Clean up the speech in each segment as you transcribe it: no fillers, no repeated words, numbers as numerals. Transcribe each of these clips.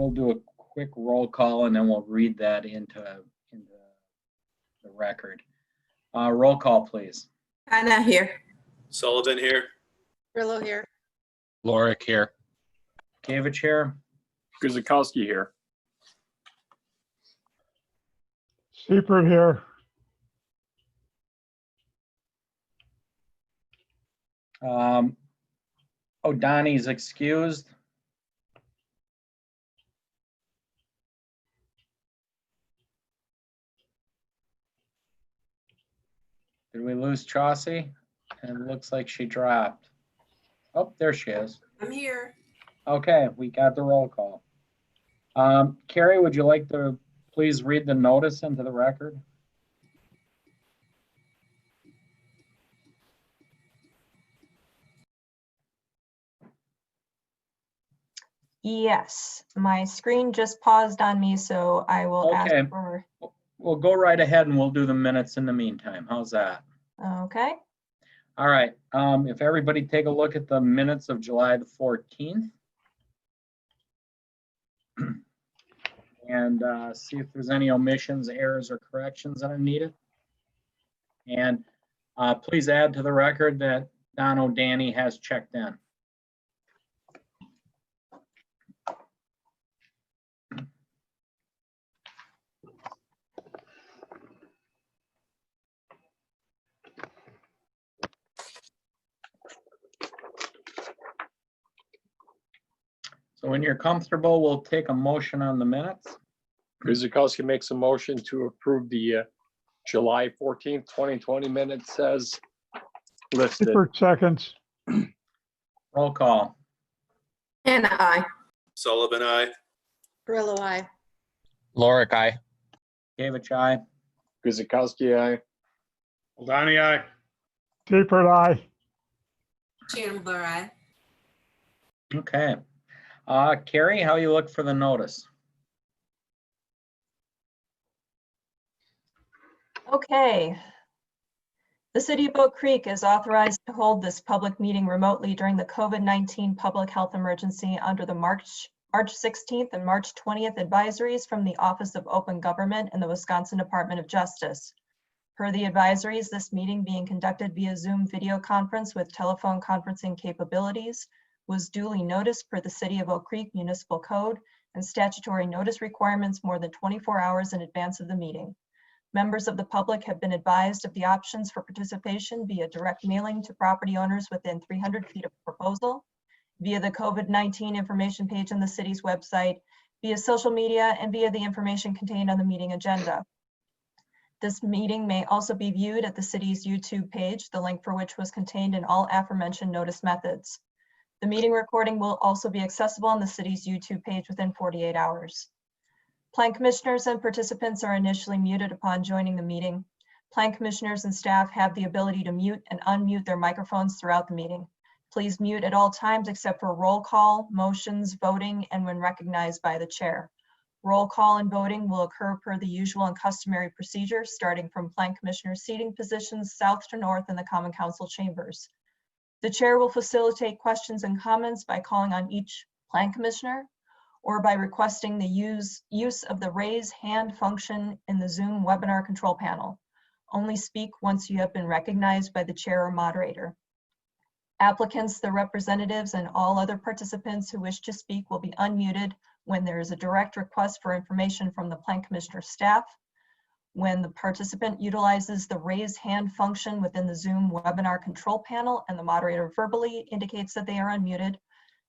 we'll do a quick roll call and then we'll read that into the record. Roll call, please. Anna here. Sullivan here. Grillo here. Lorick here. Gavich here. Guzikowski here. Seifert here. O'Donnell's excused. Did we lose Chauncey? And it looks like she dropped. Oh, there she is. I'm here. Okay, we got the roll call. Carrie, would you like to please read the notice into the record? Yes, my screen just paused on me, so I will Okay. ask for, We'll go right ahead and we'll do the minutes in the meantime. How's that? okay. All right, if everybody take a look at the minutes of July the 14th. And see if there's any omissions, errors, or corrections that are needed. And please add to the record that Don O'Dani has checked in. So when you're comfortable, we'll take a motion on the minutes. Guzikowski makes a motion to approve the July 14th, 2020 minutes as listed. Seifert seconds. Roll call. Anna, I. Sullivan, I. Grillo, I. Lorick, aye. Gavich, aye. Guzikowski, aye. O'Donnell, aye. Seifert, aye. Chandler, I. Okay. Carrie, how you look for the notice? Okay. The City of Oak Creek is authorized to hold this public meeting remotely during the COVID-19 public health emergency under the March 16th and March 20th advisories from the Office of Open Government and the Wisconsin Department of Justice. Per the advisories, this meeting being conducted via Zoom video conference with telephone conferencing capabilities was duly noticed per the City of Oak Creek Municipal Code and statutory notice requirements more than 24 hours in advance of the meeting. Members of the public have been advised of the options for participation via direct mailing to property owners within 300 feet of proposal, via the COVID-19 information page on the city's website, via social media, and via the information contained on the meeting agenda. This meeting may also be viewed at the city's YouTube page, the link for which was contained in all aforementioned notice methods. The meeting recording will also be accessible on the city's YouTube page within 48 hours. Plan commissioners and participants are initially muted upon joining the meeting. Plan commissioners and staff have the ability to mute and unmute their microphones throughout the meeting. Please mute at all times except for roll call, motions, voting, and when recognized by the chair. Roll call and voting will occur per the usual and customary procedure, starting from Plan Commissioner seating positions south to north in the Common Council chambers. The chair will facilitate questions and comments by calling on each Plan Commissioner or by requesting the use of the raise hand function in the Zoom webinar control panel. Only speak once you have been recognized by the chair or moderator. Applicants, their representatives, and all other participants who wish to speak will be unmuted when there is a direct request for information from the Plan Commissioner staff, when the participant utilizes the raise hand function within the Zoom webinar control panel and the moderator verbally indicates that they are unmuted,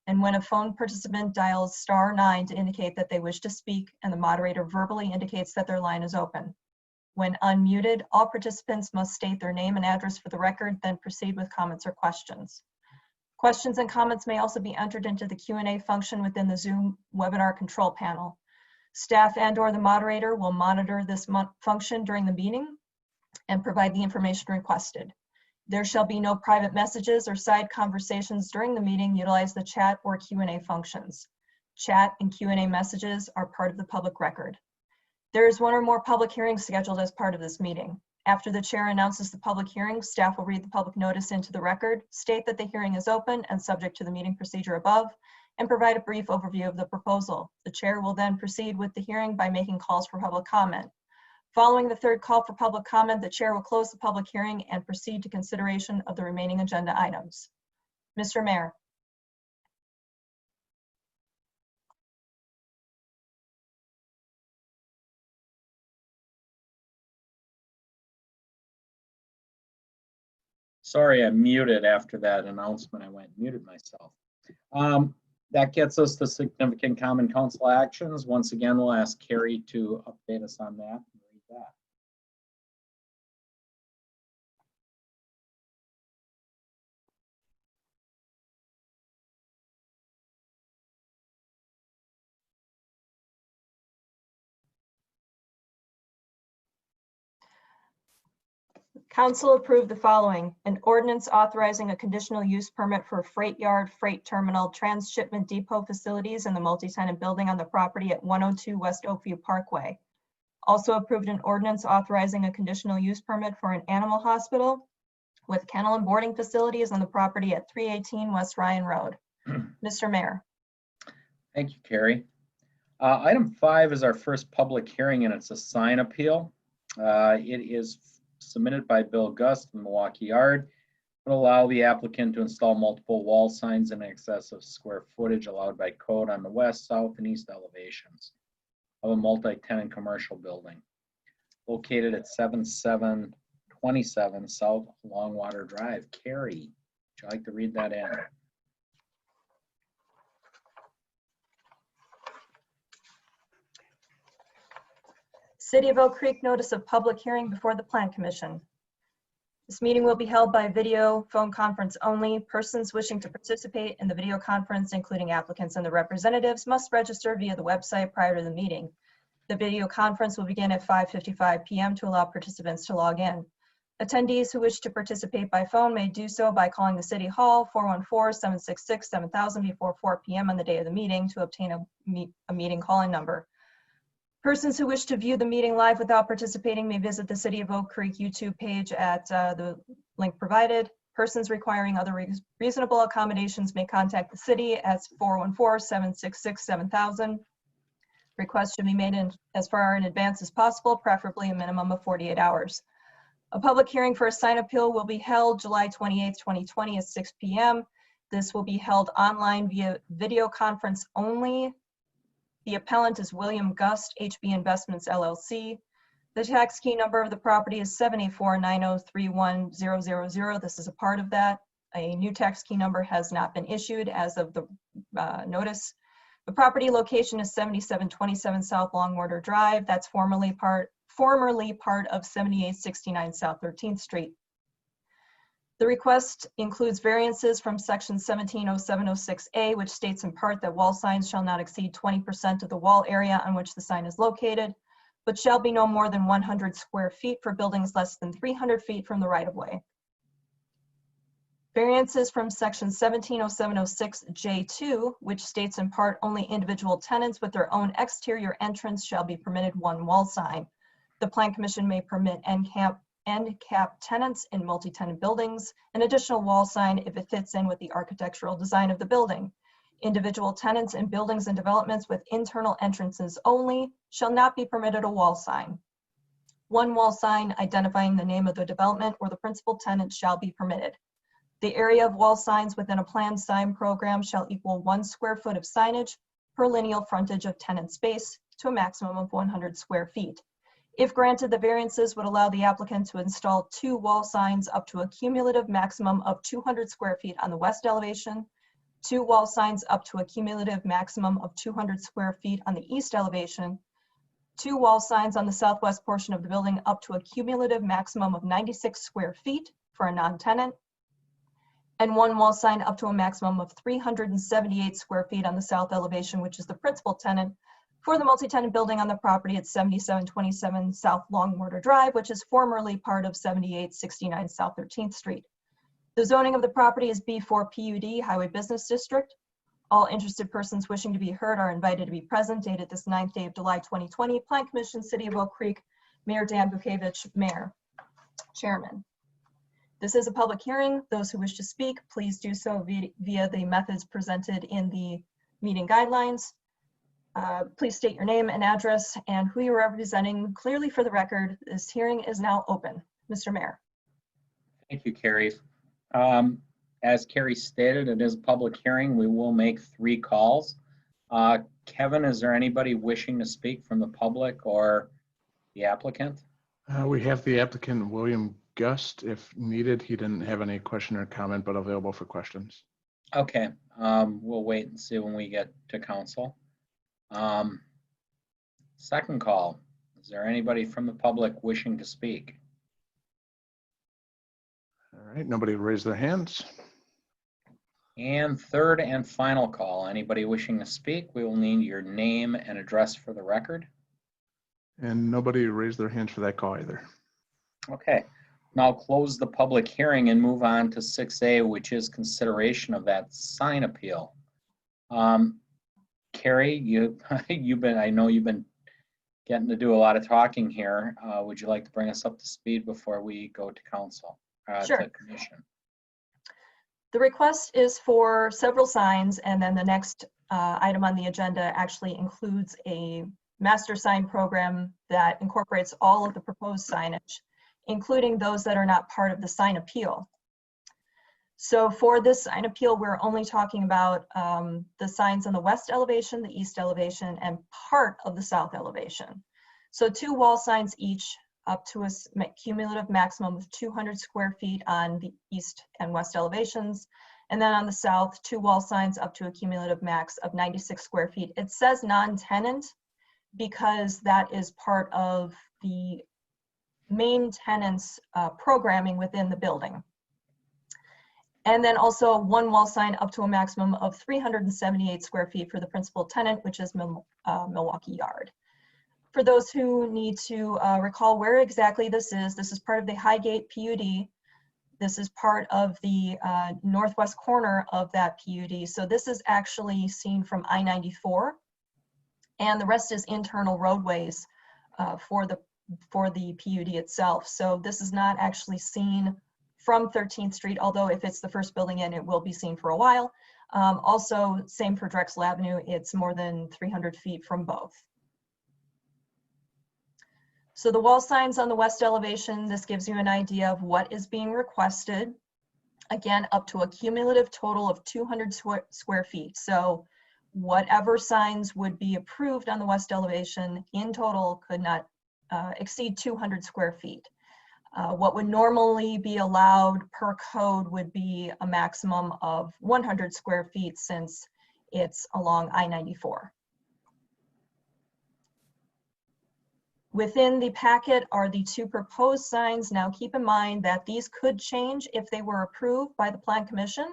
and when a phone participant dials *9 to indicate that they wish to speak and the moderator verbally indicates that their line is open. When unmuted, all participants must state their name and address for the record, then proceed with comments or questions. Questions and comments may also be entered into the Q&A function within the Zoom webinar control panel. Staff and/or the moderator will monitor this function during the meeting and provide the information requested. There shall be no private messages or side conversations during the meeting. Utilize the chat or Q&A functions. Chat and Q&A messages are part of the public record. There is one or more public hearings scheduled as part of this meeting. After the chair announces the public hearing, staff will read the public notice into the record, state that the hearing is open and subject to the meeting procedure above, and provide a brief overview of the proposal. The chair will then proceed with the hearing by making calls for public comment. Following the third call for public comment, the chair will close the public hearing and proceed to consideration of the remaining agenda items. Mr. Mayor. Sorry, I muted after that announcement. I went and muted myself. That gets us to significant common council actions. Once again, we'll ask Carrie to update us on that. Read that. Council approved the following: an ordinance authorizing a conditional use permit for freight yard, freight terminal, transshipment depot facilities in the multi-tenant building on the property at 102 West Oakview Parkway. Also approved an ordinance authorizing a conditional use permit for an animal hospital with kennel and boarding facilities on the property at 318 West Ryan Road. Mr. Mayor. Thank you, Carrie. Item 5 is our first public hearing, and it's a sign appeal. It is submitted by Bill Gust from Milwaukee Yard. Would allow the applicant to install multiple wall signs in excess of square footage allowed by code on the west, south, and east elevations of a multi-tenant commercial building located at 7727 South Longwater Drive. Carrie, would you like to read that in? City of Oak Creek notice of public hearing before the Plan Commission. This meeting will be held by video phone conference only. Persons wishing to participate in the video conference, including applicants and the representatives, must register via the website prior to the meeting. The video conference will begin at 5:55 p.m. to allow participants to log in. Attendees who wish to participate by phone may do so by calling the City Hall 414-766-7000 before 4 p.m. on the day of the meeting to obtain a meeting calling number. Persons who wish to view the meeting live without participating may visit the City of Oak Creek YouTube page at the link provided. Persons requiring other reasonable accommodations may contact the city at 414-766-7000. Requests should be made as far in advance as possible, preferably a minimum of 48 hours. A public hearing for a sign appeal will be held July 28, 2020 at 6 p.m. This will be held online via video conference only. The appellant is William Gust, HB Investments, LLC. The tax key number of the property is 784-9031-000. This is a part of that. A new tax key number has not been issued as of the notice. The property location is 7727 South Longwater Drive. That's formerly part of 7869 South 13th Street. The request includes variances from section 170706A, which states in part that wall signs shall not exceed 20% of the wall area on which the sign is located, but shall be no more than 100 square feet for buildings less than 300 feet from the right-of-way. Variances from section 170706J2, which states in part only individual tenants with their own exterior entrance shall be permitted one wall sign. The Plan Commission may permit end cap tenants in multi-tenant buildings, an additional wall sign if it fits in with the architectural design of the building. Individual tenants in buildings and developments with internal entrances only shall not be permitted a wall sign. One wall sign identifying the name of the development or the principal tenant shall be permitted. The area of wall signs within a planned sign program shall equal 1 square foot of signage per lineal frontage of tenant space to a maximum of 100 square feet. If granted, the variances would allow the applicant to install 2 wall signs up to a cumulative maximum of 200 square feet on the west elevation, 2 wall signs up to a cumulative maximum of 200 square feet on the east elevation, 2 wall signs on the southwest portion of the building up to a cumulative maximum of 96 square feet for a non-tenant, and 1 wall sign up to a maximum of 378 square feet on the south elevation, which is the principal tenant, for the multi-tenant building on the property at 7727 South Longwater Drive, which is formerly part of 7869 South 13th Street. The zoning of the property is B4 PUD, Highway Business District. All interested persons wishing to be heard are invited to be present, dated this 9th day of July 2020. Plan Commission, City of Oak Creek, Mayor Dan Bukevich, Mayor, Chairman. This is a public hearing. Those who wish to speak, please do so via the methods presented in the meeting guidelines. Please state your name and address and who you're representing clearly for the record. This hearing is now open. Mr. Mayor. Thank you, Carrie. As Carrie stated, it is a public hearing. We will make 3 calls. Kevin, is there anybody wishing to speak from the public or the applicant? We have the applicant, William Gust. If needed, he didn't have any question or comment, but available for questions. Okay, we'll wait and see when we get to council. Second call, is there anybody from the public wishing to speak? All right, nobody raised their hands. And third and final call, anybody wishing to speak, we will need your name and address for the record. And nobody raised their hands for that call either. Okay, now close the public hearing and move on to 6A, which is consideration of that sign appeal. Carrie, I know you've been getting to do a lot of talking here. Would you like to bring us up to speed before we go to council? Sure. To commission? The request is for several signs, and then the next item on the agenda actually includes a master sign program that incorporates all of the proposed signage, including those that are not part of the sign appeal. So for this sign appeal, we're only talking about the signs on the west elevation, the east elevation, and part of the south elevation. So 2 wall signs each, up to a cumulative maximum of 200 square feet on the east and west elevations. And then on the south, 2 wall signs up to a cumulative max of 96 square feet. It says non-tenant because that is part of the main tenant's programming within the building. And then also 1 wall sign up to a maximum of 378 square feet for the principal tenant, which is Milwaukee Yard. For those who need to recall where exactly this is part of the Highgate PUD. This is part of the northwest corner of that PUD. So this is actually seen from I-94, and the rest is internal roadways for the PUD itself. So this is not actually seen from 13th Street, although if it's the first building in, it will be seen for a while. Also, same for Drexel Avenue, it's more than 300 feet from both. So the wall signs on the west elevation, this gives you an idea of what is being requested. Again, up to a cumulative total of 200 square feet. So whatever signs would be approved on the west elevation in total could not exceed 200 square feet. What would normally be allowed per code would be a maximum of 100 square feet since it's along I-94. Within the packet are the 2 proposed signs. Now keep in mind that these could change if they were approved by the Plan Commission,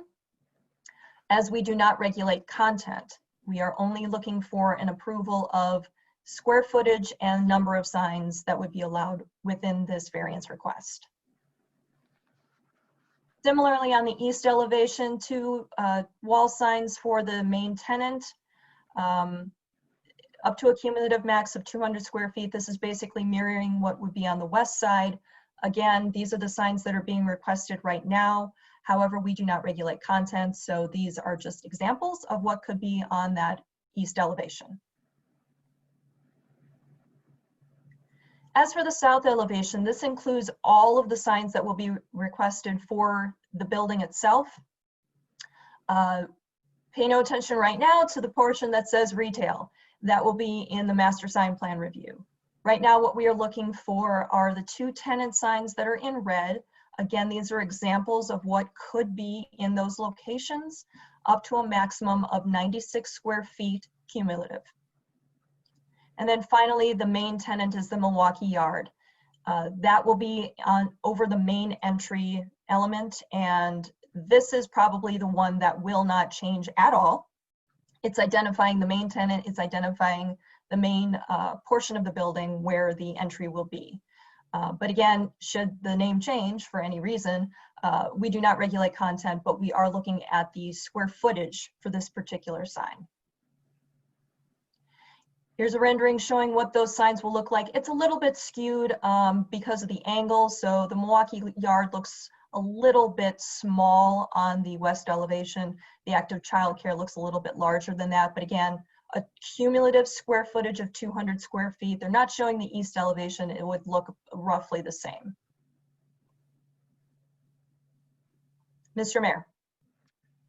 as we do not regulate content. We are only looking for an approval of square footage and number of signs that would be allowed within this variance request. Similarly, on the east elevation, 2 wall signs for the main tenant, up to a cumulative max of 200 square feet. This is basically mirroring what would be on the west side. Again, these are the signs that are being requested right now. However, we do not regulate content, so these are just examples of what could be on that east elevation. As for the south elevation, this includes all of the signs that will be requested for the building itself. Pay no attention right now to the portion that says retail. That will be in the master sign plan review. Right now, what we are looking for are the 2 tenant signs that are in red. Again, these are examples of what could be in those locations, up to a maximum of 96 square feet cumulative. And then finally, the main tenant is the Milwaukee Yard. That will be over the main entry element, and this is probably the one that will not change at all. It's identifying the main tenant, it's identifying the main portion of the building where the entry will be. But again, should the name change for any reason, we do not regulate content, but we are looking at the square footage for this particular sign. Here's a rendering showing what those signs will look like. It's a little bit skewed because of the angle, so the Milwaukee Yard looks a little bit small on the west elevation. The active childcare looks a little bit larger than that, but again, a cumulative square footage of 200 square feet. They're not showing the east elevation. It would look roughly the same. Mr. Mayor.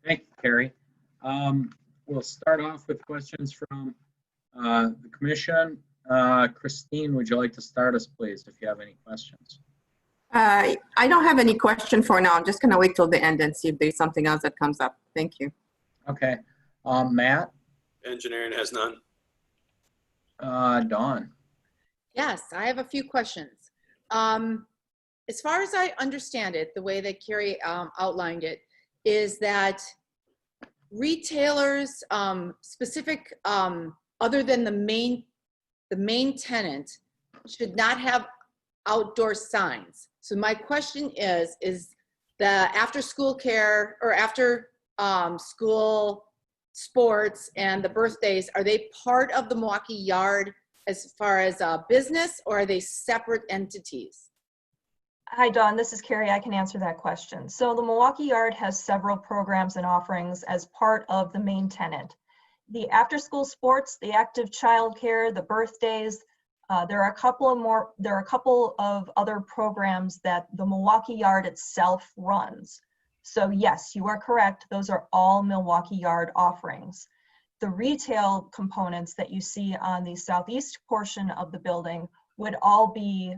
Thank you, Carrie. We'll start off with questions from the commission. Christine, would you like to start us, please, if you have any questions? I don't have any question for now. I'm just going to wait till the end and see if there's something else that comes up. Thank you. Okay. Matt? Engineering has none. Dawn? Yes, I have a few questions. As far as I understand it, the way that Carrie outlined it, is that retailers, specific, other than the main tenant, should not have outdoor signs. So my question is the after-school care or after school sports and the birthdays, are they part of the Milwaukee Yard as far as a business, or are they separate entities? Hi, Dawn. This is Carrie. I can answer that question. So the Milwaukee Yard has several programs and offerings as part of the main tenant. The after-school sports, the active childcare, the birthdays, there are a couple of other programs that the Milwaukee Yard itself runs. So yes, you are correct. Those are all Milwaukee Yard offerings. The retail components that you see on the southeast portion of the building would all be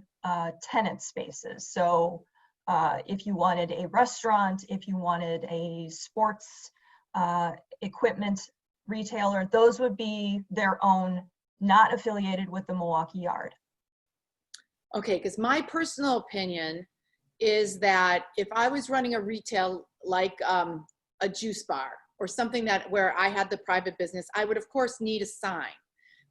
tenant spaces. So if you wanted a restaurant, if you wanted a sports equipment retailer, those would be their own, not affiliated with the Milwaukee Yard. Okay, because my personal opinion is that if I was running a retail like a juice bar or something that where I had the private business, I would of course need a sign.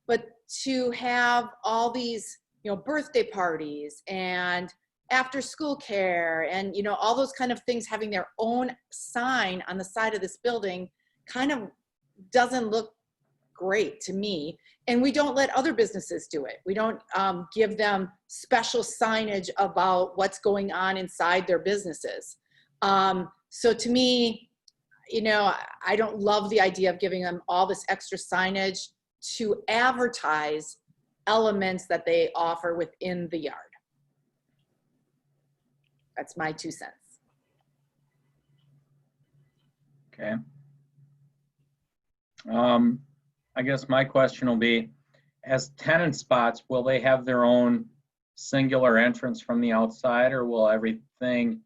But to have all these, birthday parties and after school care and, all those kind of things having their own sign on the side of this building kind of doesn't look great to me. And we don't let other businesses do it. We don't give them special signage about what's going on inside their businesses. So to me, I don't love the idea of giving them all this extra signage to advertise elements that they offer within the yard. That's my 2 cents. Okay. I guess my question will be, as tenant spots, will they have their own singular entrance from the outside, or will everything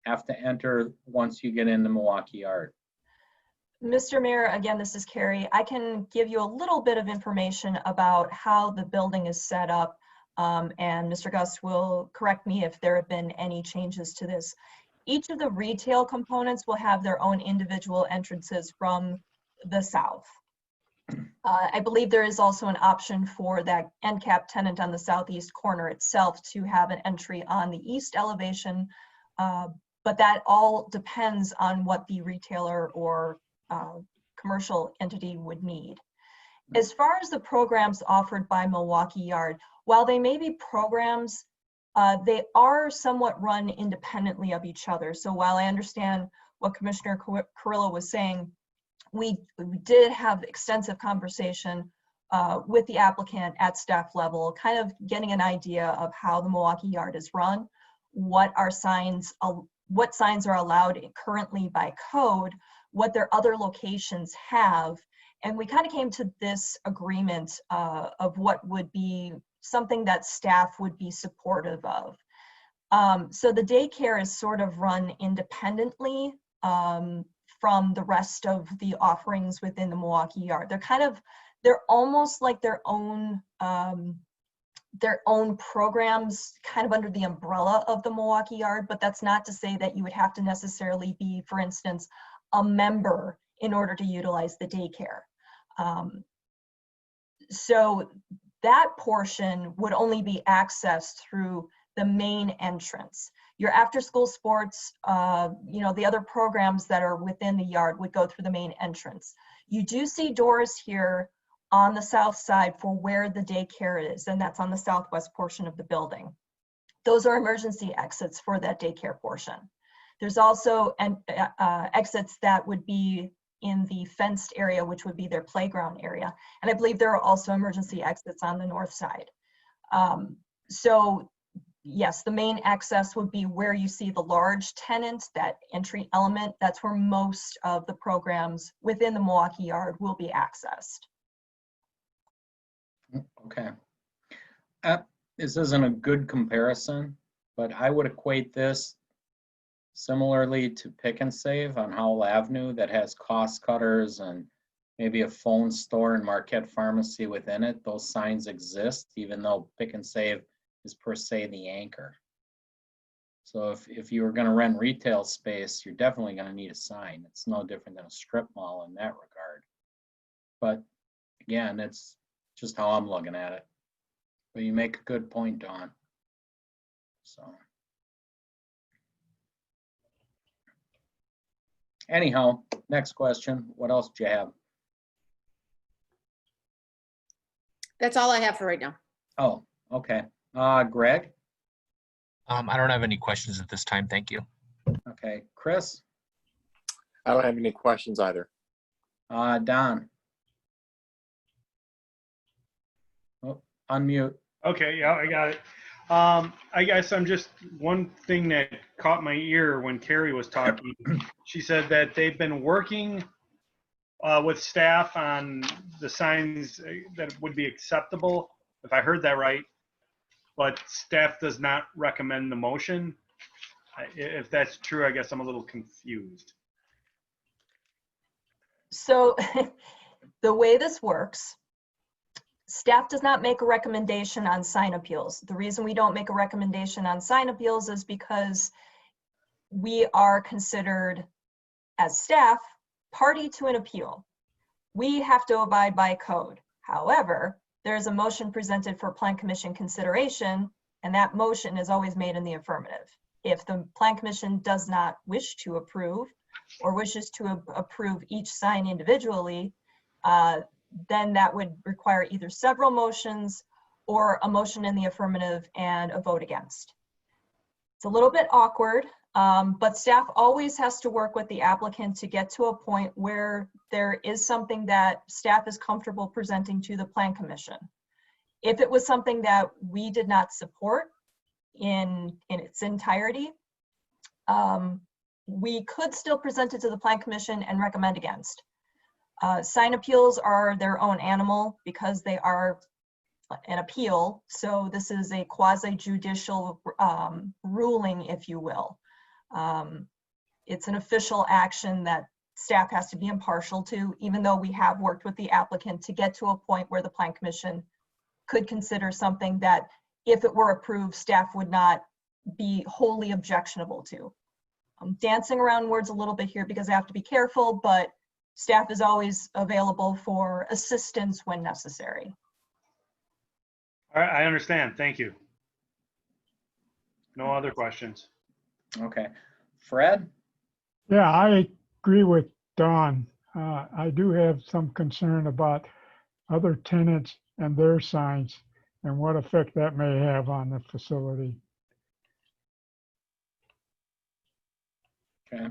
have to enter once you get into Milwaukee Yard? Mr. Mayor, again, this is Carrie. I can give you a little bit of information about how the building is set up, and Mr. Gust will correct me if there have been any changes to this. Each of the retail components will have their own individual entrances from the south. I believe there is also an option for that end cap tenant on the southeast corner itself to have an entry on the east elevation, but that all depends on what the retailer or commercial entity would need. As far as the programs offered by Milwaukee Yard, while they may be programs, they are somewhat run independently of each other. So while I understand what Commissioner Carrillo was saying, we did have extensive conversation with the applicant at staff level, kind of getting an idea of how the Milwaukee Yard is run, what signs are allowed currently by code, what their other locations have. And we kind of came to this agreement of what would be something that staff would be supportive of. So the daycare is sort of run independently from the rest of the offerings within the Milwaukee Yard. They're almost like their own programs kind of under the umbrella of the Milwaukee Yard, but that's not to say that you would have to necessarily be, for instance, a member in order to utilize the daycare. So that portion would only be accessed through the main entrance. Your after-school sports, the other programs that are within the yard would go through the main entrance. You do see doors here on the south side for where the daycare is, and that's on the southwest portion of the building. Those are emergency exits for that daycare portion. There's also exits that would be in the fenced area, which would be their playground area. And I believe there are also emergency exits on the north side. So yes, the main access would be where you see the large tenant, that entry element. That's where most of the programs within the Milwaukee Yard will be accessed. Okay. This isn't a good comparison, but I would equate this similarly to Pick and Save on Howell Avenue that has cost cutters and maybe a phone store and Marquette Pharmacy within it. Those signs exist, even though Pick and Save is per se the anchor. So if you were going to rent retail space, you're definitely going to need a sign. It's no different than a strip mall in that regard. But again, it's just how I'm looking at it. But you make a good point, Dawn. So anyhow, next question. What else do you have? That's all I have for right now. Oh, okay. Greg? I don't have any questions at this time. Thank you. Okay. Chris? I don't have any questions either. Don? Oh, unmute. Okay, yeah, I got it. I guess I'm just, one thing that caught my ear when Carrie was talking, she said that they've been working with staff on the signs that would be acceptable, if I heard that right, but staff does not recommend the motion. If that's true, I guess I'm a little confused. So the way this works, staff does not make a recommendation on sign appeals. The reason we don't make a recommendation on sign appeals is because we are considered, as staff, party to an appeal. We have to abide by code. However, there's a motion presented for Plan Commission consideration, and that motion is always made in the affirmative. If the Plan Commission does not wish to approve or wishes to approve each sign individually, then that would require either several motions or a motion in the affirmative and a vote against. It's a little bit awkward, but staff always has to work with the applicant to get to a point where there is something that staff is comfortable presenting to the Plan Commission. If it was something that we did not support in its entirety, we could still present it to the Plan Commission and recommend against. Sign appeals are their own animal because they are an appeal. So this is a quasi-judicial ruling, if you will. It's an official action that staff has to be impartial to, even though we have worked with the applicant to get to a point where the Plan Commission could consider something that, if it were approved, staff would not be wholly objectionable to. I'm dancing around words a little bit here because I have to be careful, but staff is always available for assistance when necessary. All right, I understand. Thank you. No other questions. Okay. Fred? Yeah, I agree with Don. I do have some concern about other tenants and their signs and what effect that may have on the facility. Okay.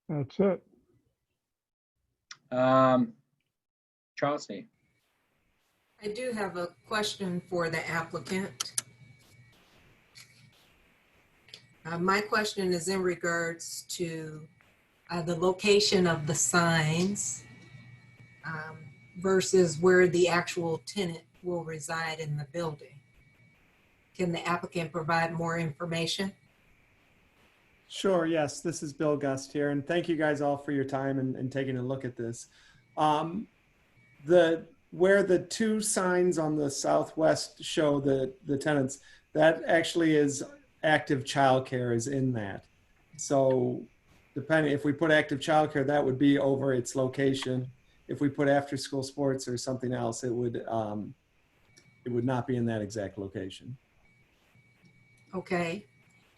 That's it. Chauncey? I do have a question for the applicant. My question is in regards to the location of the signs versus where the actual tenant will reside in the building. Can the applicant provide more information? Sure, yes, this is Bill Gust here, and thank you guys all for your time and taking a look at this. Where the two signs on the southwest show the tenants, that actually is active childcare is in that. So depending, if we put active childcare, that would be over its location. If we put after school sports or something else, it would not be in that exact location. Okay.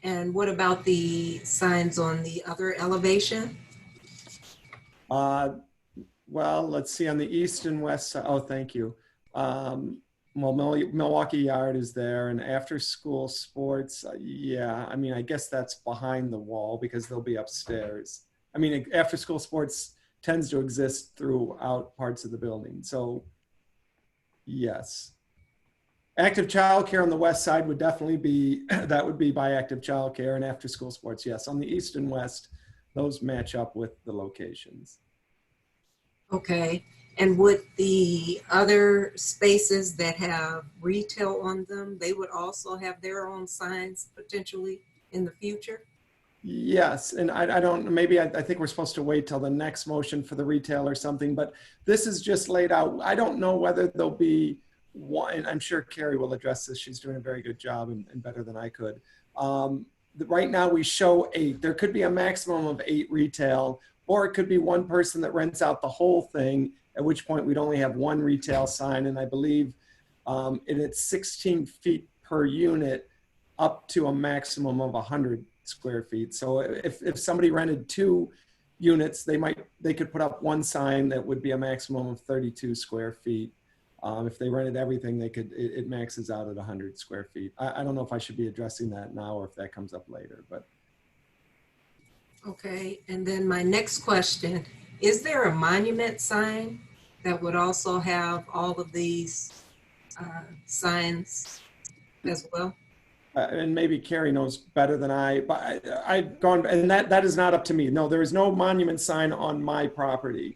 And what about the signs on the other elevation? Well, let's see on the east and west side. Oh, thank you. well, Milwaukee Yard is there, and after school sports, yeah, I mean, I guess that's behind the wall because they'll be upstairs. I mean, after school sports tends to exist throughout parts of the building. So yes. Active childcare on the west side would definitely be, that would be by active childcare, and after school sports, yes. On the east and west, those match up with the locations. Okay. And would the other spaces that have retail on them, they would also have their own signs potentially in the future? Yes, and I don't, maybe I think we're supposed to wait till the next motion for the retail or something, but this is just laid out. I don't know whether there'll be one, and I'm sure Carrie will address this. She's doing a very good job and better than I could. Right now we show 8. There could be a maximum of 8 retail, or it could be one person that rents out the whole thing, at which point we'd only have 1 retail sign. And I believe it's 16 feet per unit up to a maximum of 100 square feet. So if somebody rented 2 units, they could put up 1 sign that would be a maximum of 32 square feet. If they rented everything, it maxes out at 100 square feet. I don't know if I should be addressing that now or if that comes up later, but. Okay, and then my next question, is there a monument sign that would also have all of these signs as well? And maybe Carrie knows better than I, but I've gone, and that is not up to me. No, there is no monument sign on my property.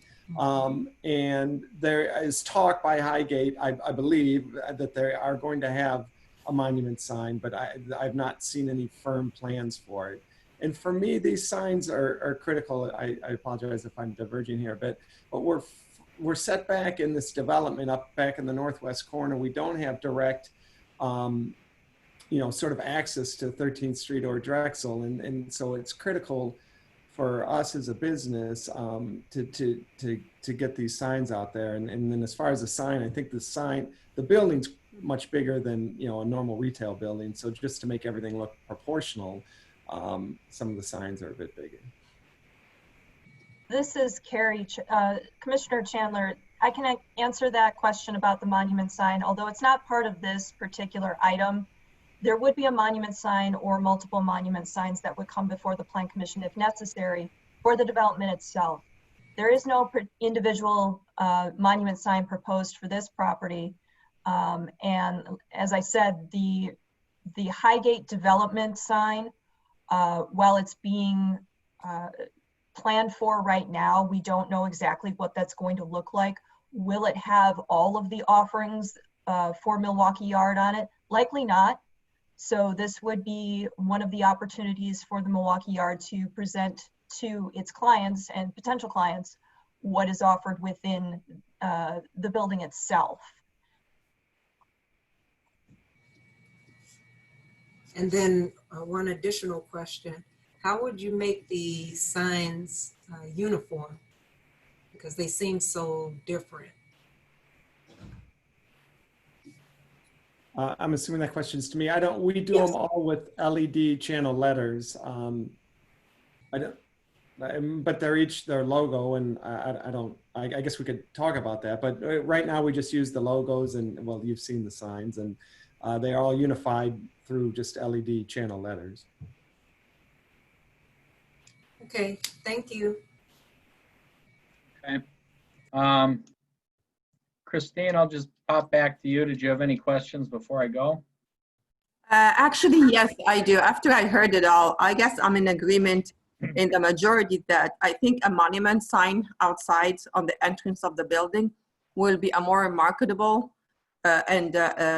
And there is talk by Highgate, I believe, that they are going to have a monument sign, but I've not seen any firm plans for it. And for me, these signs are critical. I apologize if I'm diverging here a bit, but we're set back in this development up back in the northwest corner. We don't have direct, sort of access to 13th Street or Drexel. And so it's critical for us as a business to get these signs out there. And then as far as the sign, I think the building's much bigger than, a normal retail building. So just to make everything look proportional, some of the signs are a bit bigger. This is Carrie. Commissioner Chandler, I can answer that question about the monument sign. Although it's not part of this particular item, there would be a monument sign or multiple monument signs that would come before the Plan Commission if necessary for the development itself. There is no individual monument sign proposed for this property. And as I said, the Highgate development sign, while it's being planned for right now, we don't know exactly what that's going to look like. Will it have all of the offerings for Milwaukee Yard on it? Likely not. So this would be one of the opportunities for the Milwaukee Yard to present to its clients and potential clients what is offered within the building itself. And then one additional question, how would you make the signs uniform? Because they seem so different. I'm assuming that question's to me. We do Yes. them all with LED channel letters. But they're each their logo, and I guess we could talk about that. But right now we just use the logos, and well, you've seen the signs, and they are all unified through just LED channel letters. Okay, thank you. Okay. Christine, I'll just pop back to you. Did you have any questions before I go? Actually, yes, I do. After I heard it all, I guess I'm in agreement in the majority that I think a monument sign outside on the entrance of the building will be a more marketable and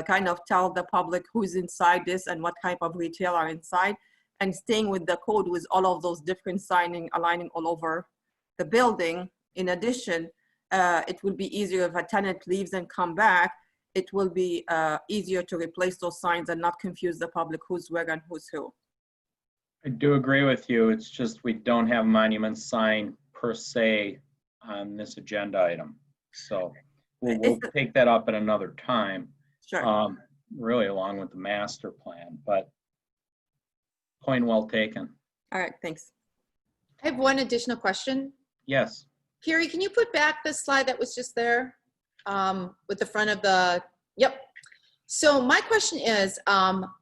kind of tell the public who's inside this and what type of retail are inside, and staying with the code with all of those different signing aligning all over the building. In addition, it will be easier if a tenant leaves and come back. It will be easier to replace those signs and not confuse the public who's where and who's who. I do agree with you. It's just we don't have monument sign per se on this agenda item. So we'll take that up at another time. Sure. Really along with the master plan, but point well taken. All right, thanks. I have one additional question. Yes. Carrie, can you put back the slide that was just there with the front of the, yep. So my question is,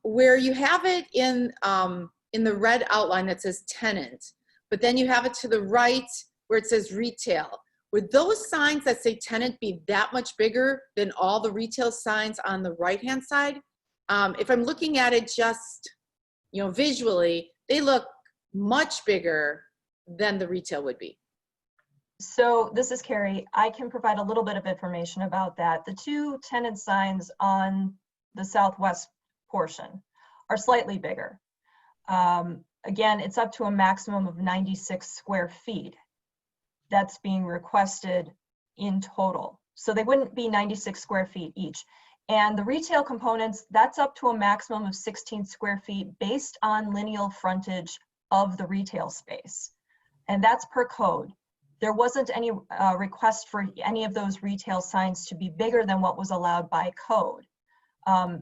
where you have it in the red outline that says tenant, but then you have it to the right where it says retail. Would those signs that say tenant be that much bigger than all the retail signs on the right-hand side? If I'm looking at it just, visually, they look much bigger than the retail would be. So this is Carrie. I can provide a little bit of information about that. The two tenant signs on the southwest portion are slightly bigger. Again, it's up to a maximum of 96 square feet that's being requested in total. So they wouldn't be 96 square feet each. And the retail components, that's up to a maximum of 16 square feet based on lineal frontage of the retail space. And that's per code. There wasn't any request for any of those retail signs to be bigger than what was allowed by code.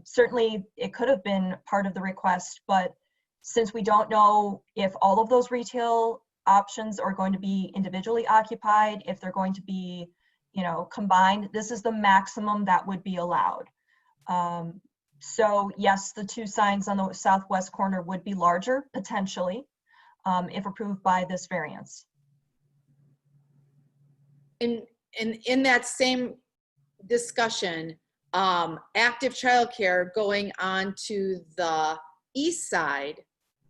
Certainly, it could have been part of the request, but since we don't know if all of those retail options are going to be individually occupied, if they're going to be, combined, this is the maximum that would be allowed. So yes, the two signs on the southwest corner would be larger, potentially, if approved by this variance. In that same discussion, active childcare going on to the east side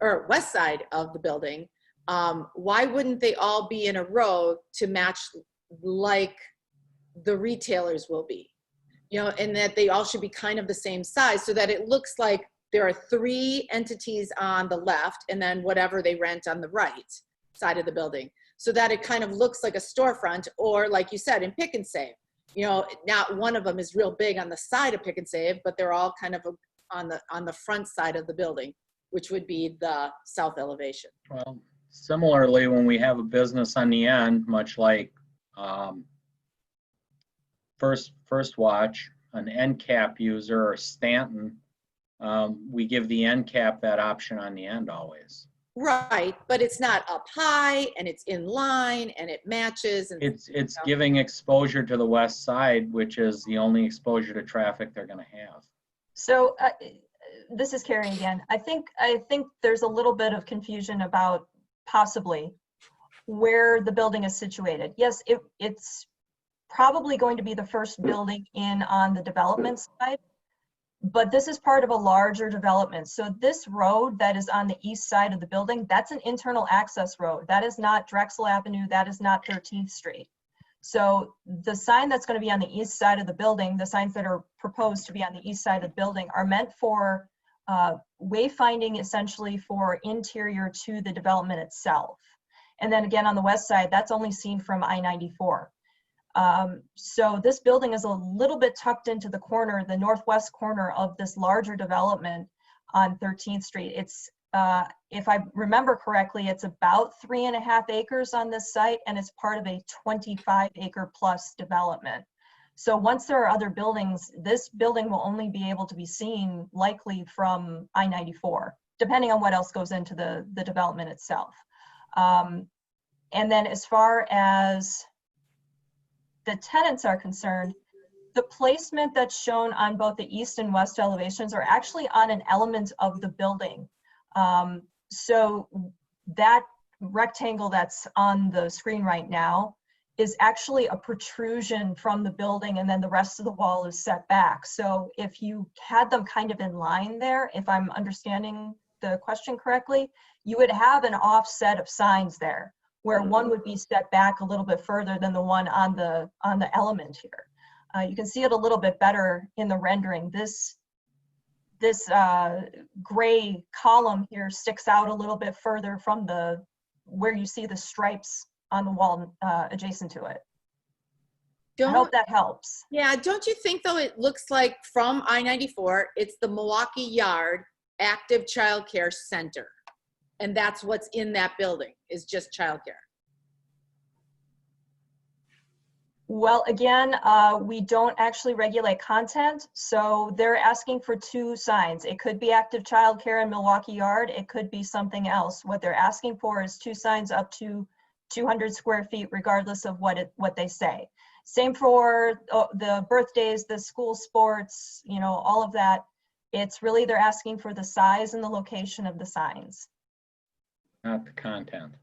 or west side of the building, why wouldn't they all be in a row to match like the retailers will be? And that they all should be kind of the same size so that it looks like there are 3 entities on the left and then whatever they rent on the right side of the building, so that it kind of looks like a storefront, or like you said, in Pick and Save. Not one of them is real big on the side of Pick and Save, but they're all kind of on the front side of the building, which would be the south elevation. Well, similarly, when we have a business on the end, much like First Watch, an end cap user, or Stanton, we give the end cap that option on the end always. Right, but it's not up high and it's in line and it matches. And It's giving exposure to the west side, which is the only exposure to traffic they're going to have. So this is Carrie again. I think there's a little bit of confusion about possibly where the building is situated. Yes, it's probably going to be the first building in on the development side, but this is part of a larger development. So this road that is on the east side of the building, that's an internal access road. That is not Drexel Avenue. That is not 13th Street. So the sign that's going to be on the east side of the building, the signs that are proposed to be on the east side of the building, are meant for wayfinding, essentially for interior to the development itself. And then again, on the west side, that's only seen from I-94. So this building is a little bit tucked into the corner, the northwest corner of this larger development on 13th Street. It's, if I remember correctly, it's about 3.5 acres on this site, and it's part of a 25-acre plus development. So once there are other buildings, this building will only be able to be seen likely from I-94, depending on what else goes into the development itself. And then as far as the tenants are concerned, the placement that's shown on both the east and west elevations are actually on an element of the building. So that rectangle that's on the screen right now is actually a protrusion from the building, and then the rest of the wall is set back. So if you had them kind of in line there, if I'm understanding the question correctly, you would have an offset of signs there, where one would be set back a little bit further than the one on the element here. You can see it a little bit better in the rendering. This gray column here sticks out a little bit further from where you see the stripes on the wall adjacent to it. I hope that helps. Yeah, don't you think though it looks like from I-94, it's the Milwaukee Yard Active Child Care Center. And that's what's in that building, is just childcare. Well, again, we don't actually regulate content, so they're asking for 2 signs. It could be active childcare in Milwaukee Yard. It could be something else. What they're asking for is 2 signs up to 200 square feet, regardless of what they say. Same for the birthdays, the school sports, you know, all of that. It's really, they're asking for the size and the location of the signs. Not the content.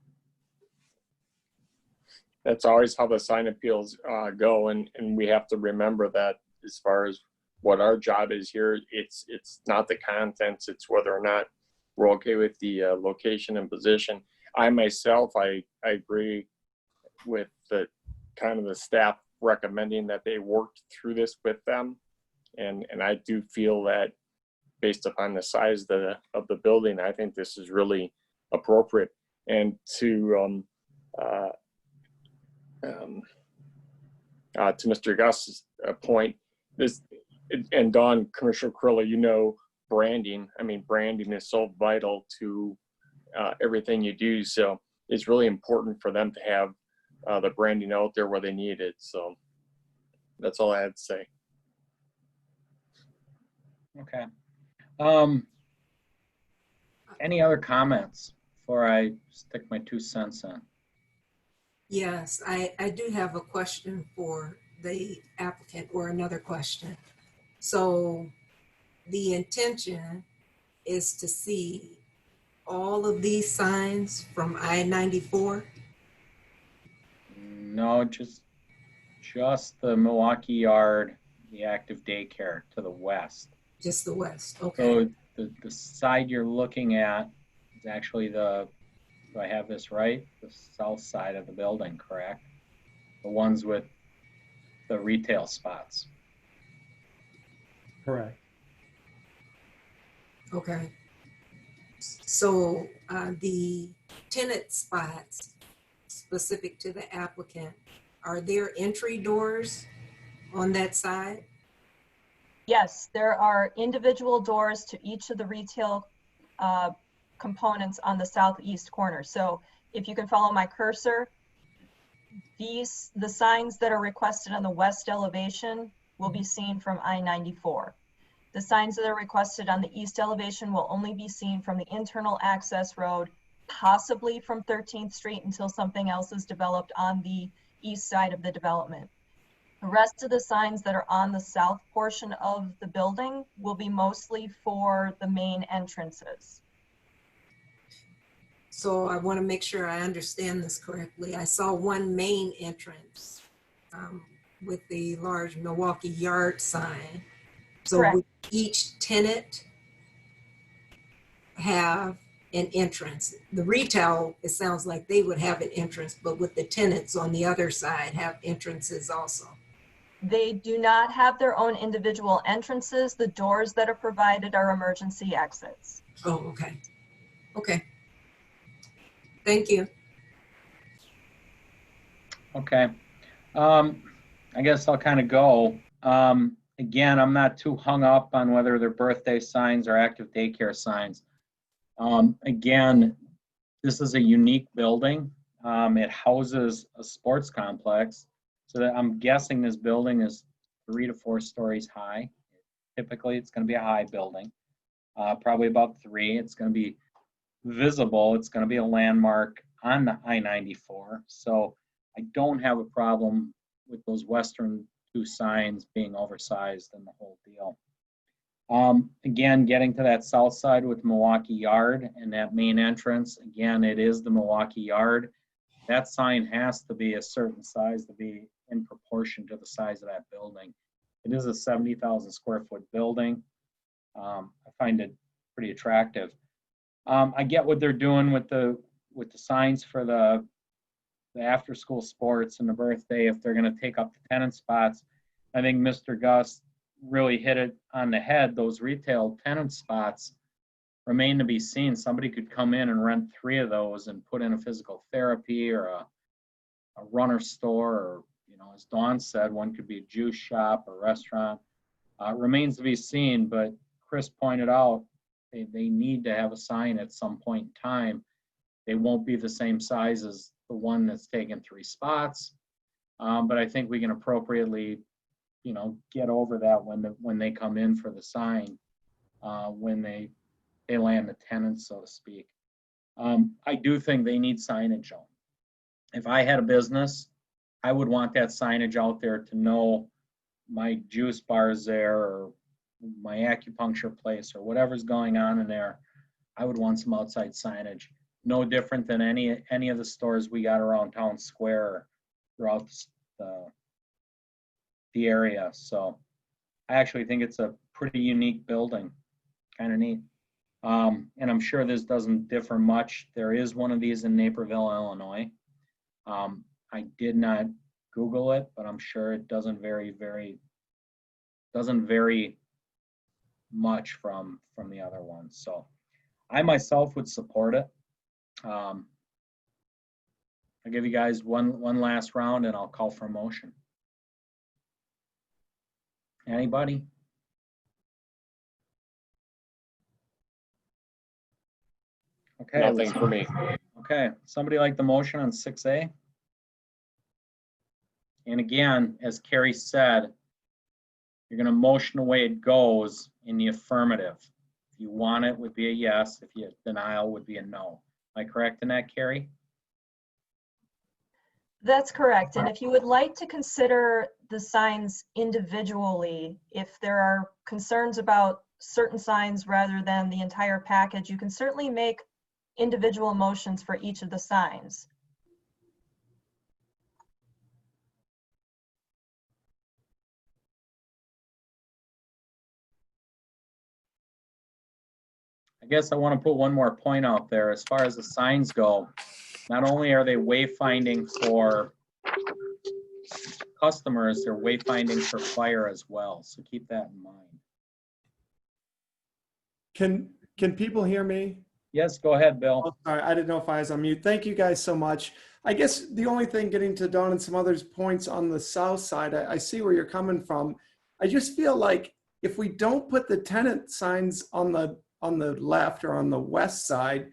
That's always how the sign appeals go, and we have to remember that as far as what our job is here, it's not the contents, it's whether or not we're okay with the location and position. I myself, I agree with the kind of the staff recommending that they worked through this with them, and I do feel that based upon the size of the building, I think this is really appropriate. And to Mr. Gus's point, this, and Dawn, Commissioner Curley, you know, branding. I mean, branding is so vital to everything you do. So it's really important for them to have the branding out there where they need it. So that's all I had to say. Okay. Any other comments before I stick my 2 cents in? Yes, I do have a question for the applicant, or another question. So the intention is to see all of these signs from I-94? No, just the Milwaukee Yard, the active daycare to the west. Just the west, okay. So the side you're looking at is actually do I have this right? The south side of the building, correct? The ones with the retail spots. Correct. Okay. So the tenant spots specific to the applicant, are there entry doors on that side? Yes, there are individual doors to each of the retail components on the southeast corner. So if you can follow my cursor, the signs that are requested on the west elevation will be seen from I-94. The signs that are requested on the east elevation will only be seen from the internal access road, possibly from 13th Street until something else is developed on the east side of the development. The rest of the signs that are on the south portion of the building will be mostly for the main entrances. So I want to make sure I understand this correctly. I saw one main entrance with the large Milwaukee Yard sign. So Correct. would each tenant have an entrance? The retail, it sounds like they would have an entrance, but with the tenants on the other side have entrances also? They do not have their own individual entrances. The doors that are provided are emergency exits. Oh, okay. Okay. Thank you. Okay. I guess I'll kind of go. Again, I'm not too hung up on whether they're birthday signs or active daycare signs. Again, this is a unique building. It houses a sports complex. So that I'm guessing this building is 3 to 4 stories high. Typically, it's going to be a high building, probably about 3. It's going to be visible. It's going to be a landmark on the I-94. So I don't have a problem with those western 2 signs being oversized and the whole deal. Again, getting to that south side with Milwaukee Yard and that main entrance, again, it is the Milwaukee Yard. That sign has to be a certain size to be in proportion to the size of that building. It is a 70,000 square foot building. I find it pretty attractive. I get what they're doing with the signs for the after school sports and the birthday. If they're going to take up the tenant spots, I think Mr. Gus really hit it on the head. Those retail tenant spots remain to be seen. Somebody could come in and rent 3 of those and put in a physical therapy or a runner store, or, you know, as Dawn said, one could be a juice shop or restaurant. Remains to be seen, but Chris pointed out they need to have a sign at some point in time. They won't be the same size as the one that's taken 3 spots, but I think we can appropriately, you know, get over that when they come in for the sign, when they land the tenants, so to speak. I do think they need signage on. If I had a business I would want that signage out there to know my juice bar is there, or my acupuncture place, or whatever's going on in there. I would want some outside signage. No different than any of the stores we got around town square or throughout the area. So I actually think it's a pretty unique building, kind of neat. And I'm sure this doesn't differ much. There is one of these in Naperville, Illinois. I did not Google it, but I'm sure it doesn't vary much from the other ones. So I myself would support it. I'll give you guys one last round and I'll call for a motion. Anybody? Okay. Nothing for me. Okay, somebody like the motion on 6A? And again, as Carrie said, you're gonna motion the way it goes in the affirmative. If you want it, would be a yes. If you denial, would be a no. Am I correct in that, Carrie? That's correct. And if you would like to consider the signs individually, if there are concerns about certain signs rather than the entire package, you can certainly make individual motions for each of the signs. I guess I want to put one more point out there. As far as the signs go, not only are they wayfinding for customers, they're wayfinding for fire as well. So keep that in mind. Can people hear me? Yes, go ahead, Bill. Oh, sorry, I didn't know if I was on mute. Thank you guys so much. I guess the only thing, getting to Dawn and some others points on the south side, I see where you're coming from. I just feel like if we don't put the tenant signs on the left or on the west side,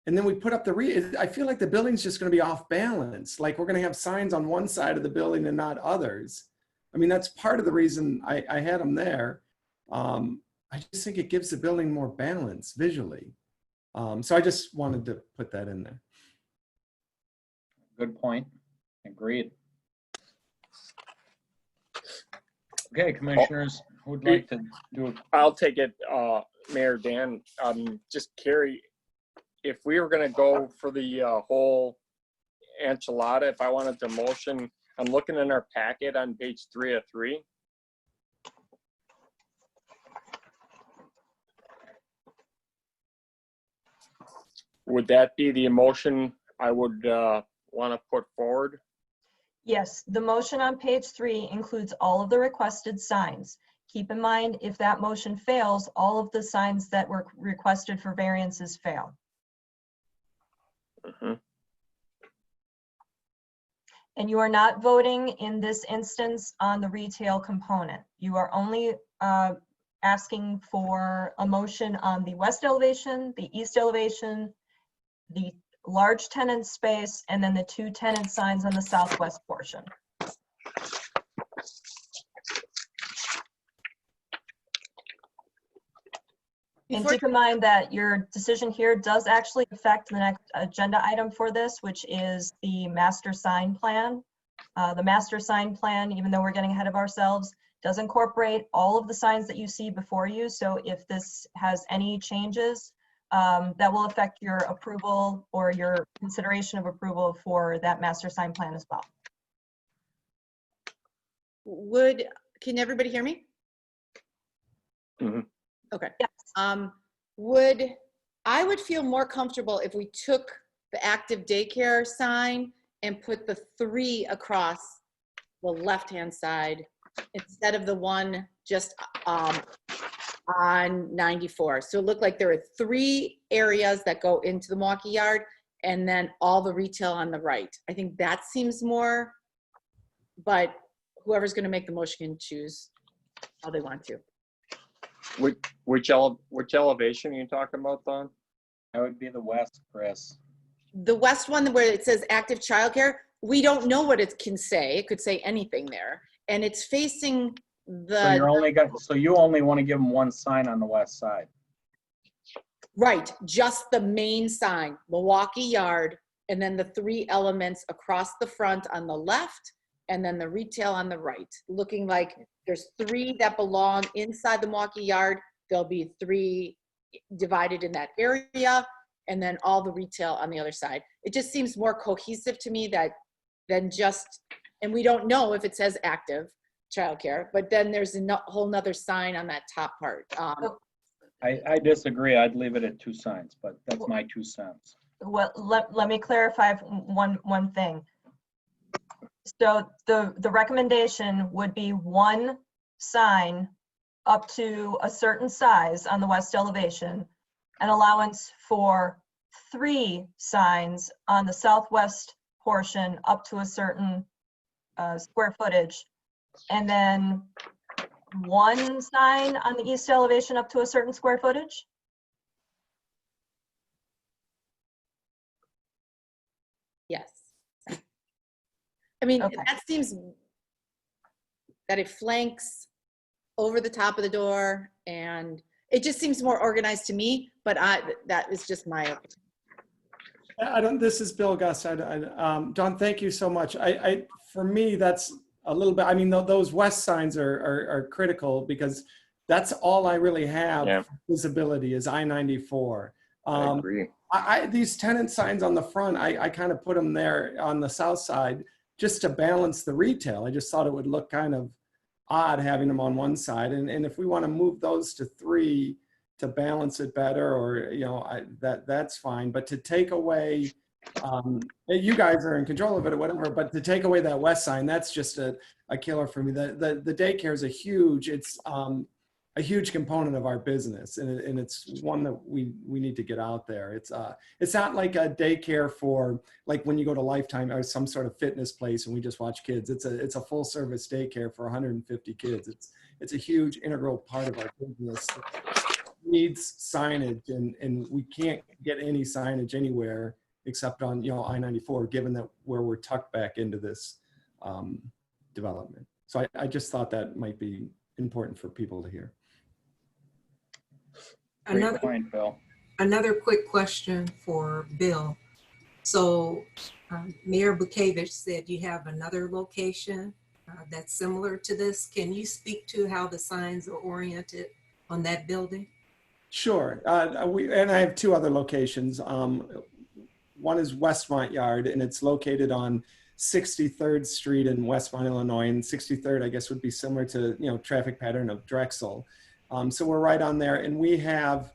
and then we put up I feel like the building's just going to be off balance. Like we're going to have signs on one side of the building and not others. I mean, that's part of the reason I had them there. I just think it gives the building more balance visually. So I just wanted to put that in there. Good point. Agreed. Okay, commissioners, who would like to do it? I'll take it, Mayor Dan. Just Carrie, if we were going to go for the whole enchilada, if I wanted to motion, I'm looking in our packet on page 3 of 3. Would that be the emotion I would want to put forward? Yes, the motion on page 3 includes all of the requested signs. Keep in mind, if that motion fails, all of the signs that were requested for variances fail. And you are not voting in this instance on the retail component. You are only asking for a motion on the west elevation, the east elevation, the large tenant space, and then the 2 tenant signs on the southwest portion. And keep in mind that your decision here does actually affect the next agenda item for this, which is the master sign plan. The master sign plan, even though we're getting ahead of ourselves, does incorporate all of the signs that you see before you. So if this has any changes, that will affect your approval or your consideration of approval for that master sign plan as well. Can everybody hear me? Mm-hmm. Okay. Yes. I would feel more comfortable if we took the active daycare sign and put the 3 across the left-hand side instead of the one just on 94. So it looked like there are 3 areas that go into the Milwaukee yard and then all the retail on the right. I think that seems more, but whoever's going to make the motion can choose how they want to. Which elevation are you talking about, Don? That would be the west, Chris. The west one where it says active childcare, we don't know what it can say. It could say anything there. And it's facing the... So you only want to give them one sign on the west side. Right, just the main sign, Milwaukee yard, and then the 3 elements across the front on the left, and then the retail on the right, looking like there's 3 that belong inside the Milwaukee yard. There'll be 3 divided in that area, and then all the retail on the other side. It just seems more cohesive to me than just, and we don't know if it says active childcare, but then there's a whole nother sign on that top part. I disagree. I'd leave it at 2 signs, but that's my 2 cents. Well, let me clarify one thing. So the recommendation would be 1 sign up to a certain size on the west elevation, an allowance for 3 signs on the southwest portion up to a certain square footage, and then 1 sign on the east elevation up to a certain square footage? Yes. I mean, Okay. that seems that it flanks over the top of the door, and it just seems more organized to me, but that is just my opinion. This is Bill Gus. Don, thank you so much. For me, that's a little bit, I mean, those west signs are critical because that's all I really have visibility is I-94. I agree. These tenant signs on the front, I kind of put them there on the south side just to balance the retail. I just thought it would look kind of odd having them on one side. And if we want to move those to 3 to balance it better, or, you know, that's fine. But to take away, you guys are in control of it or whatever, but to take away that west sign, that's just a killer for me. The daycare is a huge component of our business, and it's one that we need to get out there. It's not like a daycare for like when you go to Lifetime or some sort of fitness place and we just watch kids. It's a full service daycare for 150 kids. It's a huge integral part of our business. It needs signage, and we can't get any signage anywhere except on, you know, I-94, given that where we're tucked back into this development. So I just thought that might be important for people to hear. Great point, Bill. Another quick question for Bill. So Mayor Bukevich said you have another location that's similar to this. Can you speak to how the signs are oriented on that building? Sure. And I have 2 other locations. One is Westmont Yard, and it's located on 63rd Street in Westmont, Illinois. And 63rd, I guess, would be similar to, you know, traffic pattern of Drexel. So we're right on there, and we have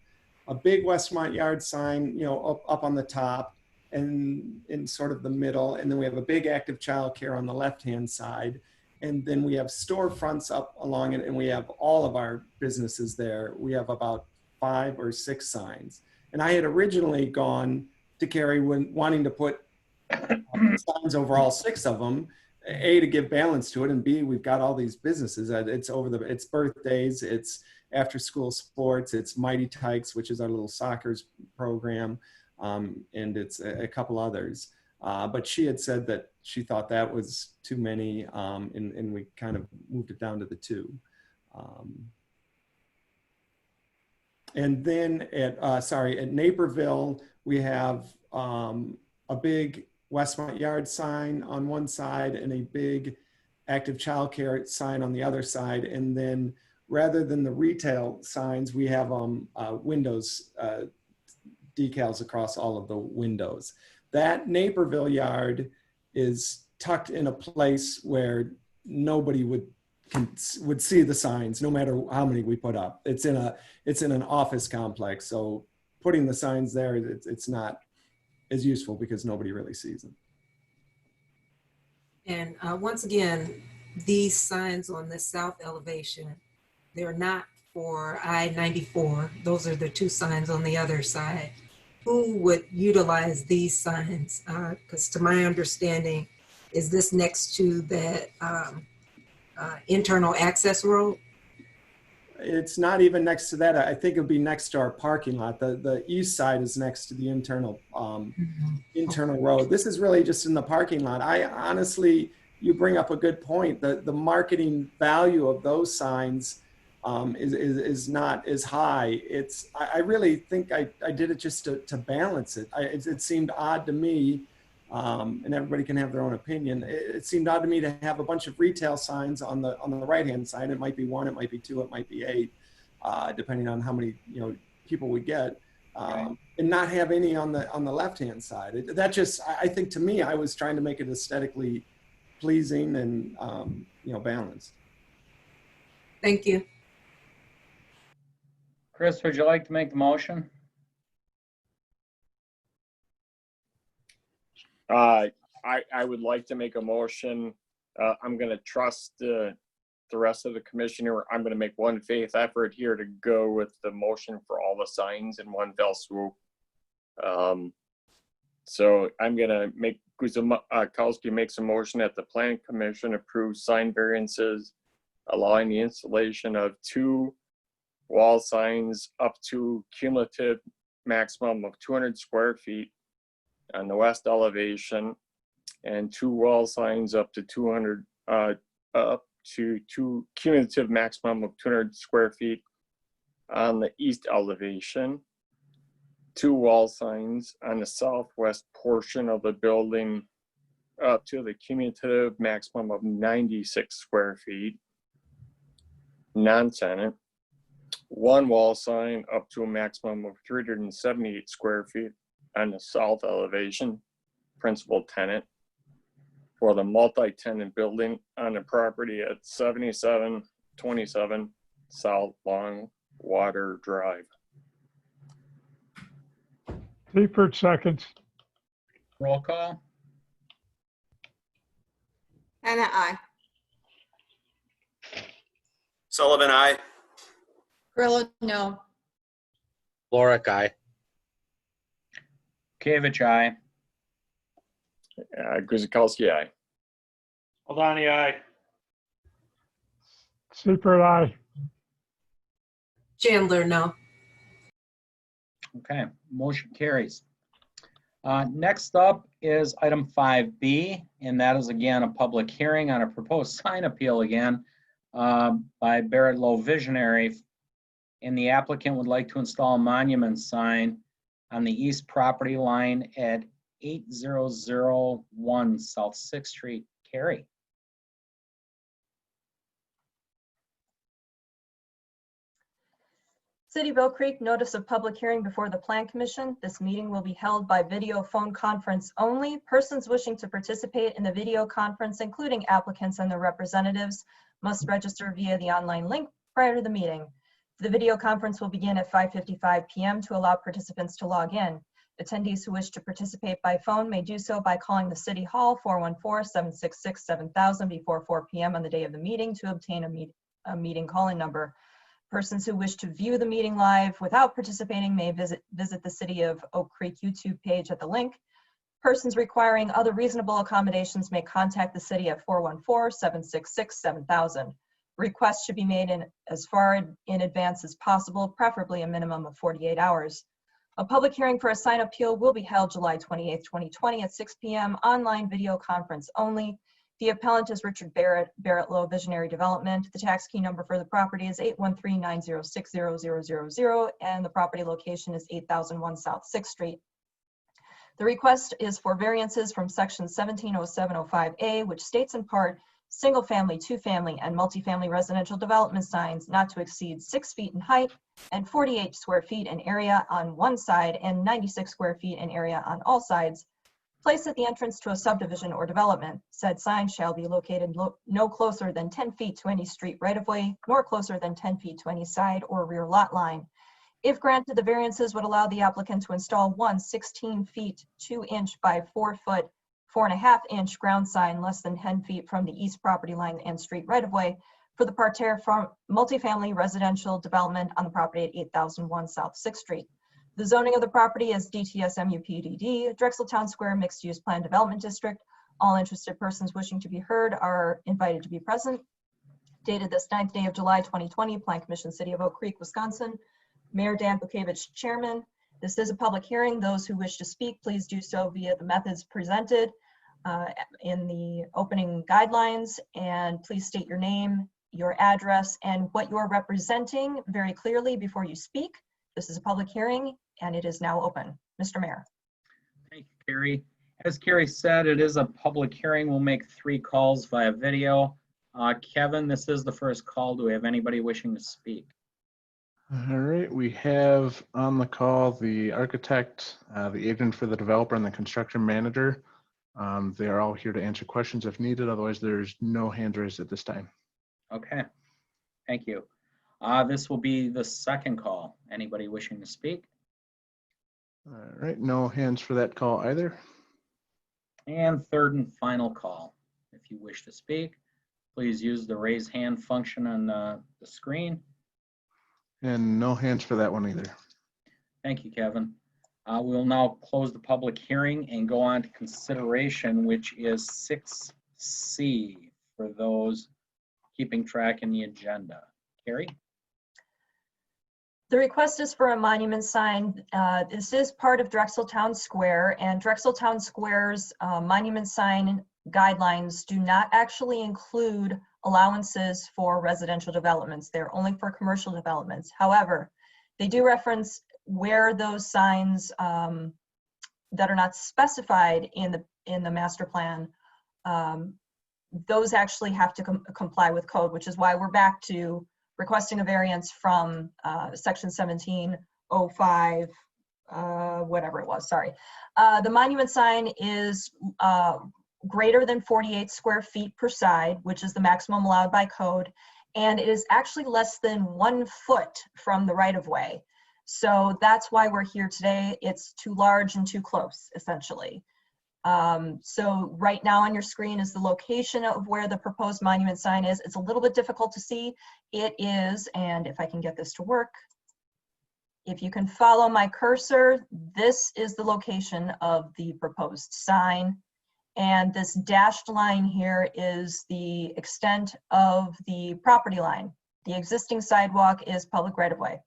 a big Westmont Yard sign, you know, up on the top and in sort of the middle. And then we have a big active childcare on the left-hand side. And then we have storefronts up along it, and we have all of our businesses there. We have about 5 or 6 signs. And I had originally gone to Carrie when wanting to put signs over all 6 of them, A, to give balance to it, and B, we've got all these businesses. It's birthdays, it's after school sports, it's Mighty Tykes, which is our little soccer program, and it's a couple others. But she had said that she thought that was too many, and we kind of moved it down to the 2. And then at Naperville, we have a big Westmont Yard sign on one side and a big active childcare sign on the other side. And then rather than the retail signs, we have windows decals across all of the windows. That Naperville Yard is tucked in a place where nobody would see the signs, no matter how many we put up. It's in an office complex, so putting the signs there, it's not as useful because nobody really sees them. And once again, these signs on the south elevation, they're not for I-94. Those are the 2 signs on the other side. Who would utilize these signs? Because to my understanding, is this next to that internal access road? It's not even next to that. I think it would be next to our parking lot. The east side is next to the internal road. This is really just in the parking lot. I honestly, you bring up a good point. The marketing value of those signs is not as high. I really think I did it just to balance it. It seemed odd to me and everybody can have their own opinion. It seemed odd to me to have a bunch of retail signs on the right-hand side. It might be 1, it might be 2, it might be 8, depending on how many people we get, and not have any on the left-hand side. That just, I think, to me, I was trying to make it aesthetically pleasing and balanced. Thank you. Chris, would you like to make the motion? I would like to make a motion. I'm going to trust the rest of the commissioner. I'm going to make one faith effort here to go with the motion for all the signs in one fell swoop. So I'm going to make Guzikowski makes a motion that the Plan Commission approves sign variances allowing the installation of 2 wall signs up to cumulative maximum of 200 square feet on the west elevation, and 2 wall signs up to 200 up to 2 cumulative maximum of 200 square feet on the east elevation, 2 wall signs on the southwest portion of the building up to the cumulative maximum of 96 square feet, non-tenant, 1 wall sign up to a maximum of 378 square feet on the south elevation, principal tenant, for the multi-tenant building on the property at 7727 South Longwater Drive. Seifert seconds. Roll call. Hannah, aye. Sullivan, aye. Grillo, no. Laura, aye. Kavich, aye. Guzikowski, aye. Aldani, aye. Seifert, aye. Chandler, no. Okay, motion carries. Next up is item 5B, and that is again a public hearing on a proposed sign appeal again by Barrett Low Visionary. And the applicant would like to install a monument sign on the east property line at 8001 South 6th Street. Carrie. City of Oak Creek, notice of public hearing before the Plan Commission. This meeting will be held by video phone conference only. Persons wishing to participate in the video conference, including applicants and their representatives, must register via the online link prior to the meeting. The video conference will begin at 5:55 p.m. to allow participants to log in. Attendees who wish to participate by phone may do so by calling the City Hall 414-766-7000 before 4 p.m. on the day of the meeting to obtain a meeting call-in number. Persons who wish to view the meeting live without participating may visit the City of Oak Creek YouTube page at the link. Persons requiring other reasonable accommodations may contact the city at 414-766-7000. Requests should be made in as far in advance as possible, preferably a minimum of 48 hours. A public hearing for a sign appeal will be held July 28, 2020 at 6 p.m. online video conference only. The appellant is Richard Barrett, Barrett Low Visionary Development. The tax key number for the property is 813-906-0000, and the property location is 8001 South 6th Street. The request is for variances from section 170705A, which states in part, single-family, two-family, and multifamily residential development signs not to exceed 6 feet in height and 48 square feet in area on one side and 96 square feet in area on all sides, placed at the entrance to a subdivision or development. Said sign shall be located no closer than 10 feet to any street right-of-way, nor closer than 10 feet to any side or rear lot line. If granted, the variances would allow the applicant to install one 16 feet 2 inch by 4 foot 4.5 inch ground sign less than 10 feet from the east property line and street right-of-way for the ParTerre from multifamily residential development on the property at 8001 South 6th Street. The zoning of the property is DTS MUPDD, Drexel Town Square Mixed Use Plan Development District. All interested persons wishing to be heard are invited to be present. Dated this 9th day of July 2020, Plan Commission, City of Oak Creek, Wisconsin. Mayor Dan Bukevich, Chairman. This is a public hearing. Those who wish to speak, please do so via the methods presented in the opening guidelines, and please state your name, your address, and what you're representing very clearly before you speak. This is a public hearing and it is now open. Mr. Mayor. Thank you, Carrie. As Carrie said, it is a public hearing. We'll make 3 calls via video. Kevin, this is the first call. Do we have anybody wishing to speak? All right, we have on the call the architect, the agent for the developer, and the construction manager. They are all here to answer questions if needed. Otherwise, there's no hand raised at this time. Okay, thank you. This will be the second call. Anybody wishing to speak? All right, no hands for that call either. And third and final call. If you wish to speak, please use the raise hand function on the screen. And no hands for that one either. Thank you, Kevin. We'll now close the public hearing and go on to consideration, which is 6C for those keeping track in the agenda. Carrie? The request is for a monument sign. This is part of Drexeltown Square, and Drexeltown Square's monument sign guidelines do not actually include allowances for residential developments. They're only for commercial developments. However, they do reference where those signs that are not specified in the master plan, those actually have to comply with code, which is why we're back to requesting a variance from section 1705, whatever it was, sorry. The monument sign is greater than 48 square feet per side, which is the maximum allowed by code, and it is actually less than 1 foot from the right-of-way. So that's why we're here today. It's too large and too close, essentially. So right now on your screen is the location of where the proposed monument sign is. It's a little bit difficult to see. It is, and if I can get this to work, if you can follow my cursor, this is the location of the proposed sign. And this dashed line here is the extent of the property line. The existing sidewalk is public right-of-way.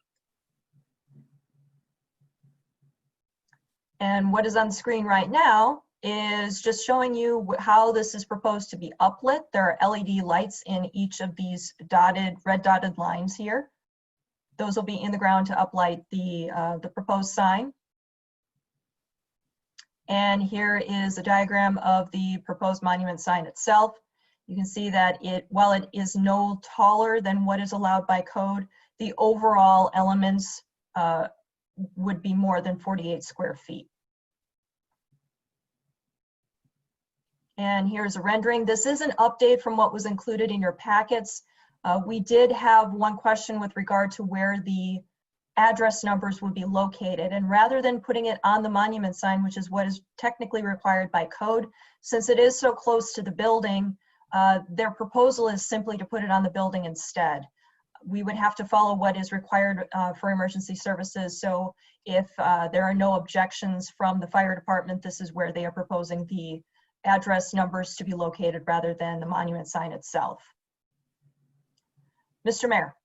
And what is on the screen right now is just showing you how this is proposed to be uplit. There are LED lights in each of these red dotted lines here. Those will be in the ground to uplight the proposed sign. And here is a diagram of the proposed monument sign itself. You can see that while it is no taller than what is allowed by code, the overall elements would be more than 48 square feet. And here's a rendering. This is an update from what was included in your packets. We did have one question with regard to where the address numbers would be located. And rather than putting it on the monument sign, which is what is technically required by code, since it is so close to the building, their proposal is simply to put it on the building instead. We would have to follow what is required for emergency services. So if there are no objections from the fire department, this is where they are proposing the address numbers to be located rather than the monument sign itself. Mr. Mayor.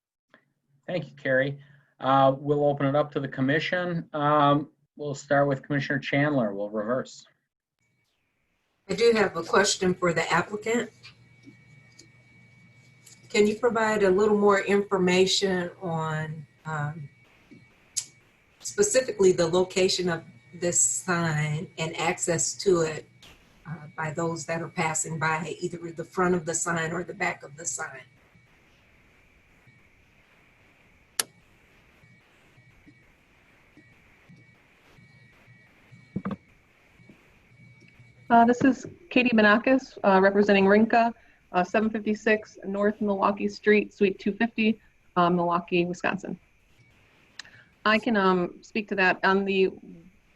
Thank you, Carrie. We'll open it up to the commission. We'll start with Commissioner Chandler. We'll reverse. I do have a question for the applicant. Can you provide a little more information on specifically the location of this sign and access to it by those that are passing by, either the front of the sign or the back of the sign? This is Katie Menakis, representing Rinka, 756 North Milwaukee Street, Suite 250, Milwaukee, Wisconsin. I can speak to that. On the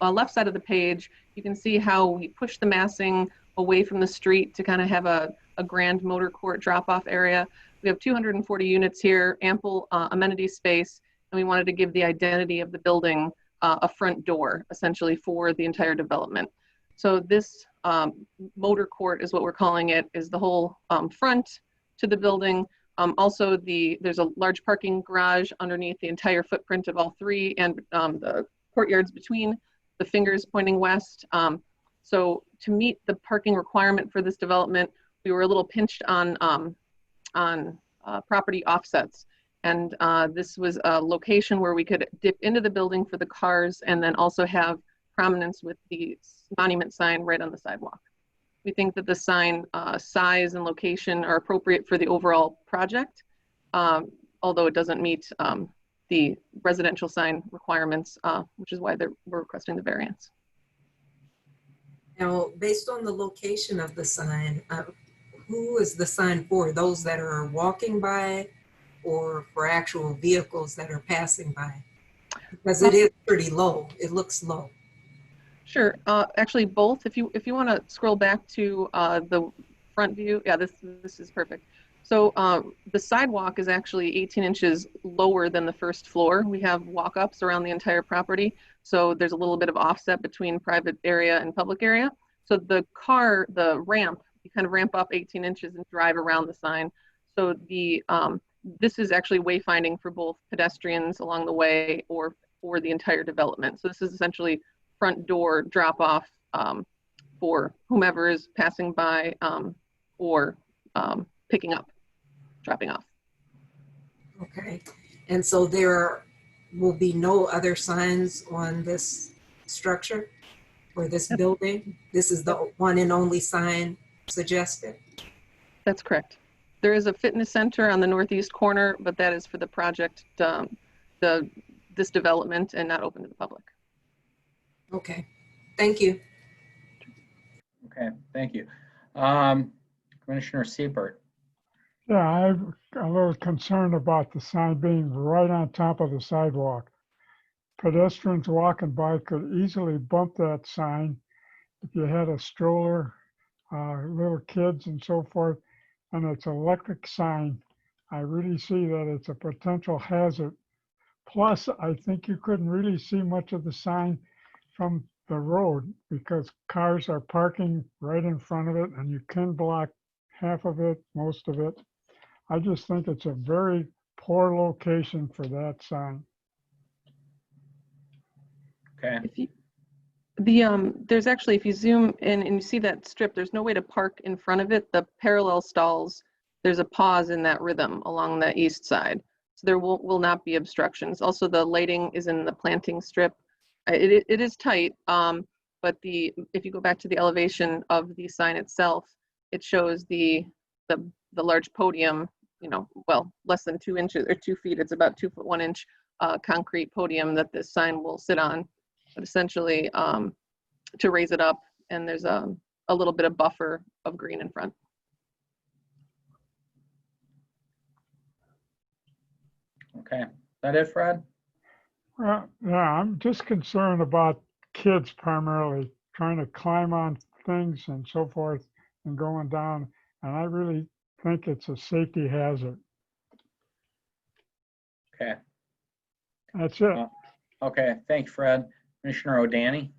left side of the page, you can see how we push the massing away from the street to kind of have a grand motor court drop-off area. We have 240 units here, ample amenity space, and we wanted to give the identity of the building a front door, essentially, for the entire development. So this motor court is what we're calling it, is the whole front to the building. Also, there's a large parking garage underneath the entire footprint of all three, and the courtyards between the fingers pointing west. So to meet the parking requirement for this development, we were a little pinched on property offsets. And this was a location where we could dip into the building for the cars and then also have prominence with the monument sign right on the sidewalk. We think that the sign size and location are appropriate for the overall project, although it doesn't meet the residential sign requirements, which is why we're requesting the variance. Now, based on the location of the sign, who is the sign for? Those that are walking by or for actual vehicles that are passing by? Because it is pretty low. It looks low. Sure. Actually, both. If you want to scroll back to the front view, yeah, this is perfect. So the sidewalk is actually 18 inches lower than the first floor. We have walk-ups around the entire property, so there's a little bit of offset between private area and public area. So the ramp, you kind of ramp up 18 inches and drive around the sign. So this is actually wayfinding for both pedestrians along the way or for the entire development. So this is essentially front door drop off for whomever is passing by or picking up, dropping off. Okay. And so there will be no other signs on this structure or this building? This is the one and only sign suggested? That's correct. There is a fitness center on the northeast corner, but that is for the project, this development, and not open to the public. Okay, thank you. Okay, thank you. Commissioner Siebert. Yeah, I'm a little concerned about the sign being right on top of the sidewalk. Pedestrians walking by could easily bump that sign if you had a stroller, little kids and so forth, and it's an electric sign. I really see that it's a potential hazard. Plus, I think you couldn't really see much of the sign from the road because cars are parking right in front of it and you can block half of it, most of it. I just think it's a very poor location for that sign. Okay. There's actually, if you zoom in and you see that strip, there's no way to park in front of it. The parallel stalls, there's a pause in that rhythm along the east side. So there will not be obstructions. Also, the lighting is in the planting strip. It is tight, but if you go back to the elevation of the sign itself, it shows the large podium, well, less than 2 inches or 2 feet. It's about 2 foot 1 inch concrete podium that this sign will sit on. But essentially, to raise it up, and there's a little bit of buffer of green in front. Okay, is that it, Fred? Well, yeah, I'm just concerned about kids primarily trying to climb on things and so forth and going down. And I really think it's a safety hazard. Okay. That's it. Okay, thanks, Fred. Commissioner O'Danny?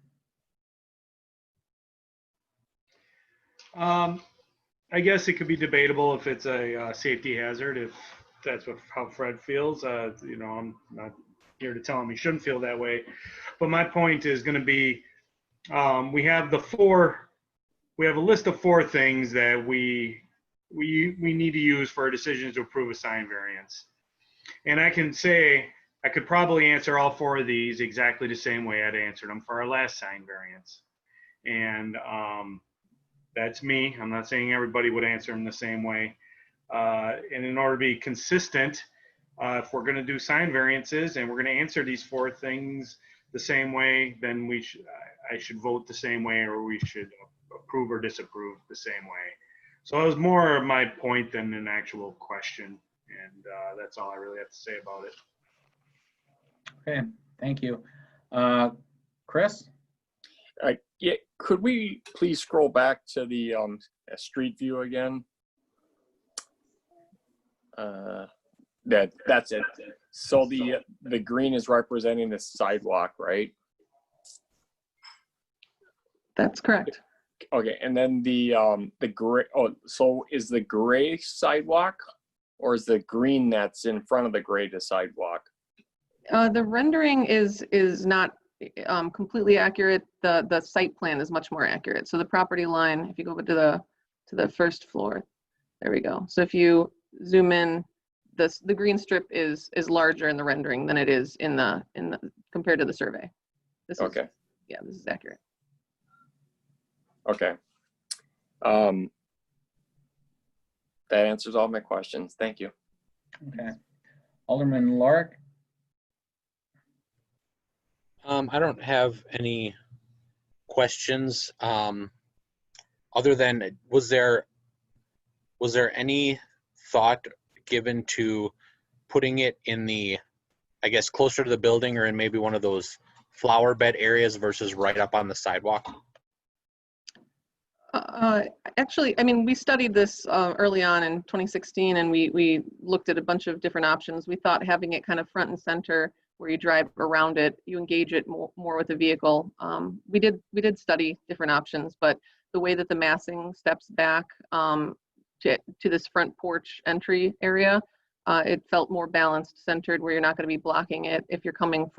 I guess it could be debatable if it's a safety hazard, if that's how Fred feels. I'm not here to tell him he shouldn't feel that way. But my point is going to be, we have a list of 4 things that we need to use for our decisions to approve a sign variance. And I can say, I could probably answer all 4 of these exactly the same way I'd answered them for our last sign variance. And that's me. I'm not saying everybody would answer them the same way. And in order to be consistent, if we're going to do sign variances and we're going to answer these 4 things the same way, then I should vote the same way, or we should approve or disapprove the same way. So it was more of my point than an actual question. And that's all I really have to say about it. Okay, thank you. Chris? Yeah, could we please scroll back to the street view again? That's it. So the green is representing the sidewalk, right? That's correct. Okay, and then the gray. Oh, so is the gray sidewalk, or is the green that's in front of the gray the sidewalk? The rendering is not completely accurate. The site plan is much more accurate. So the property line, if you go to the first floor, there we go. So if you zoom in, the green strip is larger in the rendering than it is in the compared to the survey. Okay. yeah, this is accurate. Okay. That answers all my questions. Thank you. Okay. Alderman Lorik? I don't have any questions. Other than, was there any thought given to putting it in the, I guess, closer to the building or in maybe one of those flower bed areas versus right up on the sidewalk? Actually, I mean, we studied this early on in 2016, and we looked at a bunch of different options. We thought having it kind of front and center where you drive around it, you engage it more with the vehicle. We did study different options, but the way that the massing steps back to this front porch entry area, it felt more balanced, centered, where you're not going to be blocking it. If you're coming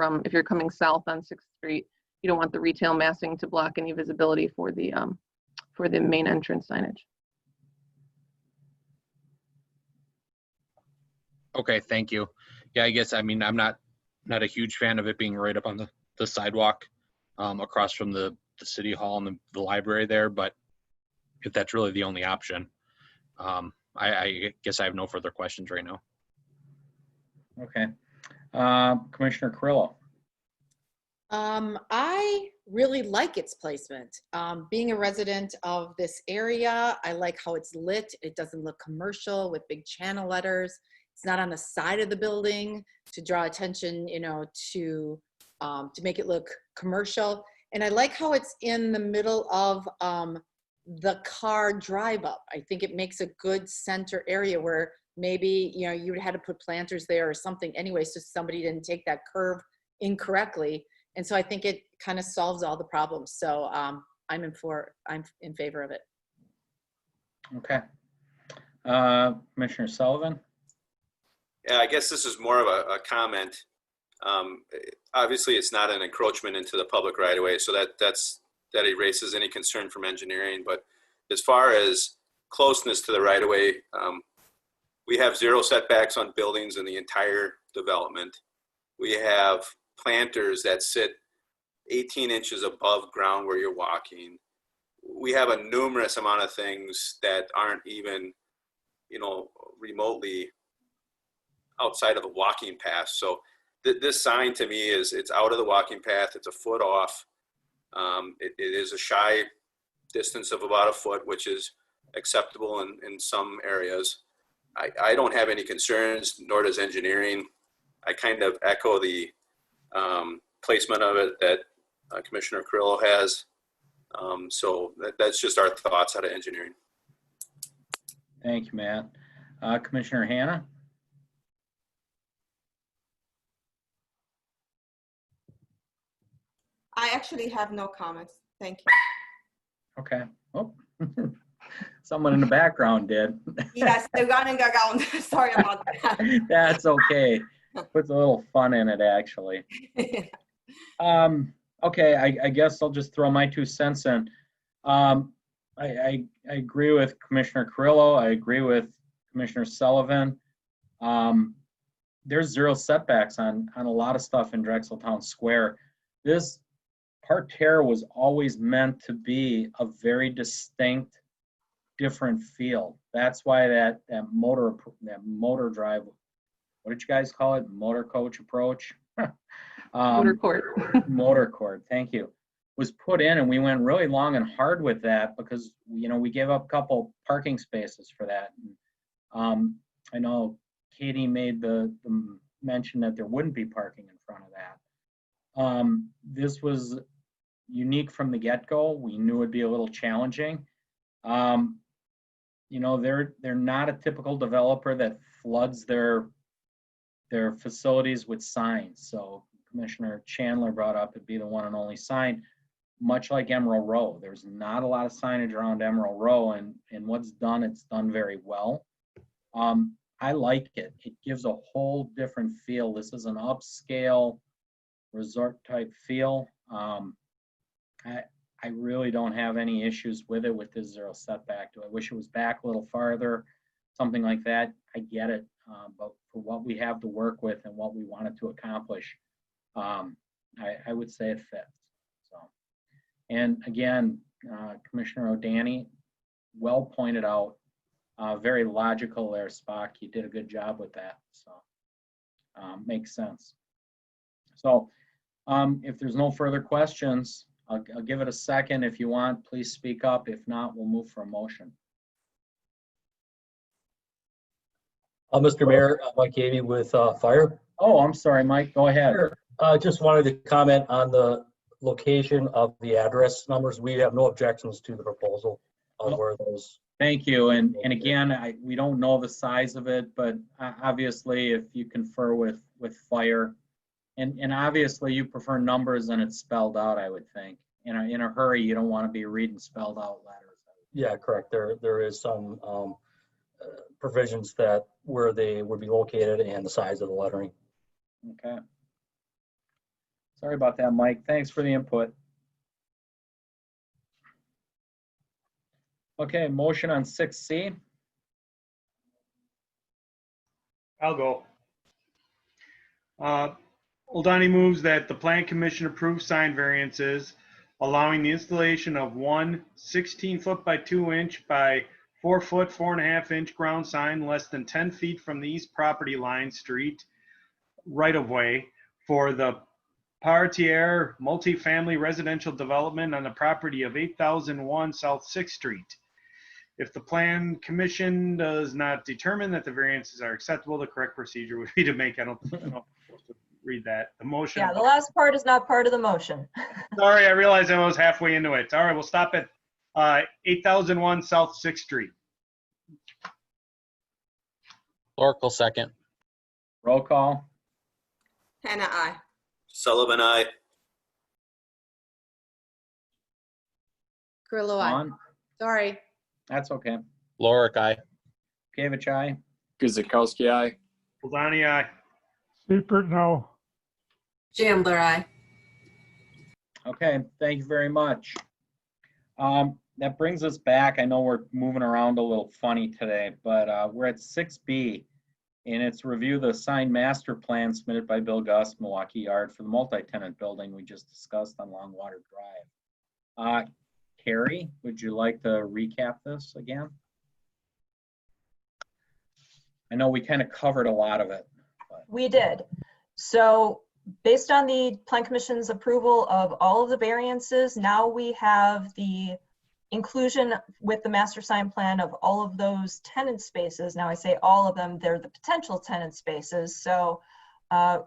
south on 6th Street, you don't want the retail massing to block any visibility for the main entrance signage. Okay, thank you. Yeah, I guess, I mean, I'm not a huge fan of it being right up on the sidewalk across from the city hall and the library there, but if that's really the only option, I guess I have no further questions right now. Okay. Commissioner Carrillo? I really like its placement. Being a resident of this area, I like how it's lit. It doesn't look commercial with big channel letters. It's not on the side of the building to draw attention, you know, to make it look commercial. And I like how it's in the middle of the car drive up. I think it makes a good center area where maybe, you know, you would have to put planters there or something anyway, so somebody didn't take that curve incorrectly. And so I think it kind of solves all the problems. So I'm in favor of it. Okay. Commissioner Sullivan? Yeah, I guess this is more of a comment. Obviously, it's not an encroachment into the public right of way, so that erases any concern from engineering. But as far as closeness to the right of way, we have 0 setbacks on buildings in the entire development. We have planters that sit 18 inches above ground where you're walking. We have a numerous amount of things that aren't even, you know, remotely outside of the walking path. So this sign to me it's out of the walking path. It's a foot off. It is a shy distance of about a foot, which is acceptable in some areas. I don't have any concerns, nor does engineering. I kind of echo the placement of it that Commissioner Carrillo has. So that's just our thoughts out of engineering. Thank you, Matt. Commissioner Hanna? I actually have no comments. Thank you. Okay. Oh, someone in the background did. Yes, they're running around. Sorry about that. That's okay. Puts a little fun in it, actually. Okay, I guess I'll just throw my 2 cents in. I agree with Commissioner Carrillo. I agree with Commissioner Sullivan. There's 0 setbacks on a lot of stuff in Drexeltown Square. This ParTerre was always meant to be a very distinct, different feel. That's why that motor drive, what did you guys call it? Motor coach approach? Motor court. Motor court, thank you. Was put in, and we went really long and hard with that because, you know, we gave up a couple parking spaces for that. And, I know Katie made the mention that there wouldn't be parking in front of that. This was unique from the get-go. We knew it'd be a little challenging. You know, they're not a typical developer that floods their facilities with signs. So Commissioner Chandler brought up it'd be the one and only sign, much like Emerald Row. There's not a lot of signage around Emerald Row, and what's done, it's done very well. I like it. It gives a whole different feel. This is an upscale resort type feel. I really don't have any issues with it with this 0 setback. Do I wish it was back a little farther? Something like that. I get it. But for what we have to work with and what we wanted to accomplish, I would say it fits. So And again, Commissioner O'Dani, well pointed out, very logical there, Spock. You did a good job with that, so makes sense. So if there's no further questions, I'll give it a second. If you want, please speak up. If not, we'll move for a motion. Mr. Mayor, Mike Avey with Fire. Oh, I'm sorry, Mike, go ahead. Sure. Just wanted to comment on the location of the address numbers. We have no objections to the proposal of where those. Thank you. And again, we don't know the size of it, but obviously if you confer with fire, and obviously you prefer numbers and it's spelled out, I would think. In a hurry, you don't want to be reading spelled out letters. Yeah, correct. There is some provisions that where they would be located and the size of the lettering. Okay. Sorry about that, Mike. Thanks for the input. Okay, motion on 6C. I'll go. Oldani moves that the Plan Commission approve sign variances allowing the installation of one 16-foot by 2-inch by 4-foot, 4.5-inch ground sign less than 10 feet from the east property line street right-of-way for the ParTerre multifamily residential development on the property of 8001 South 6th Street. If the Plan Commission does not determine that the variances are acceptable, the correct procedure would be to make, I don't know if I'm supposed to read that, the motion. Yeah, the last part is not part of the motion. Sorry, I realized I was halfway into it. All right, we'll stop at 8001 South 6th Street. Oracle second. Roll call. Hannah, aye. Sullivan, I. Grillo, aye. On. Sorry. That's okay. Lorick, aye. Gavich, aye. Guzikowski, aye. Oldani, aye. Seifert, no. Chandler, aye. Okay, thank you very much. That brings us back. I know we're moving around a little funny today, but we're at 6B, and it's review the signed master plan submitted by Bill Gus, Milwaukee Yard for the multi-tenant building we just discussed on Longwater Drive. Carrie, would you like to recap this again? I know we kind of covered a lot of it. We did. So based on the Plan Commission's approval of all of the variances, now we have the inclusion with the master sign plan of all of those tenant spaces. Now I say all of them, they're the potential tenant spaces. So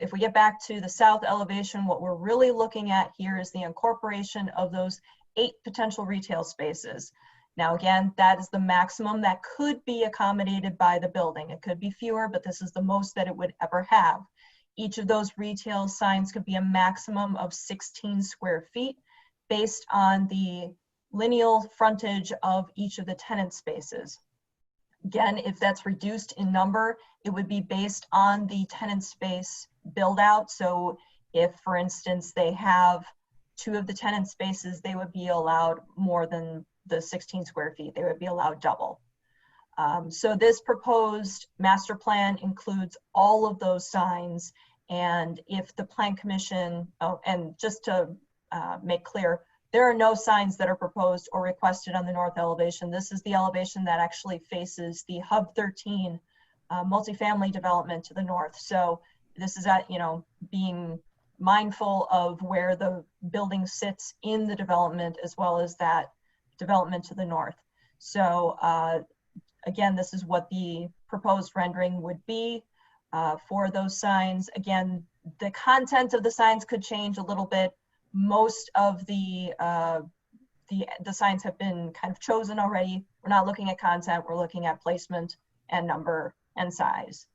if we get back to the south elevation, what we're really looking at here is the incorporation of those 8 potential retail spaces. Now again, that is the maximum that could be accommodated by the building. It could be fewer, but this is the most that it would ever have. Each of those retail signs could be a maximum of 16 square feet based on the lineal frontage of each of the tenant spaces. Again, if that's reduced in number, it would be based on the tenant space build out. So if, for instance, they have 2 of the tenant spaces, they would be allowed more than the 16 square feet. They would be allowed double. So this proposed master plan includes all of those signs. And if the Plan Commission, and just to make clear, there are no signs that are proposed or requested on the north elevation. This is the elevation that actually faces the Hub 13 multifamily development to the north. So this is at, being mindful of where the building sits in the development as well as that development to the north. So again, this is what the proposed rendering would be for those signs. Again, the content of the signs could change a little bit. Most of the signs have been kind of chosen already. We're not looking at content, we're looking at placement and number and size.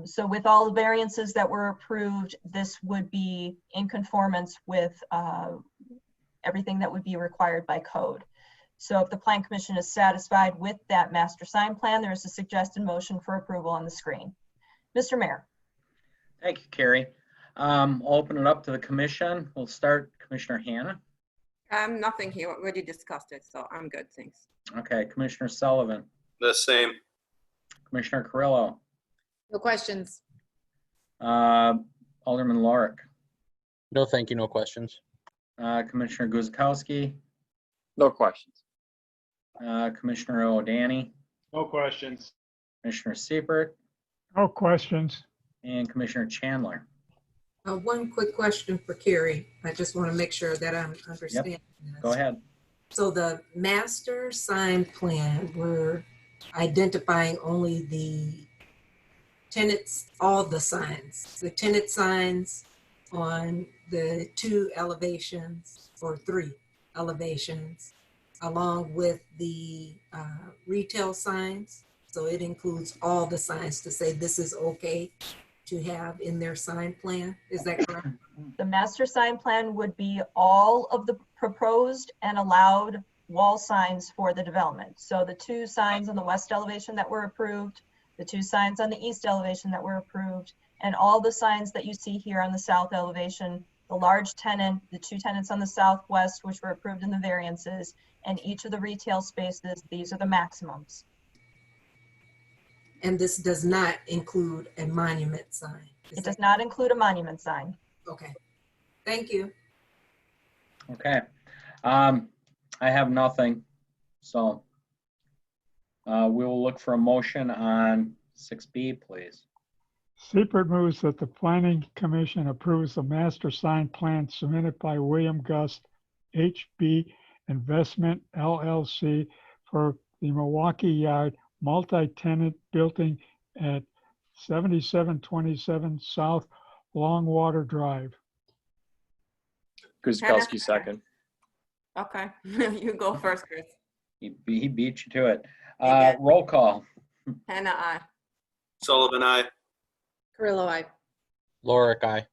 So with all the variances that were approved, this would be in conformance with everything that would be required by code. So if the Plan Commission is satisfied with that master sign plan, there is a suggested motion for approval on the screen. Mr. Mayor. Thank you, Carrie. I'll open it up to the commission. We'll start Commissioner Hannah. Nothing here. We already discussed it, so I'm good, thanks. Okay, Commissioner Sullivan. The same. Commissioner Carrillo. No questions. Alderman Lorick. No, thank you. No questions. Commissioner Guzekowski, No questions. Commissioner O'Dani, No questions. Commissioner Siebert, No questions. and Commissioner Chandler. One quick question for Carrie. I just want to make sure that I'm understanding this. Go ahead. So the master sign plan, we're identifying only the tenants, all the signs, the tenant signs on the 2 elevations or 3 elevations, along with the retail signs. So it includes all the signs to say this is okay to have in their sign plan. Is that correct? The master sign plan would be all of the proposed and allowed wall signs for the development. So the 2 signs on the west elevation that were approved, the 2 signs on the east elevation that were approved, and all the signs that you see here on the south elevation, the large tenant, the 2 tenants on the southwest, which were approved in the variances, and each of the retail spaces, these are the maximums. And this does not include a monument sign? It does not include a monument sign. Okay, thank you. Okay. I have nothing, so we will look for a motion on 6B, please. Seifert moves that the Planning Commission approves the master sign plan submitted by William Gust, HB Investment LLC for the Milwaukee Yard multi-tenant building at 7727 South Longwater Drive. Guzekowski, second. Okay, you go first, Chris. He beat you to it. Roll call. Hannah, aye. Sullivan, aye. Carrillo, aye. Lorick, aye.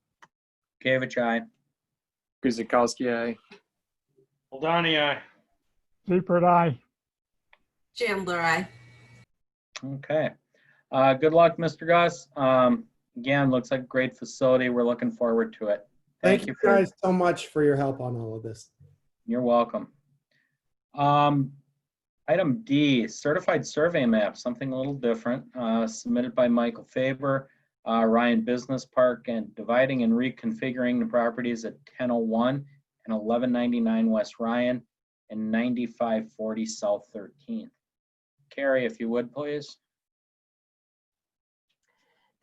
Gavich, aye. Guzekowski, aye. O'Dani, aye. Seifert, aye. Chandler, aye. Okay. Good luck, Mr. Gus. Again, looks like a great facility. We're looking forward to it. Thank you guys so much for your help on all of this. You're welcome. Item D, certified survey map, something a little different, submitted by Michael Faber, Ryan Business Park, and dividing and reconfiguring the properties at 1001 and 1199 West Ryan and 9540 South 13th. Carrie, if you would, please.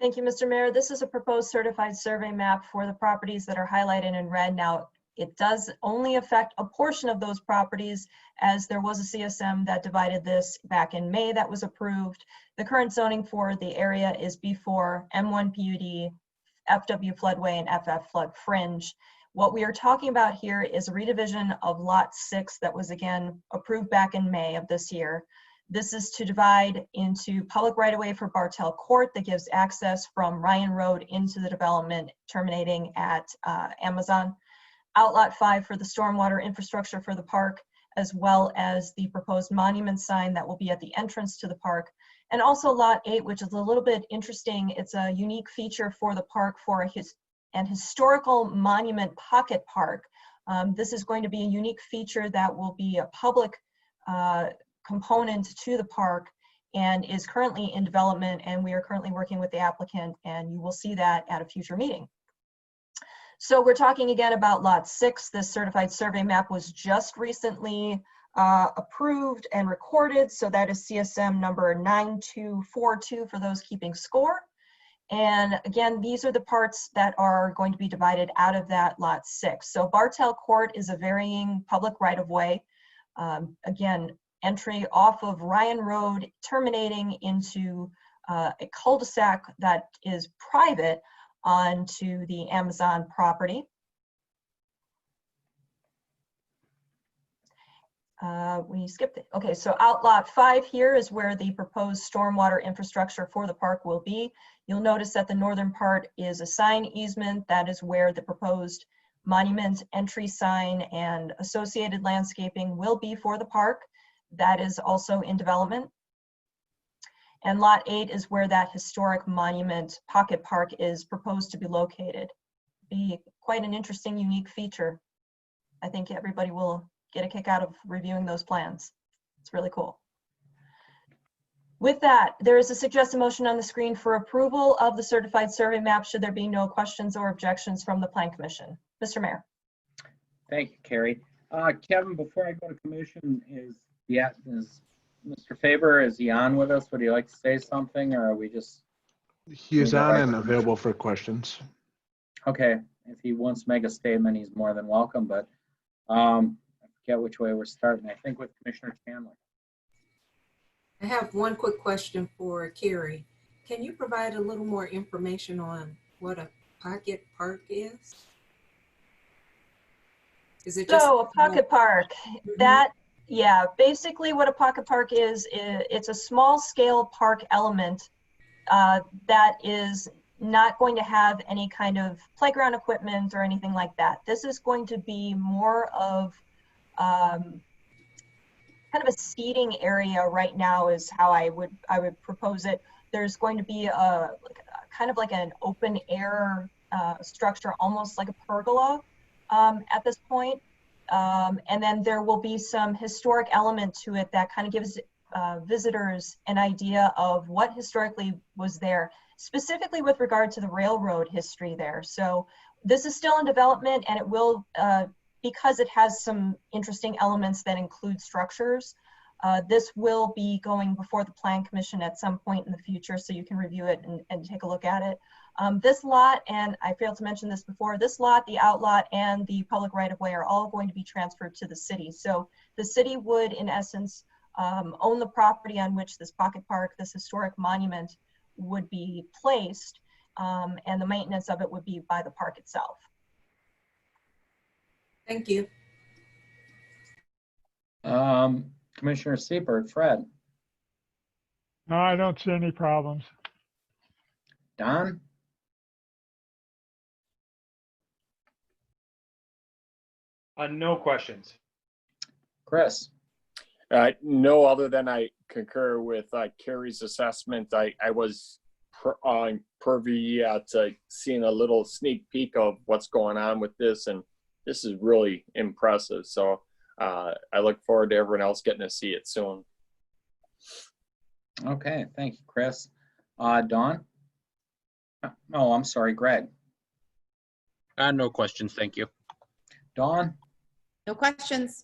Thank you, Mr. Mayor. This is a proposed certified survey map for the properties that are highlighted in red. Now, it does only affect a portion of those properties, as there was a CSM that divided this back in May that was approved. The current zoning for the area is B4, M1 PUD, FW floodway, and FF flood fringe. What we are talking about here is a redivision of Lot 6 that was again approved back in May of this year. This is to divide into public right-of-way for ParTerre Court that gives access from Ryan Road into the development terminating at Amazon. Outlot 5 for the stormwater infrastructure for the park, as well as the proposed monument sign that will be at the entrance to the park. And also Lot 8, which is a little bit interesting. It's a unique feature for the park for an historical monument pocket park. This is going to be a unique feature that will be a public component to the park and is currently in development, and we are currently working with the applicant, and you will see that at a future meeting. So we're talking again about Lot 6. This certified survey map was just recently approved and recorded. So that is CSM number 9242 for those keeping score. And again, these are the parts that are going to be divided out of that Lot 6. So ParTerre Court is a varying public right-of-way. Again, entry off of Ryan Road terminating into a cul-de-sac that is private onto the Amazon property. We skipped it. Okay, so Outlot 5 here is where the proposed stormwater infrastructure for the park will be. You'll notice that the northern part is a sign easement. That is where the proposed monument entry sign and associated landscaping will be for the park. That is also in development. And Lot 8 is where that historic monument pocket park is proposed to be located. Be quite an interesting, unique feature. I think everybody will get a kick out of reviewing those plans. It's really cool. With that, there is a suggested motion on the screen for approval of the certified survey map should there be no questions or objections from the Plan Commission. Mr. Mayor. Thank you, Carrie. Kevin, before I go to commission, is Mr. Faber, is he on with us? Would he like to say something, or are we just? He is on and available for questions. Okay, if he wants to make a statement, he's more than welcome, but I forget which way we're starting. I think with Commissioner Chandler. I have one quick question for Carrie. Can you provide a little more information on what a pocket park is? Is it just So a pocket park, yeah, basically what a pocket park is it's a small scale park element that is not going to have any kind of playground equipment or anything like that. This is going to be more of kind of a seating area right now is how I would propose it. There's going to be kind of like an open air structure, almost like a pergola at this point. And then there will be some historic element to it that kind of gives visitors an idea of what historically was there, specifically with regard to the railroad history there. So this is still in development, and it will, because it has some interesting elements that include structures, this will be going before the Plan Commission at some point in the future, so you can review it and take a look at it. This lot, and I failed to mention this before, this lot, the outlot, and the public right-of-way are all going to be transferred to the city. So the city would, in essence, own the property on which this pocket park, this historic monument, would be placed, and the maintenance of it would be by the park itself. Thank you. Commissioner Seibert, Fred. No, I don't see any problems. Don? No questions. Chris? No, other than I concur with Carrie's assessment. I was privy to seeing a little sneak peek of what's going on with this, and this is really impressive. So I look forward to everyone else getting to see it soon. Okay, thank you, Chris. Dawn? No, I'm sorry, Greg. No questions, thank you. Dawn? No questions.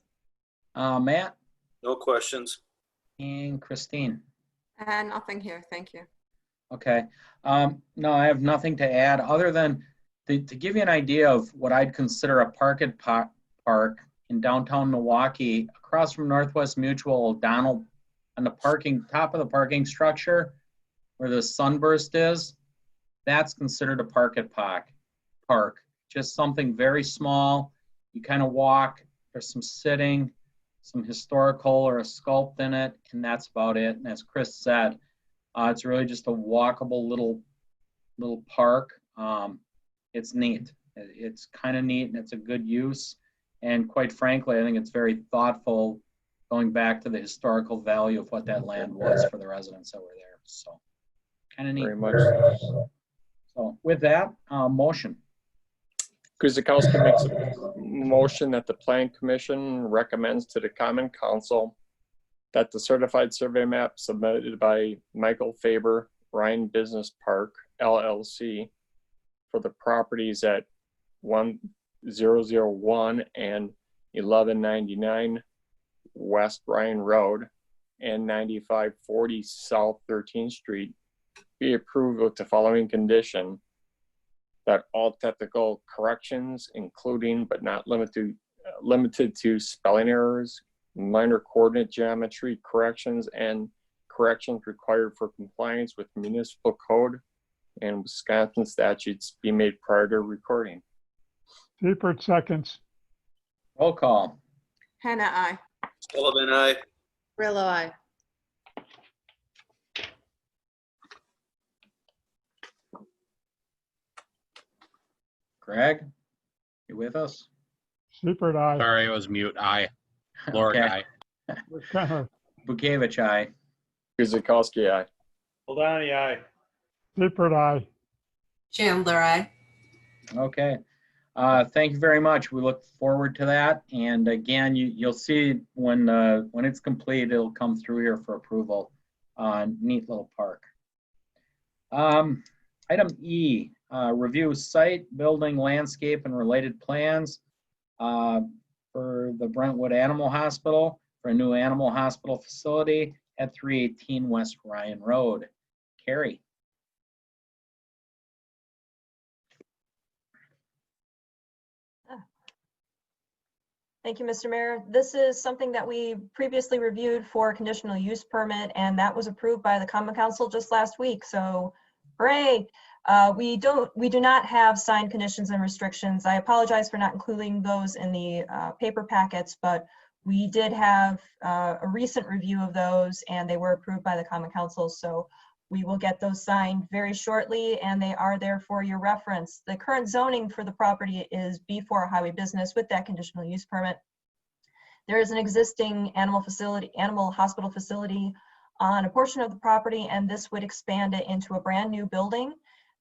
Matt? No questions. And Christine? Nothing here, thank you. Okay. No, I have nothing to add other than to give you an idea of what I'd consider a park in downtown Milwaukee, across from Northwest Mutual, Donald, on the top of the parking structure where the sunburst is, that's considered a park. Just something very small. You kind of walk, there's some sitting, some historical or a sculpt in it, and that's about it. And as Chris said, it's really just a walkable little park. It's neat. It's kind of neat, and it's a good use. And quite frankly, I think it's very thoughtful, going back to the historical value of what that land was for the residents that were there. So kind of neat. Very much. So with that, motion. Guzikowski makes a motion that the Plan Commission recommends to the Common Council that the certified survey map submitted by Michael Faber, Ryan Business Park, LLC, for the properties at 1001 and 1199 West Ryan Road and 9540 South 13th Street be approved with the following condition: that all technical corrections, including but not limited to spelling errors, minor coordinate geometry corrections, and corrections required for compliance with municipal code and Wisconsin statutes be made prior to recording. Seibert seconds. Roll call. Hannah, aye. Sullivan, aye. Grillo, aye. Greg, you with us? Seibert, aye. Sorry, I was mute. Aye. Lord, Okay. aye. We're kind of Bukevich, aye. Guzikowski, aye. Ladani, aye. Seibert, aye. Chandler, aye. Okay. Thank you very much. We look forward to that. And again, you'll see when it's complete, it'll come through here for approval. Neat little park. Item E, review site, building, landscape, and related plans. for the Brentwood Animal Hospital for a new animal hospital facility at 318 West Ryan Road. Carrie. Thank you, Mr. Mayor. This is something that we previously reviewed for conditional use permit, and that was approved by the Common Council just last week. So, hooray! We do not have signed conditions and restrictions. I apologize for not including those in the paper packets, but we did have a recent review of those, and they were approved by the Common Council. So we will get those signed very shortly, and they are there for your reference. The current zoning for the property is B4 highway business with that conditional use permit. There is an existing animal hospital facility on a portion of the property, and this would expand it into a brand new building.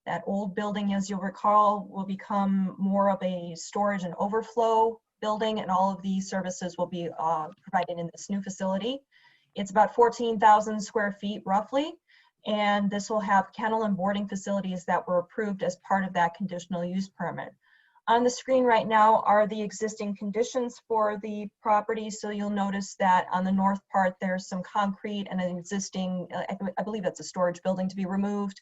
That old building, as you'll recall, will become more of a storage and overflow building, and all of these services will be provided in this new facility. It's about 14,000 square feet roughly. And this will have kennel and boarding facilities that were approved as part of that conditional use permit. On the screen right now are the existing conditions for the property. So you'll notice that on the north part, there's some concrete and an existing, I believe that's a storage building to be removed.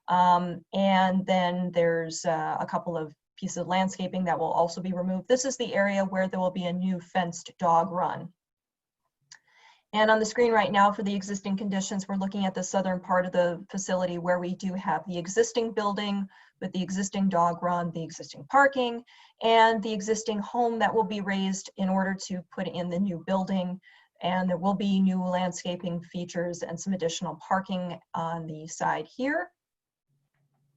And then there's a couple of pieces of landscaping that will also be removed. This is the area where there will be a new fenced dog run. And on the screen right now for the existing conditions, we're looking at the southern part of the facility where we do have the existing building with the existing dog run, the existing parking, and the existing home that will be raised in order to put in the new building. And there will be new landscaping features and some additional parking on the side here,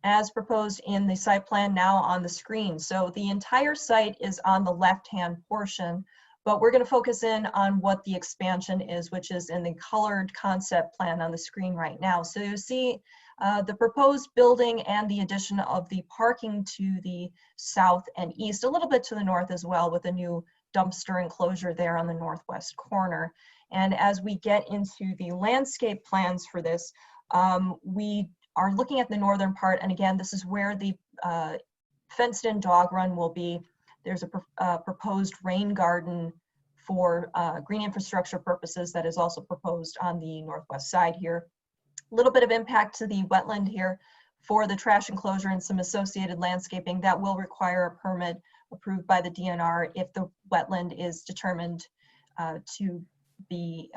as proposed in the site plan now on the screen. So the entire site is on the left-hand portion, but we're going to focus in on what the expansion is, which is in the colored concept plan on the screen right now. So you see the proposed building and the addition of the parking to the south and east, a little bit to the north as well, with a new dumpster enclosure there on the northwest corner. And as we get into the landscape plans for this, we are looking at the northern part. And again, this is where the fenced-in dog run will be. There's a proposed rain garden for green infrastructure purposes that is also proposed on the northwest side here. A little bit of impact to the wetland here for the trash enclosure and some associated landscaping that will require a permit approved by the DNR if the wetland is determined to be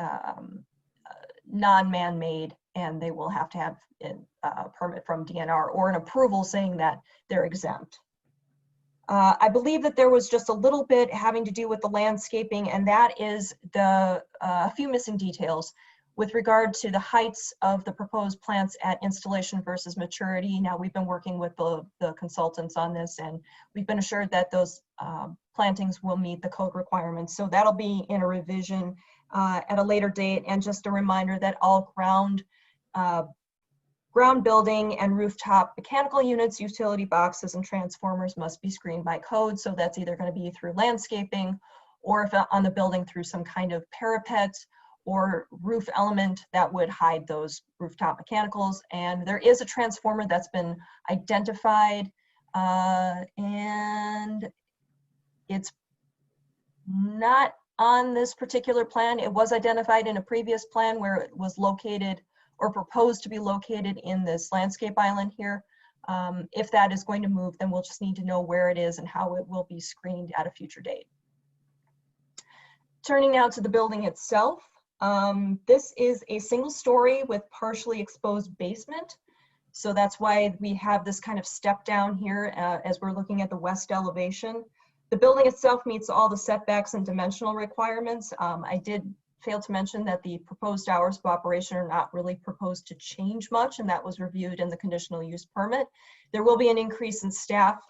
non-man-made, and they will have to have a permit from DNR or an approval saying that they're exempt. I believe that there was just a little bit having to do with the landscaping, and that is a few missing details with regard to the heights of the proposed plants at installation versus maturity. Now, we've been working with the consultants on this, and we've been assured that those plantings will meet the code requirements. So that'll be in a revision at a later date. And just a reminder that all ground building and rooftop mechanical units, utility boxes, and transformers must be screened by code. So that's either going to be through landscaping, or if on the building through some kind of parapet or roof element that would hide those rooftop mechanicals. And there is a transformer that's been identified, and it's not on this particular plan. It was identified in a previous plan where it was located or proposed to be located in this landscape island here. If that is going to move, then we'll just need to know where it is and how it will be screened at a future date. Turning now to the building itself. This is a single story with partially exposed basement. So that's why we have this kind of step down here as we're looking at the west elevation. The building itself meets all the setbacks and dimensional requirements. I did fail to mention that the proposed hours of operation are not really proposed to change much, and that was reviewed in the conditional use permit. There will be an increase in staff.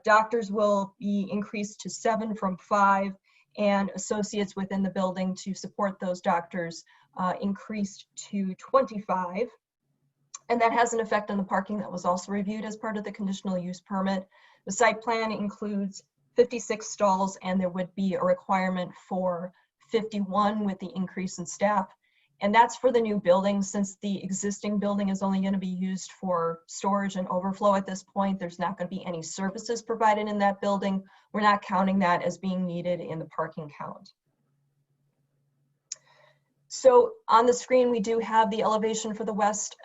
Doctors will be increased to 7 from 5, and associates within the building to support those doctors increased to 25. And that has an effect on the parking that was also reviewed as part of the conditional use permit. The site plan includes 56 stalls, and there would be a requirement for 51 with the increase in staff. And that's for the new building. Since the existing building is only going to be used for storage and overflow at this point, there's not going to be any services provided in that building. We're not counting that as being needed in the parking count. So on the screen, we do have the elevation for the west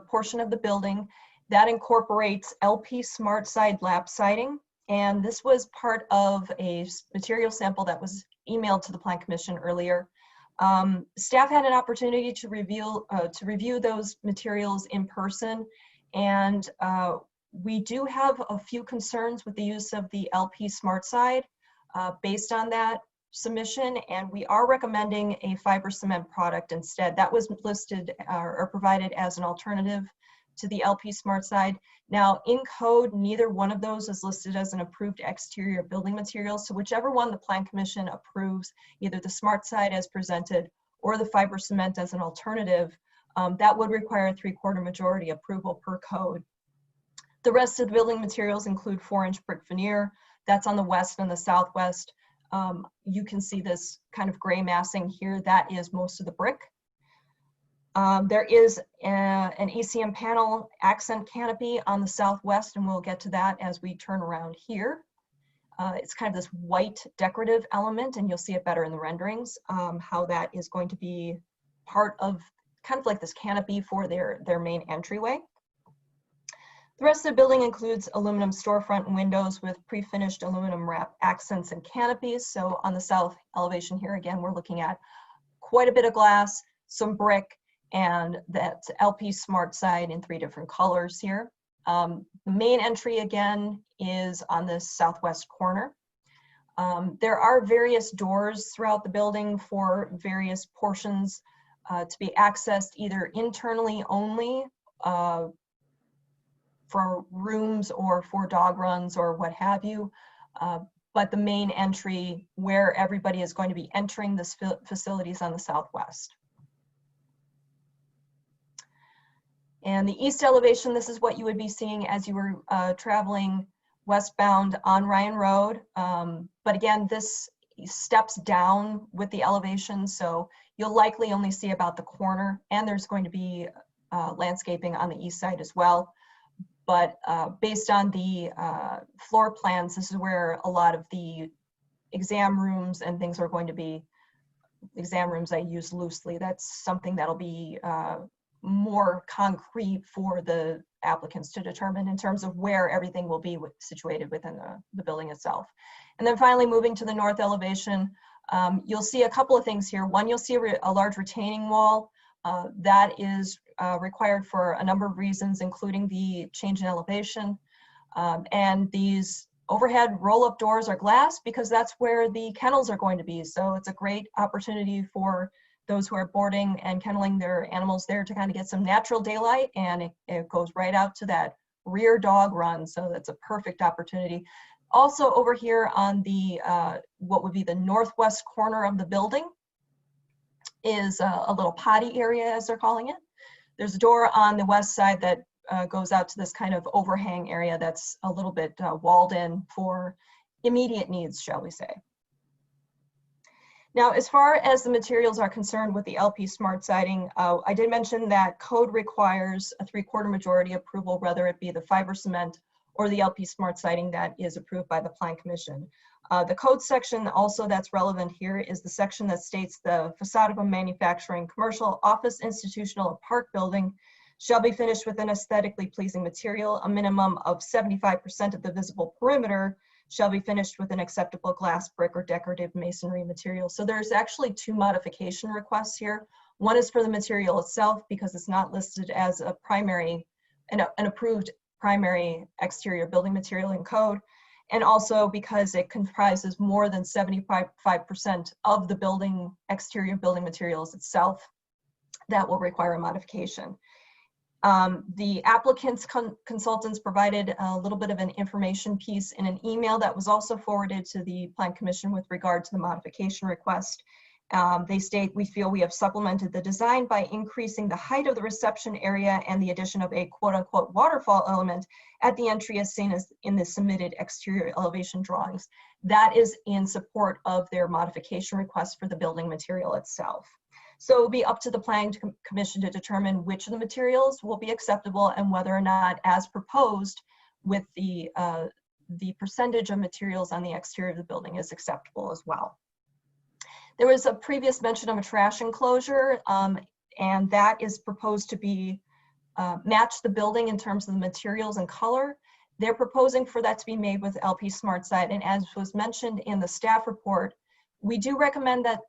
portion of the building. That incorporates LP SmartSide lap siding. And this was part of a material sample that was emailed to the Plan Commission earlier. Staff had an opportunity to review those materials in person, and we do have a few concerns with the use of the LP SmartSide based on that submission, and we are recommending a fiber cement product instead. That was listed or provided as an alternative to the LP SmartSide. Now, in code, neither one of those is listed as an approved exterior building material. So whichever one the Plan Commission approves, either the SmartSide as presented or the fiber cement as an alternative, that would require a 3/4 majority approval per code. The rest of the building materials include 4-inch brick veneer. That's on the west and the southwest. You can see this kind of gray massing here. That is most of the brick. There is an ECM panel accent canopy on the southwest, and we'll get to that as we turn around here. It's kind of this white decorative element, and you'll see it better in the renderings, how that is going to be part of kind of like this canopy for their main entryway. The rest of the building includes aluminum storefront windows with pre-finished aluminum wrap accents and canopies. So on the south elevation here, again, we're looking at quite a bit of glass, some brick, and that LP SmartSide in 3 different colors here. The main entry again is on this southwest corner. There are various doors throughout the building for various portions to be accessed either internally only for rooms or for dog runs or what have you. But the main entry where everybody is going to be entering this facility is on the southwest. And the east elevation, this is what you would be seeing as you were traveling westbound on Ryan Road. But again, this steps down with the elevation, so you'll likely only see about the corner, and there's going to be landscaping on the east side as well. But based on the floor plans, this is where a lot of the exam rooms and things are going to be. Exam rooms I use loosely. That's something that'll be more concrete for the applicants to determine in terms of where everything will be situated within the building itself. And then finally, moving to the north elevation, you'll see a couple of things here. One, you'll see a large retaining wall. That is required for a number of reasons, including the change in elevation. And these overhead roll-up doors are glass because that's where the kennels are going to be. So it's a great opportunity for those who are boarding and kenneling their animals there to kind of get some natural daylight, and it goes right out to that rear dog run. So that's a perfect opportunity. Also over here on the, what would be the northwest corner of the building is a little potty area, as they're calling it. There's a door on the west side that goes out to this kind of overhang area that's a little bit walled in for immediate needs, shall we say. Now, as far as the materials are concerned with the LP Smart Siding, I did mention that code requires a 3/4 majority approval, whether it be the fiber cement or the LP Smart Siding that is approved by the Plan Commission. The code section also that's relevant here is the section that states the facade of a manufacturing, commercial, office, institutional, or park building shall be finished with an aesthetically pleasing material. A minimum of 75% of the visible perimeter shall be finished with an acceptable glass, brick, or decorative masonry material. So there's actually 2 modification requests here. One is for the material itself because it's not listed as a primary, an approved primary exterior building material in code, and also because it comprises more than 75% of the building exterior building materials itself. That will require a modification. The applicant's consultants provided a little bit of an information piece in an email that was also forwarded to the Plan Commission with regard to the modification request. They state, we feel we have supplemented the design by increasing the height of the reception area and the addition of a quote-unquote waterfall element at the entry as seen as in the submitted exterior elevation drawings. That is in support of their modification request for the building material itself. So it will be up to the planning commission to determine which of the materials will be acceptable and whether or not, as proposed, with the percentage of materials on the exterior of the building is acceptable as well. There was a previous mention of a trash enclosure, and that is proposed to be match the building in terms of the materials and color. They're proposing for that to be made with LP SmartSide, and as was mentioned in the staff report, we do recommend that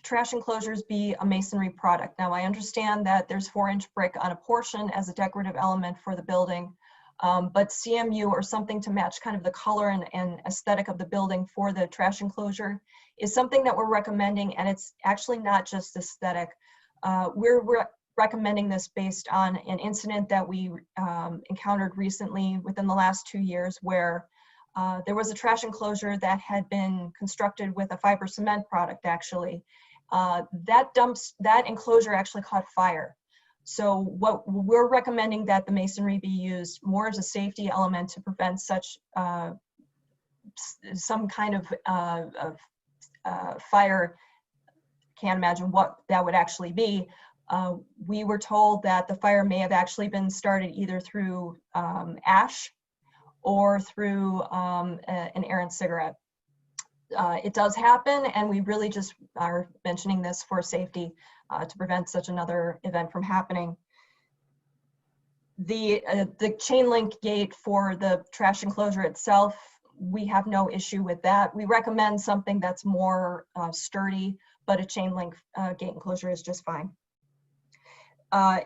trash enclosures be a masonry product. Now, I understand that there's 4-inch brick on a portion as a decorative element for the building, but CMU or something to match kind of the color and aesthetic of the building for the trash enclosure is something that we're recommending, and it's actually not just aesthetic. We're recommending this based on an incident that we encountered recently within the last 2 years where there was a trash enclosure that had been constructed with a fiber cement product actually. That enclosure actually caught fire. So what we're recommending that the masonry be used more as a safety element to prevent such some kind of fire. Can't imagine what that would actually be. We were told that the fire may have actually been started either through ash or through an errant cigarette. It does happen, and we really just are mentioning this for safety to prevent such another event from happening. The chain link gate for the trash enclosure itself, we have no issue with that. We recommend something that's more sturdy, but a chain link gate enclosure is just fine.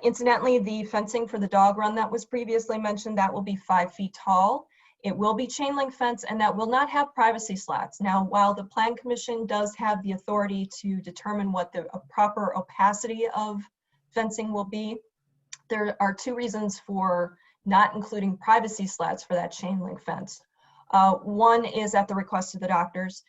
Incidentally, the fencing for the dog run that was previously mentioned, that will be 5 feet tall. It will be chain link fence, and that will not have privacy slats. Now, while the Plan Commission does have the authority to determine what the proper opacity of fencing will be, there are 2 reasons for not including privacy slats for that chain link fence. One is at the request of the doctors.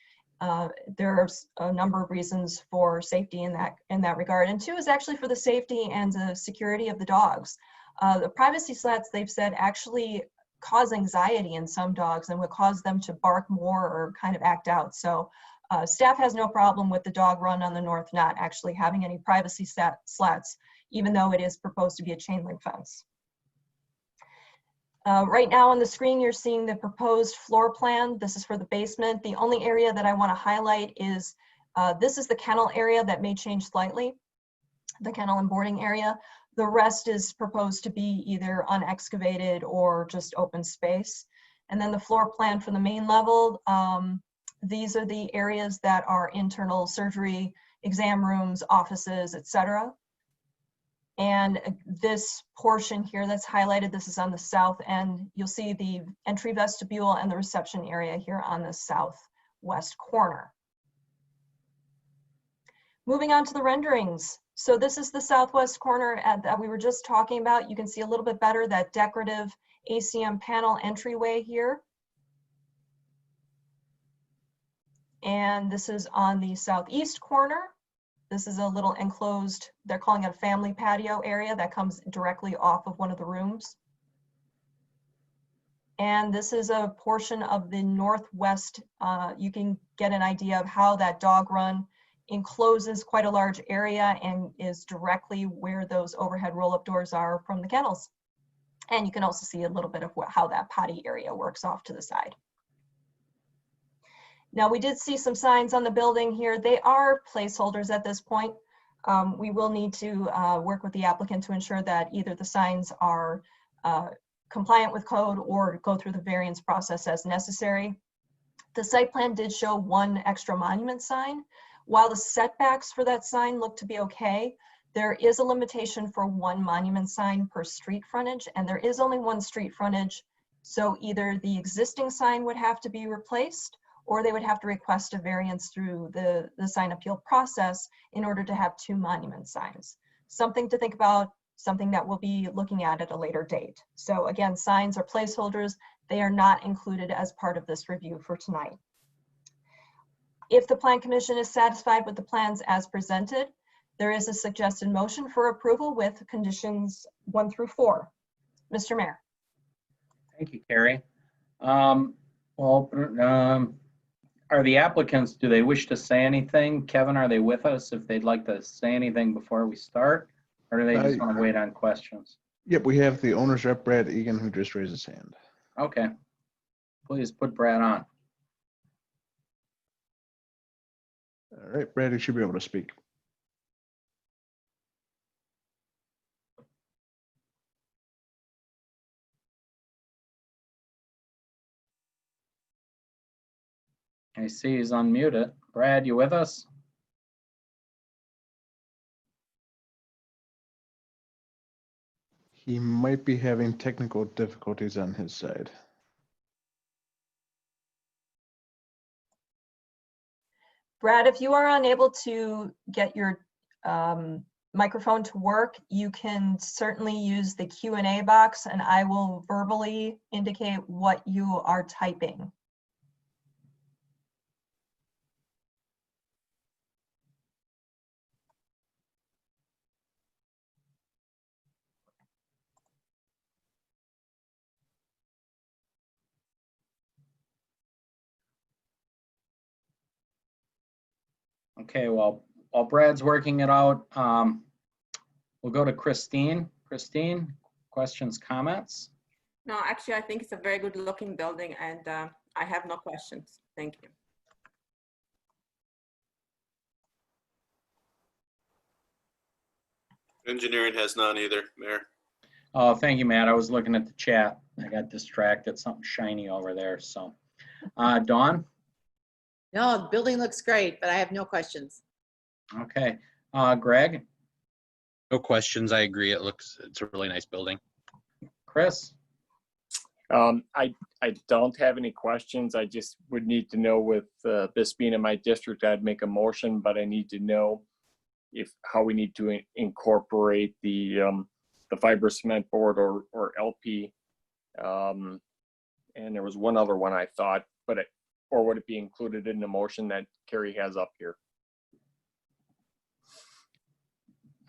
There's a number of reasons for safety in that regard, and 2 is actually for the safety and the security of the dogs. The privacy slats, they've said, actually cause anxiety in some dogs and would cause them to bark more or kind of act out. So staff has no problem with the dog run on the north not actually having any privacy slats, even though it is proposed to be a chain link fence. Right now on the screen, you're seeing the proposed floor plan. This is for the basement. The only area that I want to highlight is this is the kennel area that may change slightly, the kennel and boarding area. The rest is proposed to be either unexcavated or just open space. And then the floor plan for the main level, these are the areas that are internal surgery, exam rooms, offices, etc. And this portion here that's highlighted, this is on the south end. You'll see the entry vestibule and the reception area here on the southwest corner. Moving on to the renderings. So this is the southwest corner that we were just talking about. You can see a little bit better that decorative ACM panel entryway here. And this is on the southeast corner. This is a little enclosed, they're calling it a family patio area that comes directly off of one of the rooms. And this is a portion of the northwest. You can get an idea of how that dog run encloses quite a large area and is directly where those overhead roll-up doors are from the kennels. And you can also see a little bit of how that potty area works off to the side. Now, we did see some signs on the building here. They are placeholders at this point. We will need to work with the applicant to ensure that either the signs are compliant with code or go through the variance process as necessary. The site plan did show 1 extra monument sign. While the setbacks for that sign look to be okay, there is a limitation for 1 monument sign per street frontage, and there is only 1 street frontage. So either the existing sign would have to be replaced, or they would have to request a variance through the sign appeal process in order to have 2 monument signs. Something to think about, something that we'll be looking at a later date. So again, signs are placeholders. They are not included as part of this review for tonight. If the Plan Commission is satisfied with the plans as presented, there is a suggested motion for approval with conditions 1 through 4. Mr. Mayor. Thank you, Carrie. Well, Are the applicants, do they wish to say anything? Kevin, are they with us if they'd like to say anything before we start? Or do they just want to wait on questions? Yep, we have the owner's rep, Brad Egan, who just raised his hand. Okay. Please put Brad on. All right, Brad, you should be able to speak. I see he's unmuted. Brad, you with us? He might be having technical difficulties on his side. Brad, if you are unable to get your microphone to work, you can certainly use the Q&A box and I will verbally indicate what you are typing. Okay, well, while Brad's working it out, we'll go to Christine. Christine, questions, comments? No, actually, I think it's a very good looking building and I have no questions. Thank you. Engineering has none either, Mayor. Oh, thank you, Matt. I was looking at the chat. I got distracted. Something shiny over there, so. Dawn? No, the building looks great, but I have no questions. Okay. Greg? No questions. I agree. It's a really nice building. Chris? I don't have any questions. I just would need to know with this being in my district, I'd make a motion, but I need to know how we need to incorporate the fiber cement board or LP. And there was one other one I thought, or would it be included in the motion that Carrie has up here?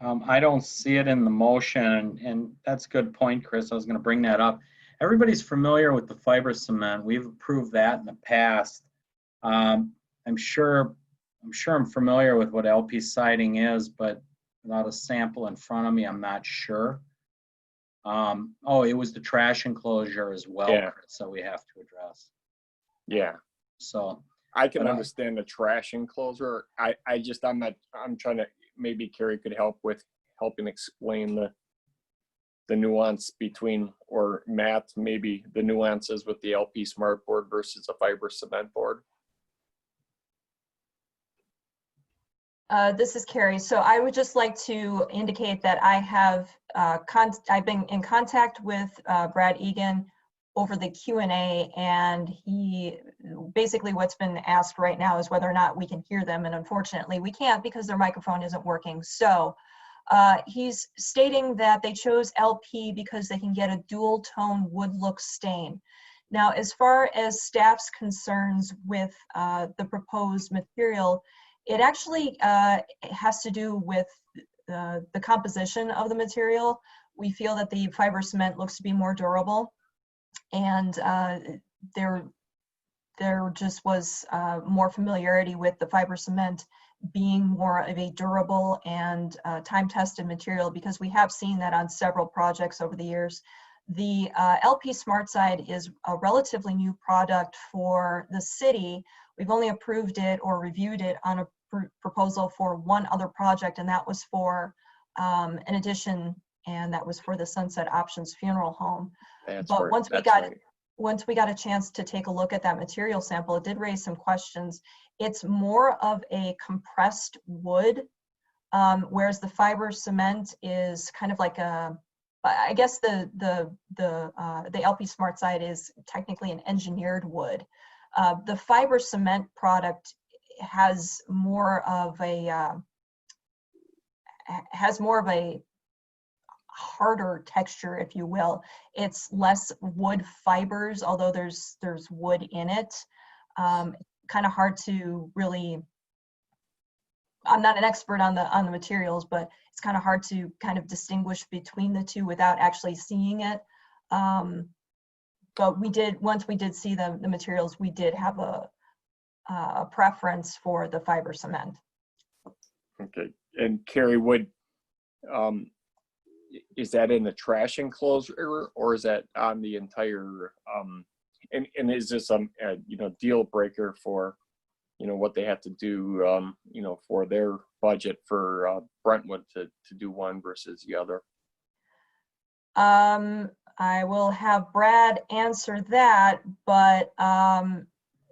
I don't see it in the motion, and that's a good point, Chris. I was going to bring that up. Everybody's familiar with the fiber cement. We've approved that in the past. I'm sure I'm familiar with what LP siding is, but without a sample in front of me, I'm not sure. Oh, it was the trash enclosure as well, Yeah. Chris, so we have to address. Yeah. So I can understand the trash enclosure. I'm trying to, maybe Carrie could help with helping explain the nuance between, or Matt, maybe the nuances with the LP smart board versus a fiber cement board. This is Carrie. So I would just like to indicate that I have I've been in contact with Brad Egan over the Q&A, and he basically what's been asked right now is whether or not we can hear them, and unfortunately we can't because their microphone isn't working. So he's stating that they chose LP because they can get a dual tone wood look stain. Now, as far as staff's concerns with the proposed material, it actually has to do with the composition of the material. We feel that the fiber cement looks to be more durable, and there just was more familiarity with the fiber cement being more of a durable and time-tested material, because we have seen that on several projects over the years. The LP Smart Side is a relatively new product for the city. We've only approved it or reviewed it on a proposal for one other project, and that was for an addition, and that was for the Sunset Options Funeral Home. But once we got a chance to take a look at that material sample, it did raise some questions. It's more of a compressed wood, whereas the fiber cement is kind of like a, I guess the LP Smart Side is technically an engineered wood. The fiber cement product has more of a harder texture, if you will. It's less wood fibers, although there's wood in it. Kind of hard to really, I'm not an expert on the materials, but it's kind of hard to kind of distinguish between the two without actually seeing it. But once we did see the materials, we did have a a preference for the fiber cement. Okay. And Carrie, is that in the trash enclosure or is that on the entire, and is this a deal breaker for, what they have to do, for their budget for Brentwood to do one versus the other? I will have Brad answer that, but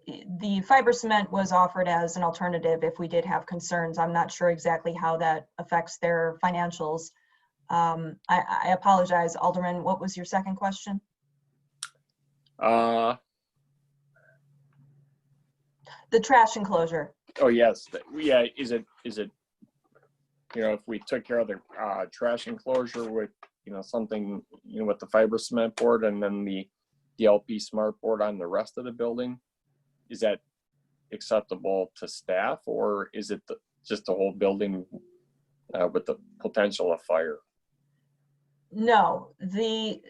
the fiber cement was offered as an alternative if we did have concerns. I'm not sure exactly how that affects their financials. I apologize, Alderman. What was your second question? The trash enclosure. Oh, yes. Yeah. Is it, if we took care of the trash enclosure with, something, with the fiber cement board and then the LP smart board on the rest of the building, is that acceptable to staff, or is it just the whole building with the potential of fire? No, the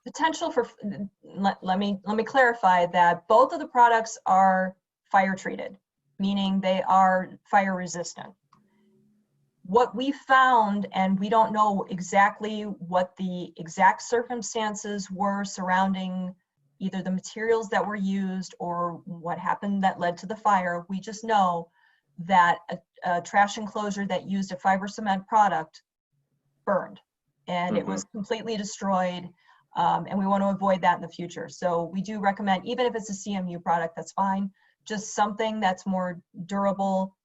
potential for, let me clarify that both of the products are fire treated, meaning they are fire resistant. What we found, and we don't know exactly what the exact circumstances were surrounding either the materials that were used or what happened that led to the fire. We just know that a trash enclosure that used a fiber cement product burned, and it was completely destroyed. And we want to avoid that in the future. So we do recommend, even if it's a CMU product, that's fine, just something that's more durable,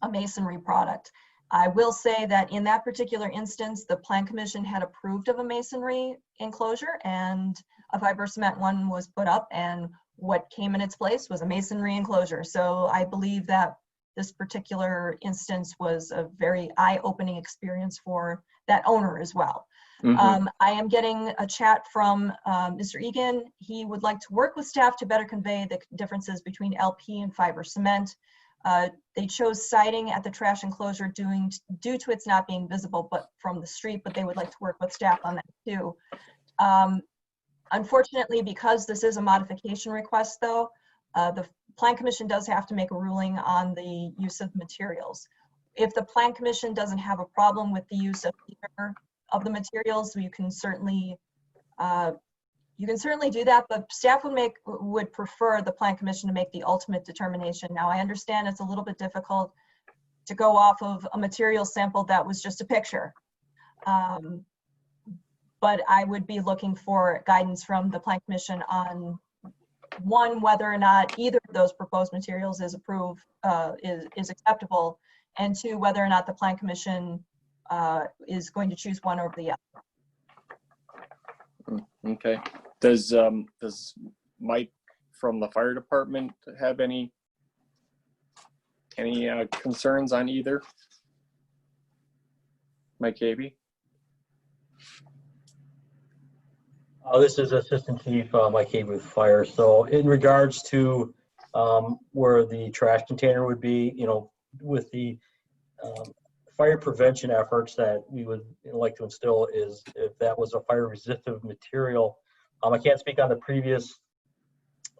a masonry product. I will say that in that particular instance, the Plan Commission had approved of a masonry enclosure and a fiber cement one was put up, and what came in its place was a masonry enclosure. So I believe that this particular instance was a very eye-opening experience for that owner as well. I am getting a chat from Mr. Egan. He would like to work with staff to better convey the differences between LP and fiber cement. They chose siding at the trash enclosure due to its not being visible but from the street, but they would like to work with staff on that too. Unfortunately, because this is a modification request though, the Plan Commission does have to make a ruling on the use of materials. If the Plan Commission doesn't have a problem with the use of either of the materials, you can certainly do that, but staff would prefer the Plan Commission to make the ultimate determination. Now, I understand it's a little bit difficult to go off of a material sample that was just a picture, but I would be looking for guidance from the Plan Commission on one, whether or not either of those proposed materials is approved, is acceptable, and two, whether or not the Plan Commission is going to choose one over the other. Okay. Does Mike from the fire department have any concerns on either? Mike Cabey? This is Assistant Chief Mike Cabey with Fire. So in regards to where the trash container would be, with the fire prevention efforts that we would like to instill is if that was a fire resistant material. I can't speak on the previous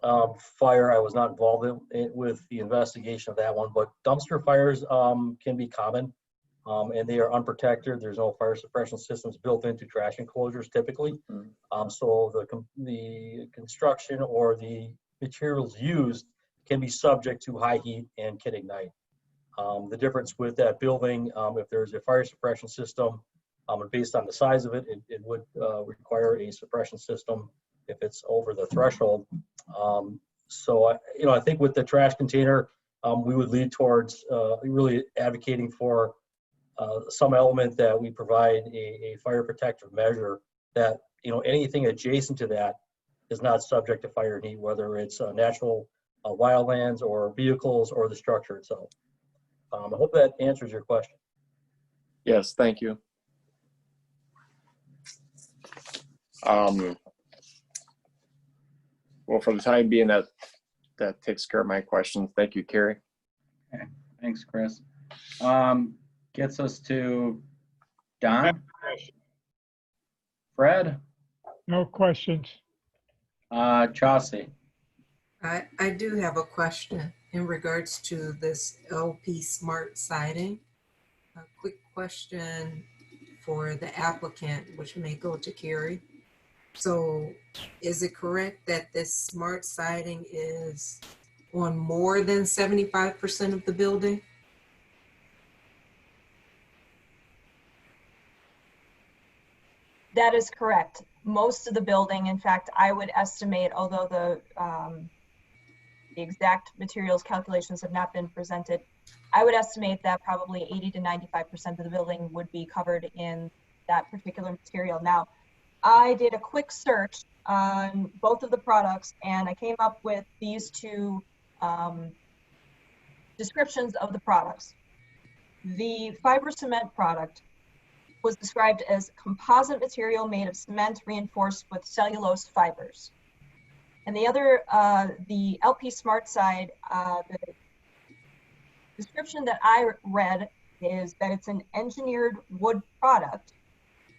fire. I was not involved with the investigation of that one, but dumpster fires can be common and they are unprotected. There's no fire suppression systems built into trash enclosures typically. So the construction or the materials used can be subject to high heat and can ignite. The difference with that building, if there's a fire suppression system, and based on the size of it, it would require a suppression system if it's over the threshold. So, I think with the trash container, we would lead towards really advocating for some element that we provide a fire protective measure that, anything adjacent to that is not subject to fire and heat, whether it's natural wildlands or vehicles or the structure itself. I hope that answers your question. Yes, thank you. Well, for the time being, that takes care of my questions. Thank you, Carrie. Okay, thanks, Chris. Gets us to Don. Fred. No questions. Chauncey. I do have a question in regards to this LP Smart siding. A quick question for the applicant, which may go to Carrie. So is it correct that this smart siding is on more than 75% of the building? That is correct. Most of the building, in fact, I would estimate, although the exact materials calculations have not been presented, I would estimate that probably 80 to 95% of the building would be covered in that particular material. Now, I did a quick search on both of the products and I came up with these two descriptions of the products. The fiber cement product was described as composite material made of cement reinforced with cellulose fibers. And the other, the LP Smart side, the description that I read is that it's an engineered wood product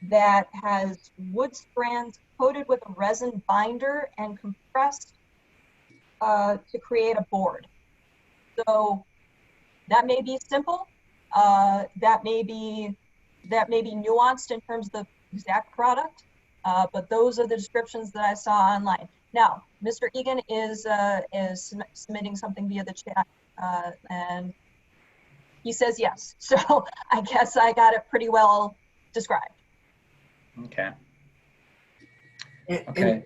that has wood strands coated with a resin binder and compressed to create a board. So that may be simple, that may be nuanced in terms of the exact product, but those are the descriptions that I saw online. Now, Mr. Egan is submitting something via the chat, and he says yes. So I guess I got it pretty well described. Okay. And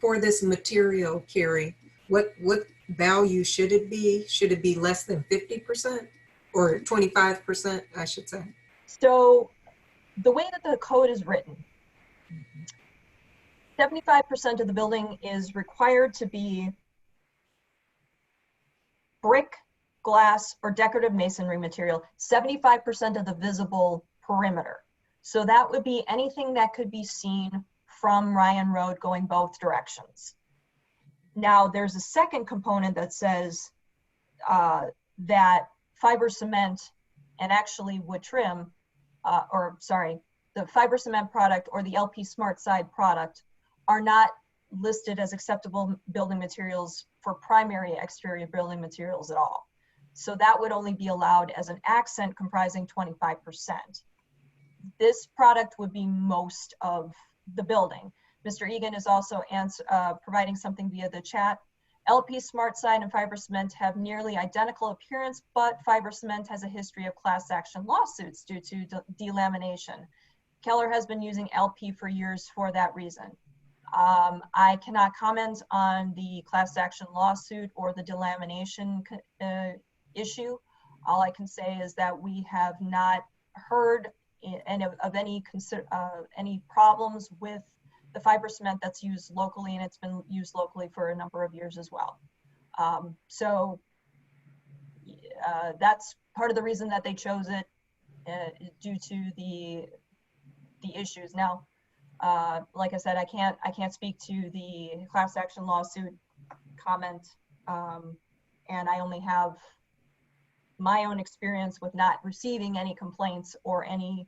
for this material, Carrie, what value should it be? Should it be less than 50% or 25%, I should say? So the way that the code is written, 75% of the building is required to be brick, glass, or decorative masonry material, 75% of the visible perimeter. So that would be anything that could be seen from Ryan Road going both directions. Now, there's a second component that says that fiber cement and actually wood trim, the fiber cement product or the LP Smart Side product are not listed as acceptable building materials for primary exterior building materials at all. So that would only be allowed as an accent comprising 25%. This product would be most of the building. Mr. Egan is also providing something via the chat. LP Smart Side and fiber cement have nearly identical appearance, but fiber cement has a history of class action lawsuits due to delamination. Keller has been using LP for years for that reason. I cannot comment on the class action lawsuit or the delamination issue. All I can say is that we have not heard of any problems with the fiber cement that's used locally, and it's been used locally for a number of years as well. So that's part of the reason that they chose it, due to the issues. Now, like I said, I can't speak to the class action lawsuit comment, and I only have my own experience with not receiving any complaints or any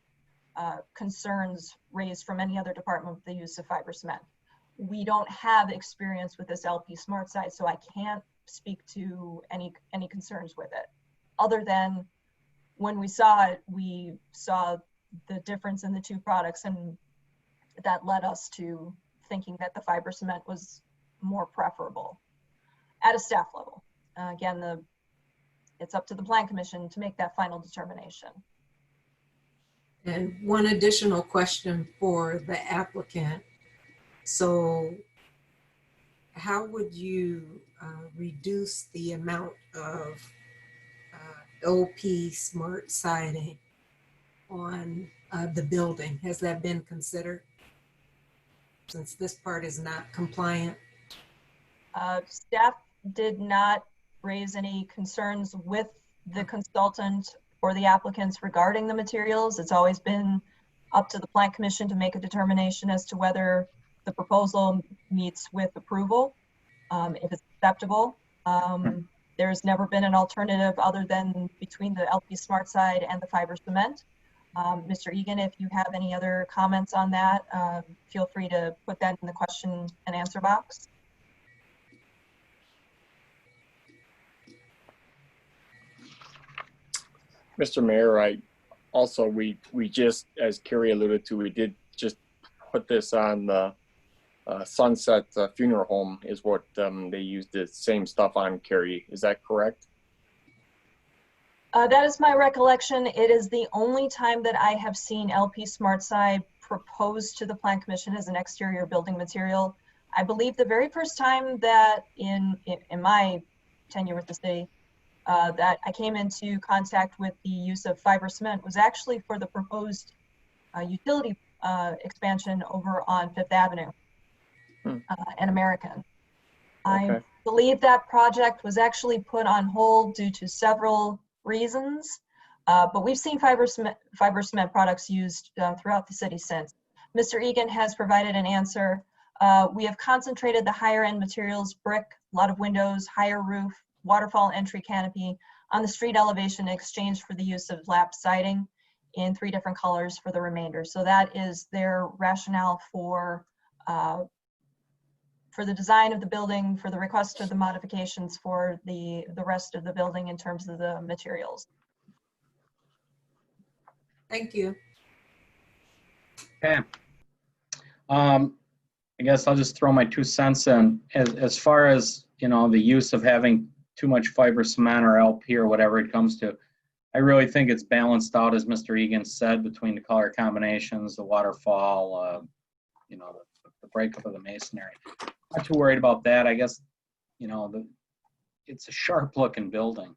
concerns raised from any other department with the use of fiber cement. We don't have experience with this LP Smart Side, so I can't speak to any concerns with it. Other than when we saw it, we saw the difference in the two products, and that led us to thinking that the fiber cement was more preferable at a staff level. Again, it's up to the Plan Commission to make that final determination. And one additional question for the applicant. So how would you reduce the amount of LP Smart siding on the building? Has that been considered, since this part is not compliant? Staff did not raise any concerns with the consultant or the applicants regarding the materials. It's always been up to the Plan Commission to make a determination as to whether the proposal meets with approval, if it's acceptable. There's never been an alternative other than between the LP Smart Side and the fiber cement. Mr. Egan, if you have any other comments on that, feel free to put that in the question and answer box. Mr. Mayor, we just, as Carrie alluded to, we did just put this on the Sunset Funeral Home is what they used the same stuff on, Carrie. Is that correct? That is my recollection. It is the only time that I have seen LP SmartSide proposed to the Plan Commission as an exterior building material. I believe the very first time that in my tenure with the city, that I came into contact with the use of fiber cement was actually for the proposed utility expansion over on Fifth Avenue and American. I believe that project was actually put on hold due to several reasons, but we've seen fiber cement products used throughout the city since. Mr. Egan has provided an answer. We have concentrated the higher end materials, brick, a lot of windows, higher roof, waterfall entry canopy on the street elevation in exchange for the use of lap siding in 3 different colors for the remainder. So that is their rationale for the design of the building, for the request of the modifications for the rest of the building in terms of the materials. Thank you. Okay. I guess I'll just throw my 2 cents in. As far as, you know, the use of having too much fiber cement or LP or whatever it comes to, I really think it's balanced out, as Mr. Egan said, between the color combinations, the waterfall, you know, the breakup of the masonry. Not too worried about that. I guess, you know, it's a sharp looking building.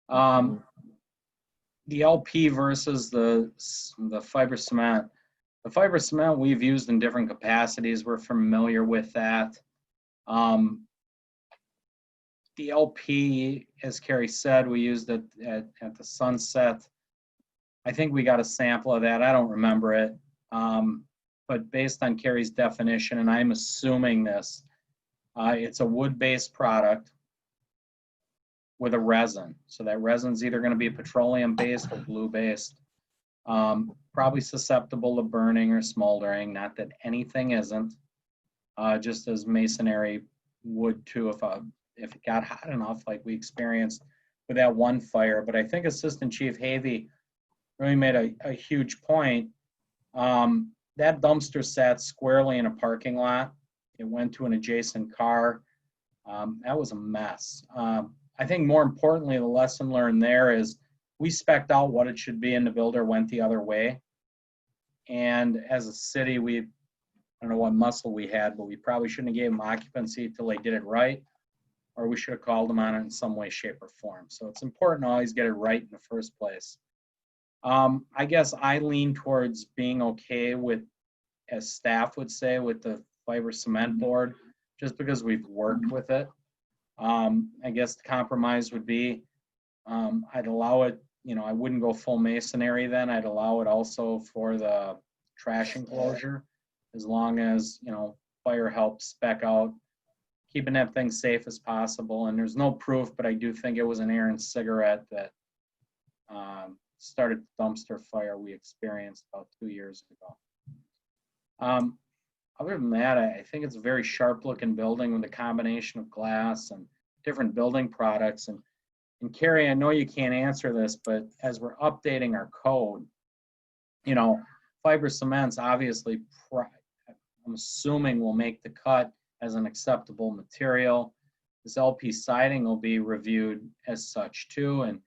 The LP versus the fiber cement. The fiber cement we've used in different capacities. We're familiar with that. The LP, as Carrie said, we used it at the Sunset. I think we got a sample of that. I don't remember it. But based on Carrie's definition, and I'm assuming this, it's a wood-based product with a resin. So that resin's either going to be petroleum-based or glue-based. Probably susceptible to burning or smoldering, not that anything isn't, just as masonry would too if it got hot enough, like we experienced with that one fire. But I think Assistant Chief Havey really made a huge point. That dumpster sat squarely in a parking lot. It went to an adjacent car. That was a mess. I think more importantly, the lesson learned there is we spec'd out what it should be and the builder went the other way. And as a city, I don't know what muscle we had, but we probably shouldn't have gave them occupancy till they did it right, or we should have called them on it in some way, shape, or form. So it's important to always get it right in the first place. I guess I lean towards being okay with, as staff would say, with the fiber cement board, just because we've worked with it. I guess the compromise would be, I'd allow it, you know, I wouldn't go full masonry then. I'd allow it also for the trash enclosure, as long as, you know, fire helps spec out, keeping that thing safe as possible. And there's no proof, but I do think it was an Aaron cigarette that started the dumpster fire we experienced about 2 years ago. Other than that, I think it's a very sharp looking building with a combination of glass and different building products. And Carrie, I know you can't answer this, but as we're updating our code, you know, fiber cements obviously, I'm assuming, will make the cut as an acceptable material. This LP siding will be reviewed as such too, and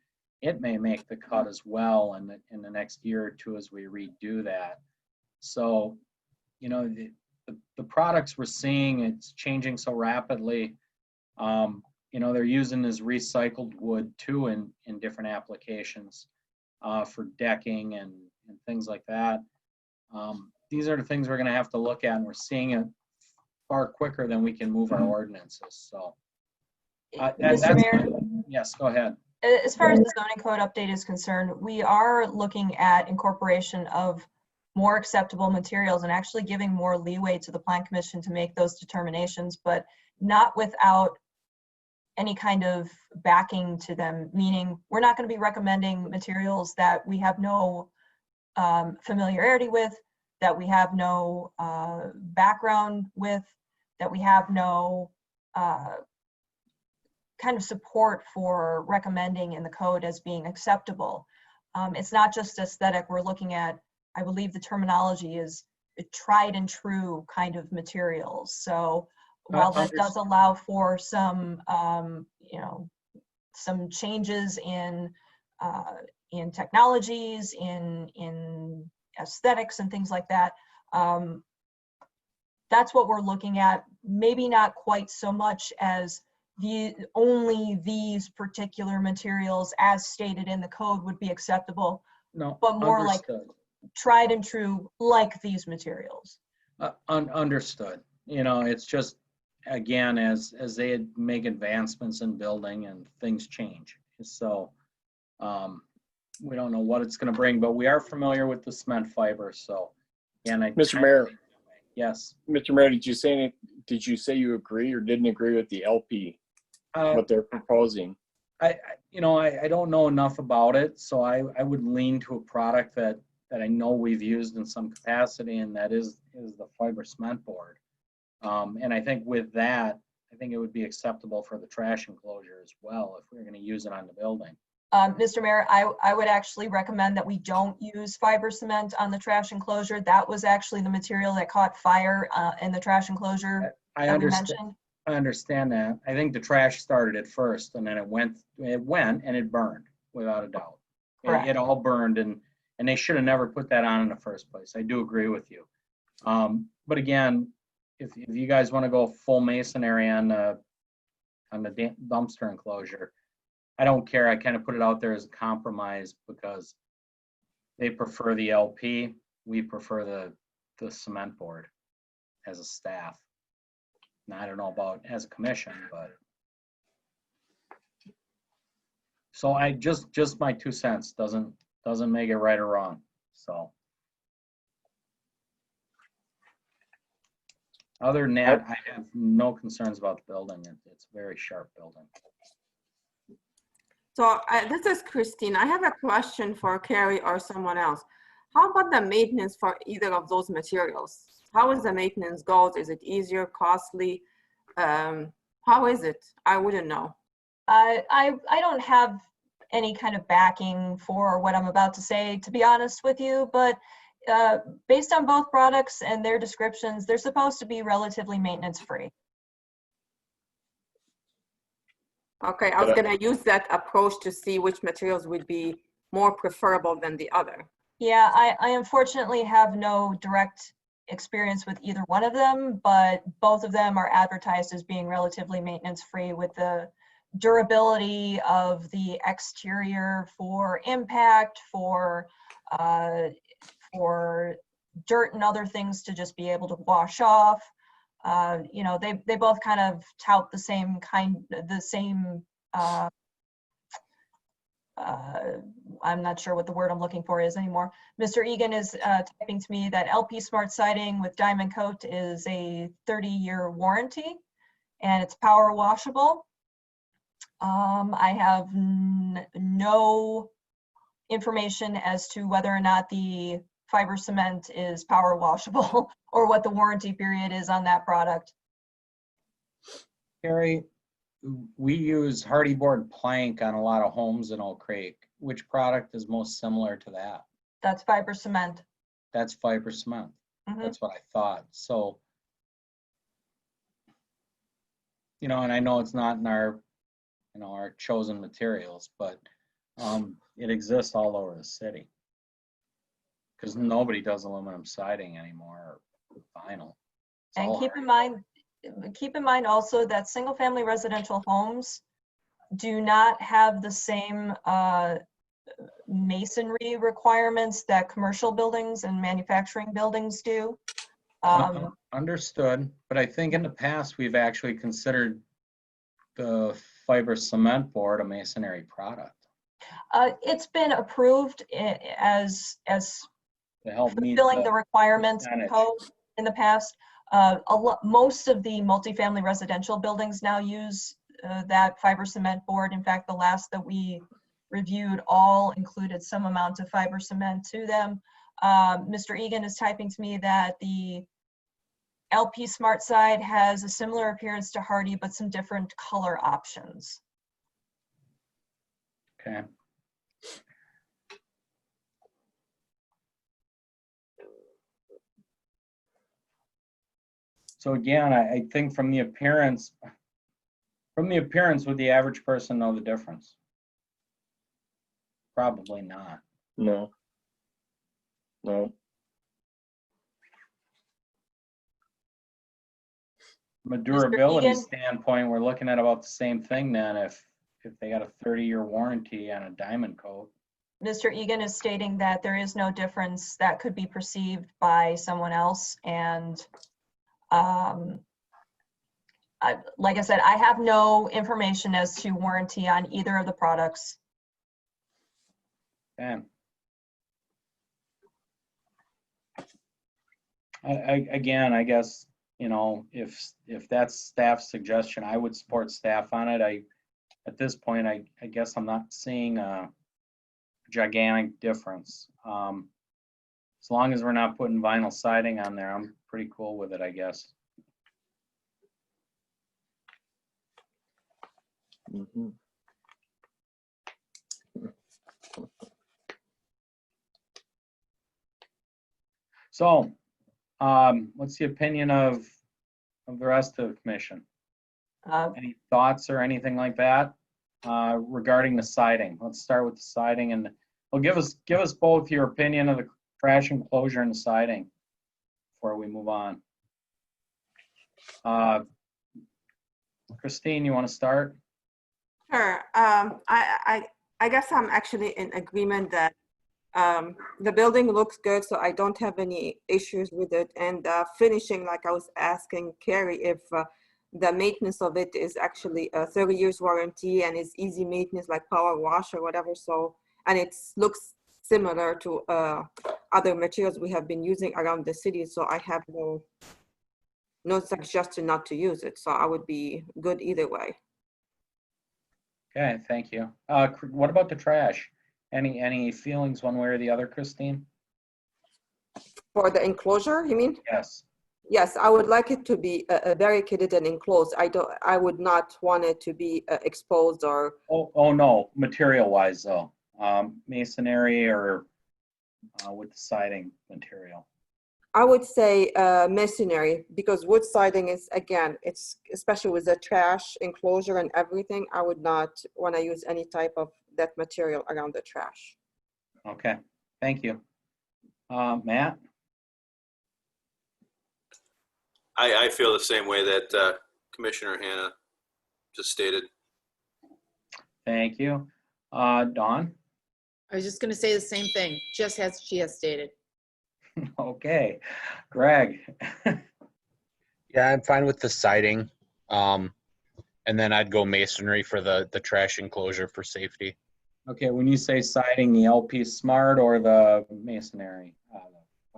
it may make the cut as well in the next year or two as we redo that. So, you know, the products we're seeing, it's changing so rapidly. You know, they're using this recycled wood too in different applications for decking and things like that. These are the things we're going to have to look at, and we're seeing it far quicker than we can move our ordinances. So, Mr. Mayor, yes, go ahead. as far as the zoning code update is concerned, we are looking at incorporation of more acceptable materials and actually giving more leeway to the Plan Commission to make those determinations, but not without any kind of backing to them, meaning we're not going to be recommending materials that we have no familiarity with, that we have no background with, that we have no kind of support for recommending in the code as being acceptable. It's not just aesthetic. We're looking at, I believe the terminology is tried and true kind of materials. So while that does allow for some, you know, some changes in technologies, in aesthetics and things like that, that's what we're looking at. Maybe not quite so much as only these particular materials as stated in the code would be acceptable, No, but more understood. like tried and true, like these materials. Understood. You know, it's just, again, as they make advancements in building and things change. So we don't know what it's going to bring, but we are familiar with the cement fiber. So, again, Mr. Mayor. Yes. Mr. Mayor, did you say you agree or didn't agree with the LP, what they're proposing? I don't know enough about it, so I would lean to a product that I know we've used in some capacity, and that is the fiber cement board. And I think with that, I think it would be acceptable for the trash enclosure as well if we we're going to use it on the building. Mr. Mayor, I would actually recommend that we don't use fiber cement on the trash enclosure. That was actually the material that caught fire in the trash enclosure that we mentioned. I understand that. I think the trash started it first, and then it went and it burned without a doubt. It all burned, and they should have never put that on in the first place. I do agree with you. But again, if you guys want to go full masonry on the dumpster enclosure, I don't care. I kind of put it out there as a compromise because they prefer the LP. We prefer the cement board as a staff. Now, I don't know about as a commission, but so I just my 2 cents doesn't make it right or wrong. So other than that, I have no concerns about the building. It's a very sharp building. So this is Christine. I have a question for Carrie or someone else. How about the maintenance for either of those materials? How is the maintenance goes? Is it easier, costly? How is it? I wouldn't know. I don't have any kind of backing for what I'm about to say, to be honest with you, but based on both products and their descriptions, they're supposed to be relatively maintenance free. Okay, I was going to use that approach to see which materials would be more preferable than the other. Yeah, I unfortunately have no direct experience with either one of them, but both of them are advertised as being relatively maintenance free with the durability of the exterior for impact, for dirt and other things to just be able to wash off. You know, they both kind of tout the same I'm not sure what the word I'm looking for is anymore. Mr. Egan is typing to me that LP Smart Siding with Diamond Coat is a 30-year warranty and it's power washable. I have no information as to whether or not the fiber cement is power washable or what the warranty period is on that product. Carrie, we use hardy board plank on a lot of homes in Oak Creek. Which product is most similar to that? That's fiber cement. That's fiber cement. Mm-hmm. That's what I thought. So, you know, and I know it's not in our, you know, our chosen materials, but it exists all over the city because nobody does aluminum siding anymore or vinyl. It's and all keep in mind also that single family residential homes do not have the same masonry requirements that commercial buildings and manufacturing buildings do. Understood, but I think in the past we've actually considered the fiber cement board a masonry product. It's been approved as To help meet fulfilling the requirements percentage. code in the past. Most of the multifamily residential buildings now use that fiber cement board. In fact, the last that we reviewed all included some amount of fiber cement to them. Mr. Egan is typing to me that the LP Smart Side has a similar appearance to Hardy, but some different color options. Okay. So again, I think from the appearance, would the average person know the difference? Probably not. No. No. From a durability Egan? standpoint, we're looking at about the same thing then if they got a 30-year warranty on a diamond coat. Mr. Egan is stating that there is no difference that could be perceived by someone else. And like I said, I have no information as to warranty on either of the products. Okay. Again, I guess, you know, if that's staff's suggestion, I would support staff on it. At this point, I guess I'm not seeing a gigantic difference. As long as we're not putting vinyl siding on there, I'm pretty cool with it, I guess. Mhm. So, what's the opinion of the rest of the commission? Any thoughts or anything like that regarding the siding? Let's start with the siding, and well, give us both your opinion of the trash enclosure and the siding before we move on. Christine, you want to start? Sure. I guess I'm actually in agreement that the building looks good, so I don't have any issues with it. And finishing, like I was asking Carrie, if the maintenance of it is actually a 30 years warranty and is easy maintenance like power wash or whatever. So, and it looks similar to other materials we have been using around the city. So I have no suggestion not to use it. So I would be good either way. Okay, thank you. What about the trash? Any feelings one way or the other, Christine? For the enclosure, you mean? Yes. Yes, I would like it to be barricaded and enclosed. I would not want it to be exposed or. Oh no, material wise though, masonry or with the siding material. I would say masonry, because wood siding is, again, it's especially with the trash enclosure and everything, I would not want to use any type of that material around the trash. Okay, thank you. Matt? I feel the same way that Commissioner Hanna just stated. Thank you. Dawn? I was just going to say the same thing, just as she has stated. Okay. Greg? Yeah, I'm fine with the siding. And then I'd go masonry for the trash enclosure for safety. Okay, when you say siding, the LP Smart or the masonry?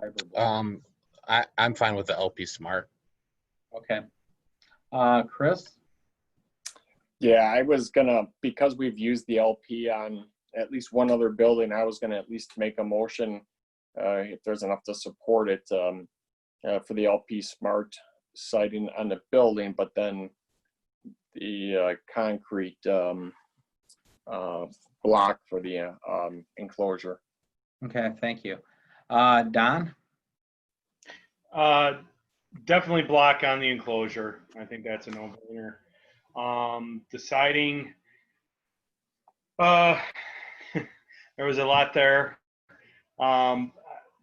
Fiberglass? I'm fine with the LP Smart. Okay. Chris? Yeah, I was gonna, because we've used the LP on at least one other building, I was gonna at least make a motion if there's enough to support it for the LP Smart siding on the building, but then the concrete block for the enclosure. Okay, thank you. Don? Definitely block on the enclosure. I think that's a no-brainer. The siding, there was a lot there.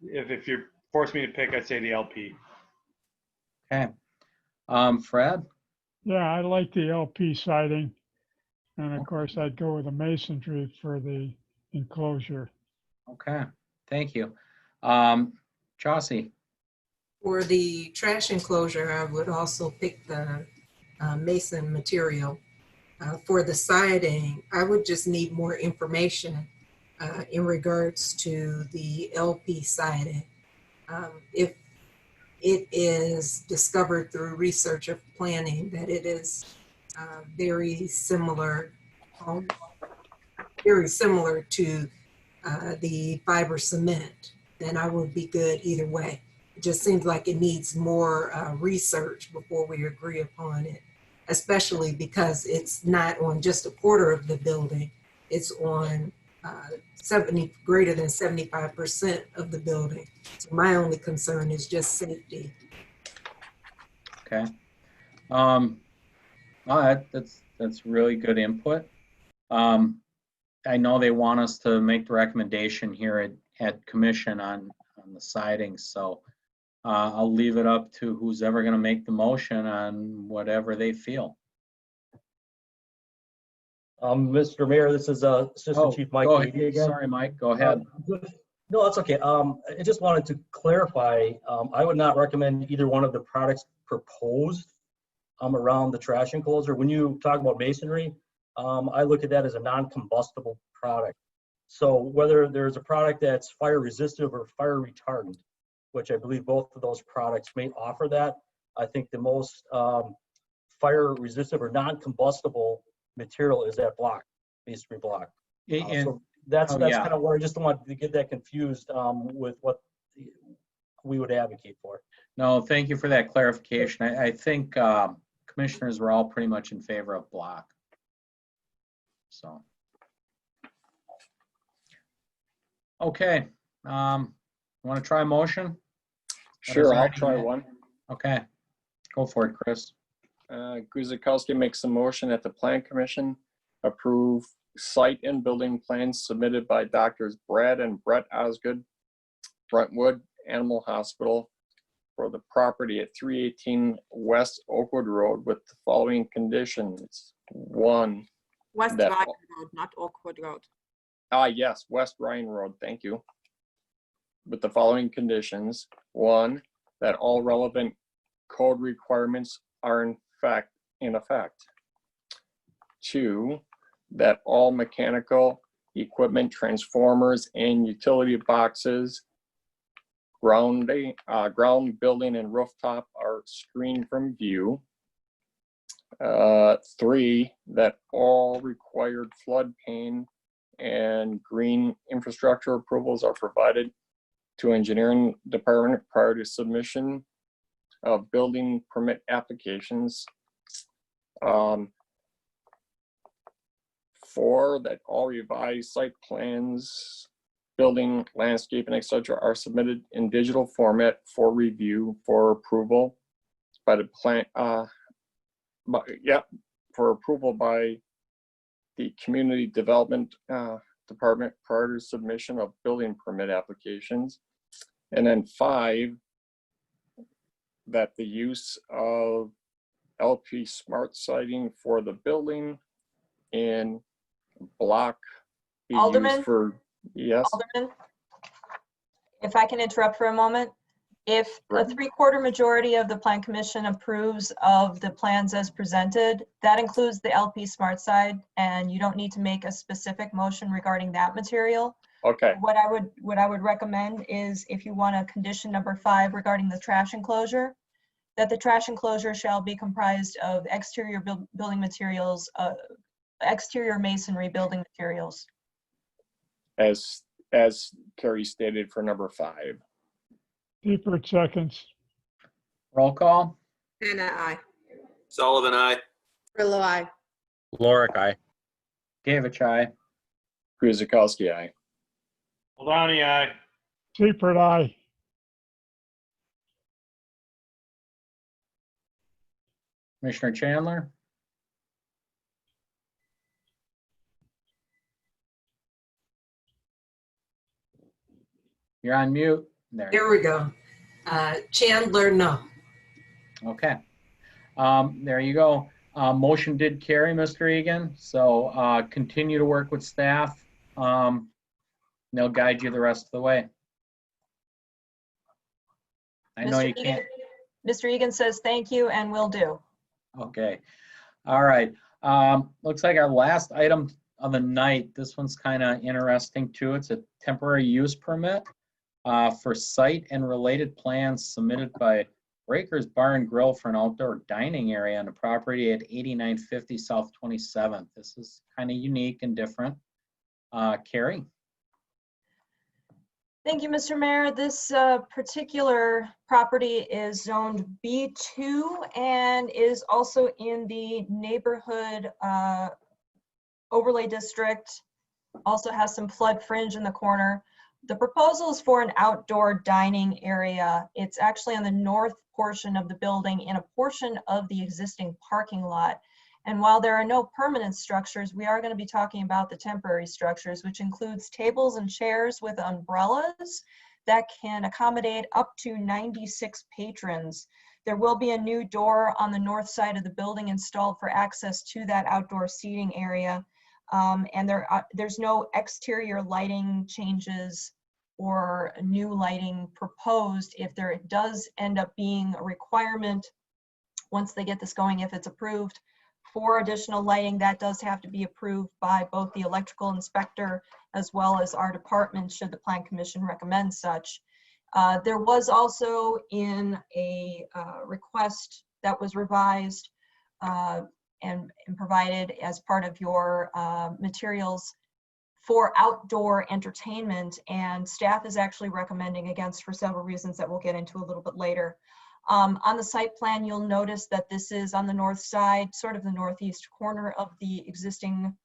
If you force me to pick, I'd say the LP. Okay. Fred? Yeah, I like the LP siding. And of course, I'd go with the masonry for the enclosure. Okay, thank you. Chauncey? For the trash enclosure, I would also pick the mason material. For the siding, I would just need more information in regards to the LP siding. If it is discovered through research of planning that it is very similar to the fiber cement, then I would be good either way. It just seems like it needs more research before we agree upon it, especially because it's not on just a quarter of the building. It's on greater than 75% of the building. So my only concern is just safety. Okay. That's really good input. I know they want us to make the recommendation here at commission on the siding, so I'll leave it up to who's ever going to make the motion on whatever they feel. Mr. Mayor, this is Assistant Chief Mike go Beatty ahead. again. Sorry, Mike, go ahead. No, that's okay. I just wanted to clarify, I would not recommend either one of the products proposed around the trash enclosure. When you talk about masonry, I look at that as a non-combustible product. So whether there's a product that's fire resistant or fire retardant, which I believe both of those products may offer that, I think the most fire resistant or non-combustible material is that block, masonry block. So that's kind of where I just don't want to get that confused with what we would advocate for. No, thank you for that clarification. I think commissioners were all pretty much in favor of block. So, okay. Want to try a motion? Sure, I'll try one. Okay, go for it, Chris. Guzikowski makes a motion that the Plan Commission approve site and building plans submitted by Doctors Brad and Brett Osgood, Brentwood Animal Hospital, for the property at 318 West Oakwood Road with the following conditions. One, West that, Ryan Road, not Oakwood Road. Yes, West Ryan Road, thank you. With the following conditions. One, that all relevant code requirements are in effect. Two, that all mechanical equipment, transformers, and utility boxes, ground, building, and rooftop are screened from view. Three, that all required floodplain and green infrastructure approvals are provided to engineering department prior to submission of building permit applications. Four, that all revised site plans, building, landscaping, etc. are submitted in digital format for review for approval by the plant. For approval by the community development department prior to submission of building permit applications. And then five, that the use of LP smart siding for the building and block be Alderman? used for, yes. Alderman, if I can interrupt for a moment. If a 3/4 majority of the Plan Commission approves of the plans as presented, that includes the LP Smart Side, and you don't need to make a specific motion regarding that material. Okay. What I would recommend is, if you want a condition number 5 regarding the trash enclosure, that the trash enclosure shall be comprised of exterior building materials, exterior masonry building materials. As Carrie stated for number 5. Seifert seconds. Roll call. Anna, aye. Sullivan, aye. Grillo, aye. Lorick, aye. Gavich, aye. Guzikowski, aye. Ladani, aye. Seifert, aye. Commissioner Chandler. You're on mute. There we go. Chandler, no. Okay. There you go. Motion did carry, Mr. Egan. So continue to work with staff. They'll guide you the rest of the way. I know you can't. Mr. Egan says thank you and will do. Okay. All right. Looks like our last item of the night. This one's kind of interesting too. It's a temporary use permit for site and related plans submitted by Breakers Bar and Grill for an outdoor dining area on the property at 8950 South 27th. This is kind of unique and different. Carrie? Thank you, Mr. Mayor. This particular property is zoned B2 and is also in the neighborhood overlay district. Also has some flood fringe in the corner. The proposal is for an outdoor dining area. It's actually on the north portion of the building in a portion of the existing parking lot. And while there are no permanent structures, we are going to be talking about the temporary structures, which includes tables and chairs with umbrellas that can accommodate up to 96 patrons. There will be a new door on the north side of the building installed for access to that outdoor seating area. And there's no exterior lighting changes or new lighting proposed. If there does end up being a requirement, once they get this going, if it's approved, for additional lighting, that does have to be approved by both the electrical inspector as well as our department, should the Plan Commission recommend such. There was also in a request that was revised and provided as part of your materials for outdoor entertainment, and staff is actually recommending against for several reasons that we'll get into a little bit later. On the site plan, you'll notice that this is on the north side, sort of the northeast corner of the existing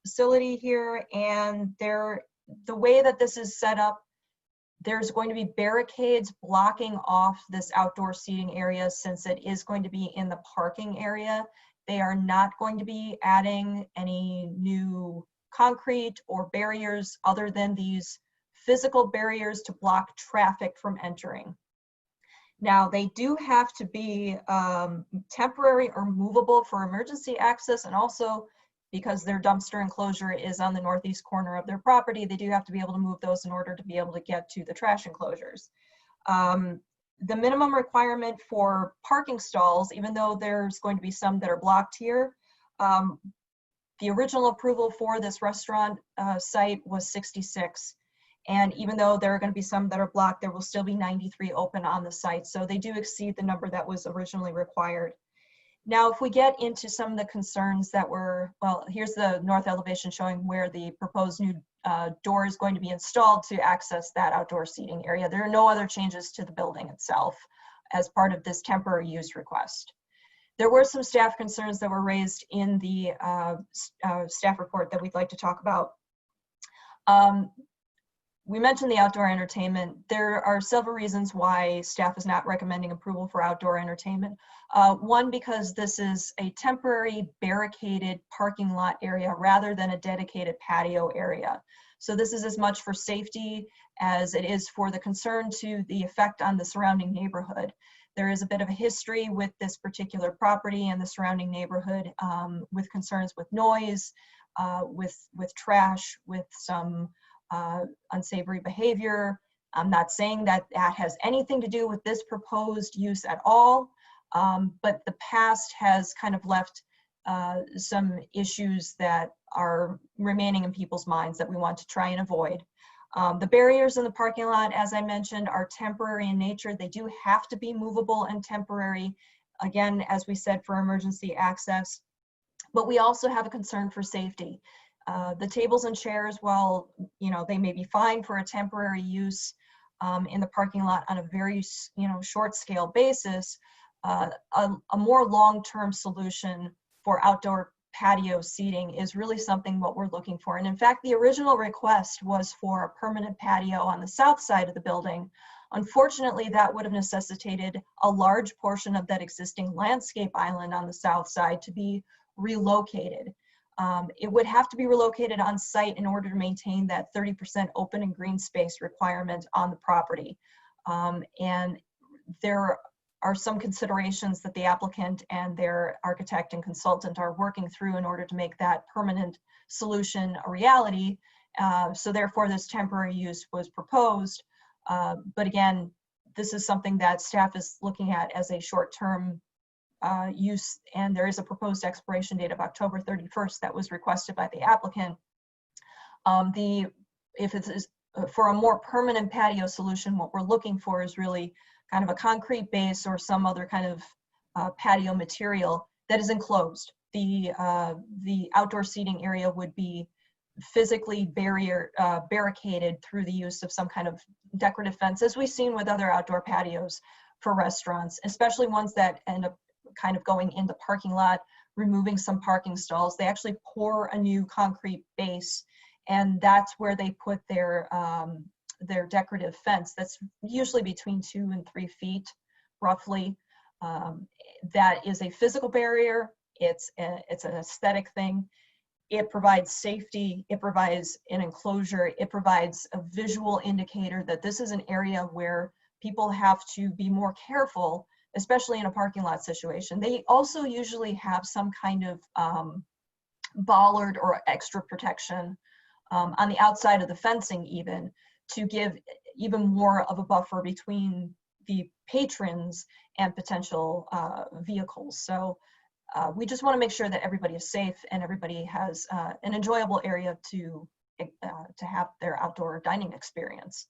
facility here, and the way that this is set up, there's going to be barricades blocking off this outdoor seating area since it is going to be in the parking area. They are not going to be adding any new concrete or barriers other than these physical barriers to block traffic from entering. Now, they do have to be temporary or movable for emergency access, and also because their dumpster enclosure is on the northeast corner of their property, they do have to be able to move those in order to be able to get to the trash enclosures. The minimum requirement for parking stalls, even though there's going to be some that are blocked here, the original approval for this restaurant site was 66. And even though there are going to be some that are blocked, there will still be 93 open on the site. So they do exceed the number that was originally required. Now, if we get into some of the concerns that were, well, here's the north elevation showing where the proposed new door is going to be installed to access that outdoor seating area. There are no other changes to the building itself as part of this temporary use request. There were some staff concerns that were raised in the staff report that we'd like to talk about. We mentioned the outdoor entertainment. There are several reasons why staff is not recommending approval for outdoor entertainment. One, because this is a temporary barricaded parking lot area rather than a dedicated patio area. So this is as much for safety as it is for the concern to the effect on the surrounding neighborhood. There is a bit of a history with this particular property and the surrounding neighborhood with concerns with noise, with trash, with some unsavory behavior. I'm not saying that that has anything to do with this proposed use at all, but the past has kind of left some issues that are remaining in people's minds that we want to try and avoid. The barriers in the parking lot, as I mentioned, are temporary in nature. They do have to be movable and temporary, again, as we said, for emergency access. But we also have a concern for safety. The tables and chairs, while they may be fine for a temporary use in the parking lot on a very short scale basis, a more long-term solution for outdoor patio seating is really something what we're looking for. And in fact, the original request was for a permanent patio on the south side of the building. Unfortunately, that would have necessitated a large portion of that existing landscape island on the south side to be relocated. It would have to be relocated on site in order to maintain that 30% open and green space requirement on the property. And there are some considerations that the applicant and their architect and consultant are working through in order to make that permanent solution a reality. So therefore, this temporary use was proposed. But again, this is something that staff is looking at as a short-term use, and there is a proposed expiration date of October 31st that was requested by the applicant. If it is for a more permanent patio solution, what we're looking for is really kind of a concrete base or some other kind of patio material that is enclosed. The outdoor seating area would be physically barricaded through the use of some kind of decorative fence, as we've seen with other outdoor patios for restaurants, especially ones that end up kind of going in the parking lot, removing some parking stalls. They actually pour a new concrete base, and that's where they put their their decorative fence that's usually between 2 and 3 feet, roughly. That is a physical barrier. It's an aesthetic thing. It provides safety. It provides an enclosure. It provides a visual indicator that this is an area where people have to be more careful, especially in a parking lot situation. They also usually have some kind of bollard or extra protection on the outside of the fencing, even to give even more of a buffer between the patrons and potential vehicles. So we just want to make sure that everybody is safe and everybody has an enjoyable area to have their outdoor dining experience.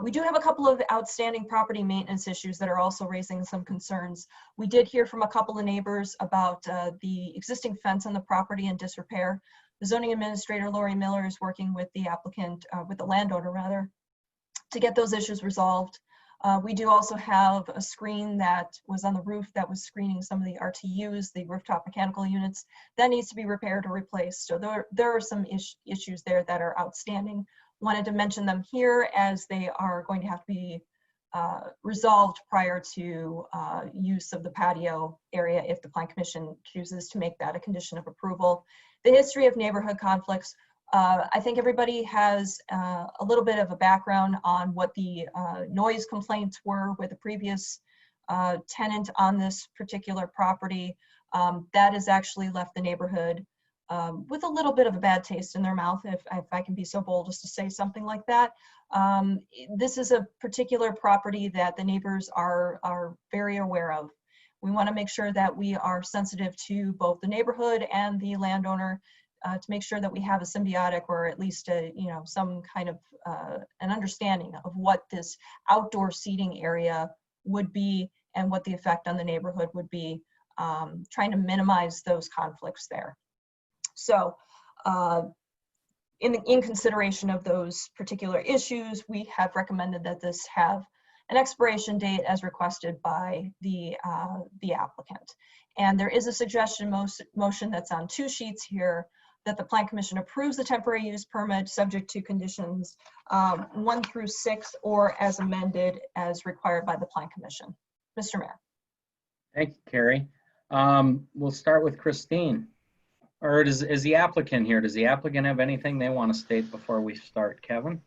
We do have a couple of outstanding property maintenance issues that are also raising some concerns. We did hear from a couple of neighbors about the existing fence on the property in disrepair. The zoning administrator, Lori Miller, is working with the applicant, with the landowner rather, to get those issues resolved. We do also have a screen that was on the roof that was screening some of the RTUs, the rooftop mechanical units, that needs to be repaired or replaced. So there are some issues there that are outstanding. Wanted to mention them here as they are going to have to be resolved prior to use of the patio area if the Plan Commission chooses to make that a condition of approval. The history of neighborhood conflicts. I think everybody has a little bit of a background on what the noise complaints were with the previous tenant on this particular property. That has actually left the neighborhood with a little bit of a bad taste in their mouth, if I can be so bold as to say something like that. This is a particular property that the neighbors are very aware of. We want to make sure that we are sensitive to both the neighborhood and the landowner to make sure that we have a symbiotic, or at least some kind of an understanding of what this outdoor seating area would be and what the effect on the neighborhood would be, trying to minimize those conflicts there. So in consideration of those particular issues, we have recommended that this have an expiration date as requested by the applicant. And there is a suggestion motion that's on 2 sheets here, that the Plan Commission approves the temporary use permit subject to conditions 1 through 6, or as amended as required by the Plan Commission. Mr. Mayor. Thank you, Carrie. We'll start with Christine. Or is the applicant here? Does the applicant have anything they want to state before we start, Kevin?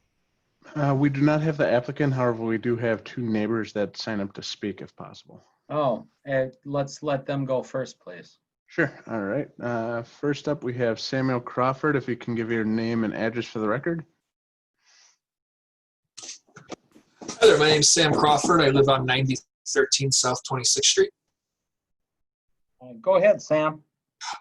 We do not have the applicant. However, we do have 2 neighbors that sign up to speak if possible. Oh, let's let them go first, please. Sure. All right. First up, we have Samuel Crawford. If you can give your name and address for the record. Hi there. My name is Sam Crawford. I live on 9013 South 26th Street. Go ahead, Sam.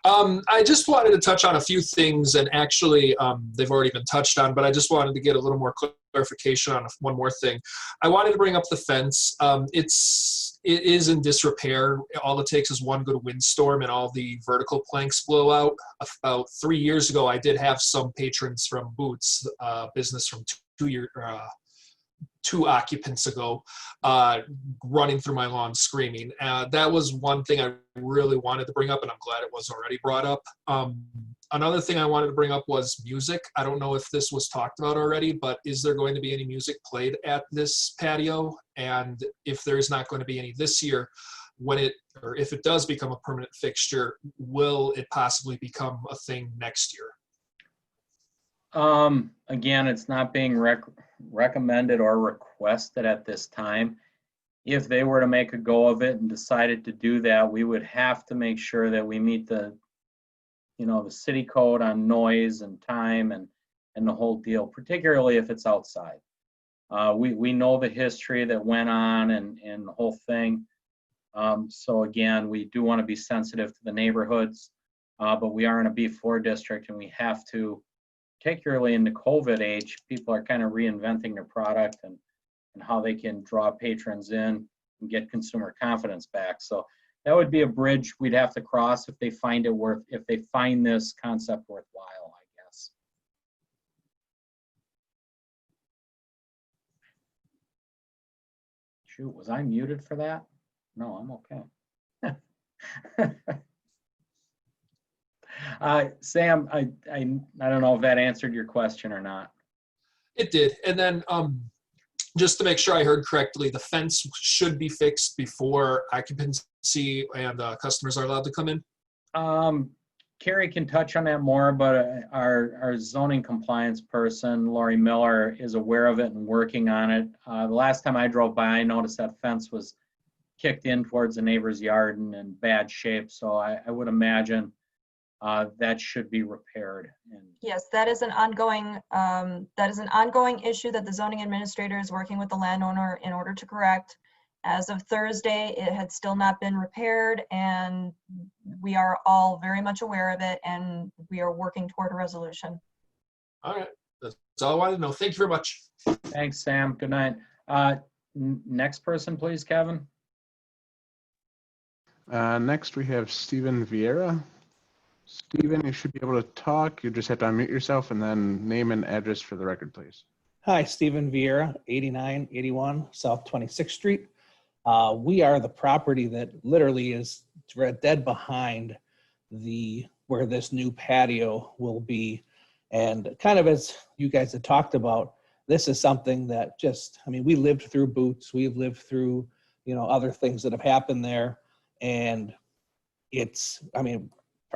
I just wanted to touch on a few things, and actually they've already been touched on, but I just wanted to get a little more clarification on one more thing. I wanted to bring up the fence. It is in disrepair. All it takes is one good windstorm and all the vertical planks blow out. About 3 years ago, I did have some patrons from Boots, business from 2 occupants ago, running through my lawn screaming. That was one thing I really wanted to bring up, and I'm glad it was already brought up. Another thing I wanted to bring up was music. I don't know if this was talked about already, but is there going to be any music played at this patio? And if there's not going to be any this year, if it does become a permanent fixture, will it possibly become a thing next year? Again, it's not being recommended or requested at this time. If they were to make a go of it and decided to do that, we would have to make sure that we meet the city code on noise and time and the whole deal, particularly if it's outside. We know the history that went on and the whole thing. So again, we do want to be sensitive to the neighborhoods, but we are in a B4 district, and we have to, particularly in the COVID age, people are kind of reinventing their product and how they can draw patrons in and get consumer confidence back. So that would be a bridge we'd have to cross if they find this concept worthwhile, I guess. Shoot, was I muted for that? No, I'm okay. Sam, I don't know if that answered your question or not. It did. And then just to make sure I heard correctly, the fence should be fixed before occupancy and customers are allowed to come in? Carrie can touch on that more, but our zoning compliance person, Lori Miller, is aware of it and working on it. The last time I drove by, I noticed that fence was kicked in towards the neighbor's yard and in bad shape. So I would imagine that should be repaired. And Yes, that is an ongoing issue that the zoning administrator is working with the landowner in order to correct. As of Thursday, it had still not been repaired, and we are all very much aware of it, and we are working toward a resolution. All right. That's all I wanted to know. Thank you very much. thanks, Sam. Good night. Next person, please, Kevin. Next, we have Stephen Vieira. Stephen, you should be able to talk. You just have to unmute yourself and then name and address for the record, please. Hi, Stephen Vieira, 8981 South 26th Street. We are the property that literally is dead behind where this new patio will be. And kind of as you guys had talked about, this is something that we lived through Boots. We've lived through, other things that have happened there. And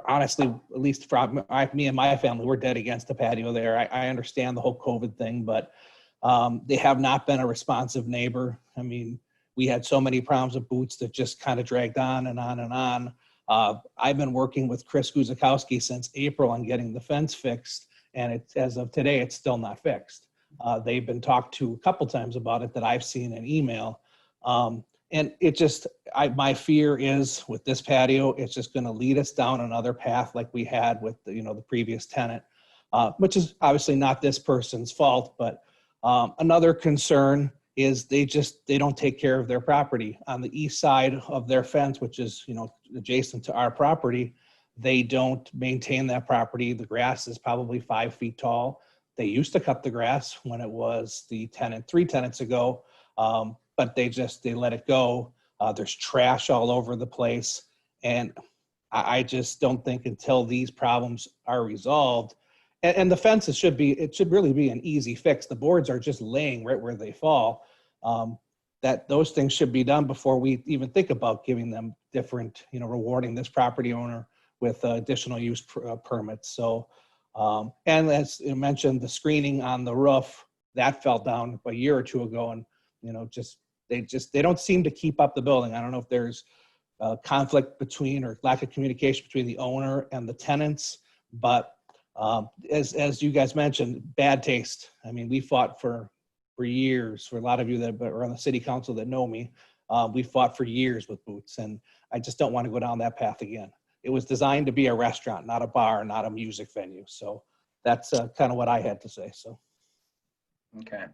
honestly, at least from me and my family, we're dead against the patio there. I understand the whole COVID thing, but they have not been a responsive neighbor. We had so many problems with Boots that just kind of dragged on and on and on. I've been working with Chris Guzikowski since April on getting the fence fixed, and as of today, it's still not fixed. They've been talked to a couple times about it that I've seen in email. And my fear is with this patio, it's just going to lead us down another path like we had with the previous tenant, which is obviously not this person's fault. But another concern is they don't take care of their property. On the east side of their fence, which is adjacent to our property, they don't maintain that property. The grass is probably 5 feet tall. They used to cut the grass when it was the tenant 3 tenants ago. But they let it go. There's trash all over the place. And I just don't think until these problems are resolved, and the fences should really be an easy fix. The boards are just laying right where they fall. That those things should be done before we even think about giving them different, rewarding this property owner with additional use permits. So, and as you mentioned, the screening on the roof, that fell down a year or two ago, and they don't seem to keep up the building. I don't know if there's conflict between or lack of communication between the owner and the tenants, but as you guys mentioned, bad taste. We fought for years. For a lot of you that are on the city council that know me, we fought for years with Boots, and I just don't want to go down that path again. It was designed to be a restaurant, not a bar, not a music venue. So that's kind of what I had to say. So. Okay.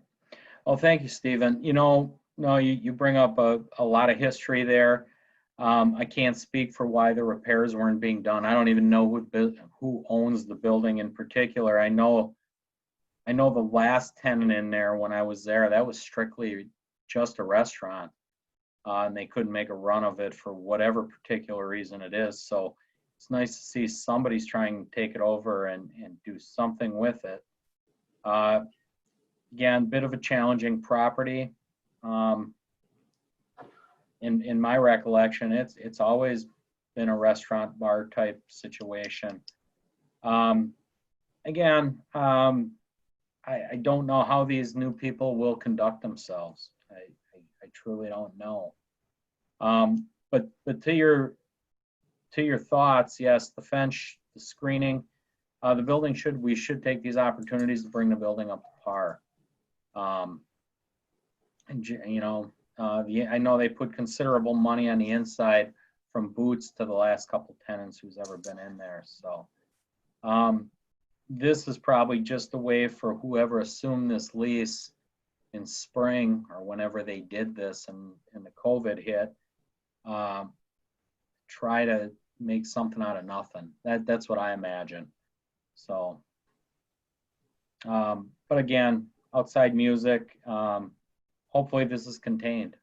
Well, thank you, Stephen. You bring up a lot of history there. I can't speak for why the repairs weren't being done. I don't even know who owns the building in particular. I know the last tenant in there when I was there, that was strictly just a restaurant. And they couldn't make a run of it for whatever particular reason it is. So it's nice to see somebody's trying to take it over and do something with it. Again, bit of a challenging property. In my recollection, it's always been a restaurant bar type situation. Again, I don't know how these new people will conduct themselves. I truly don't know. But to your thoughts, yes, the fence, the screening, the building we should take these opportunities to bring the building up to par. I know they put considerable money on the inside from Boots to the last couple tenants who's ever been in there. So this is probably just a way for whoever assumed this lease in spring or whenever they did this and the COVID hit, try to make something out of nothing. That's what I imagine. So, but again, outside music, hopefully this is contained.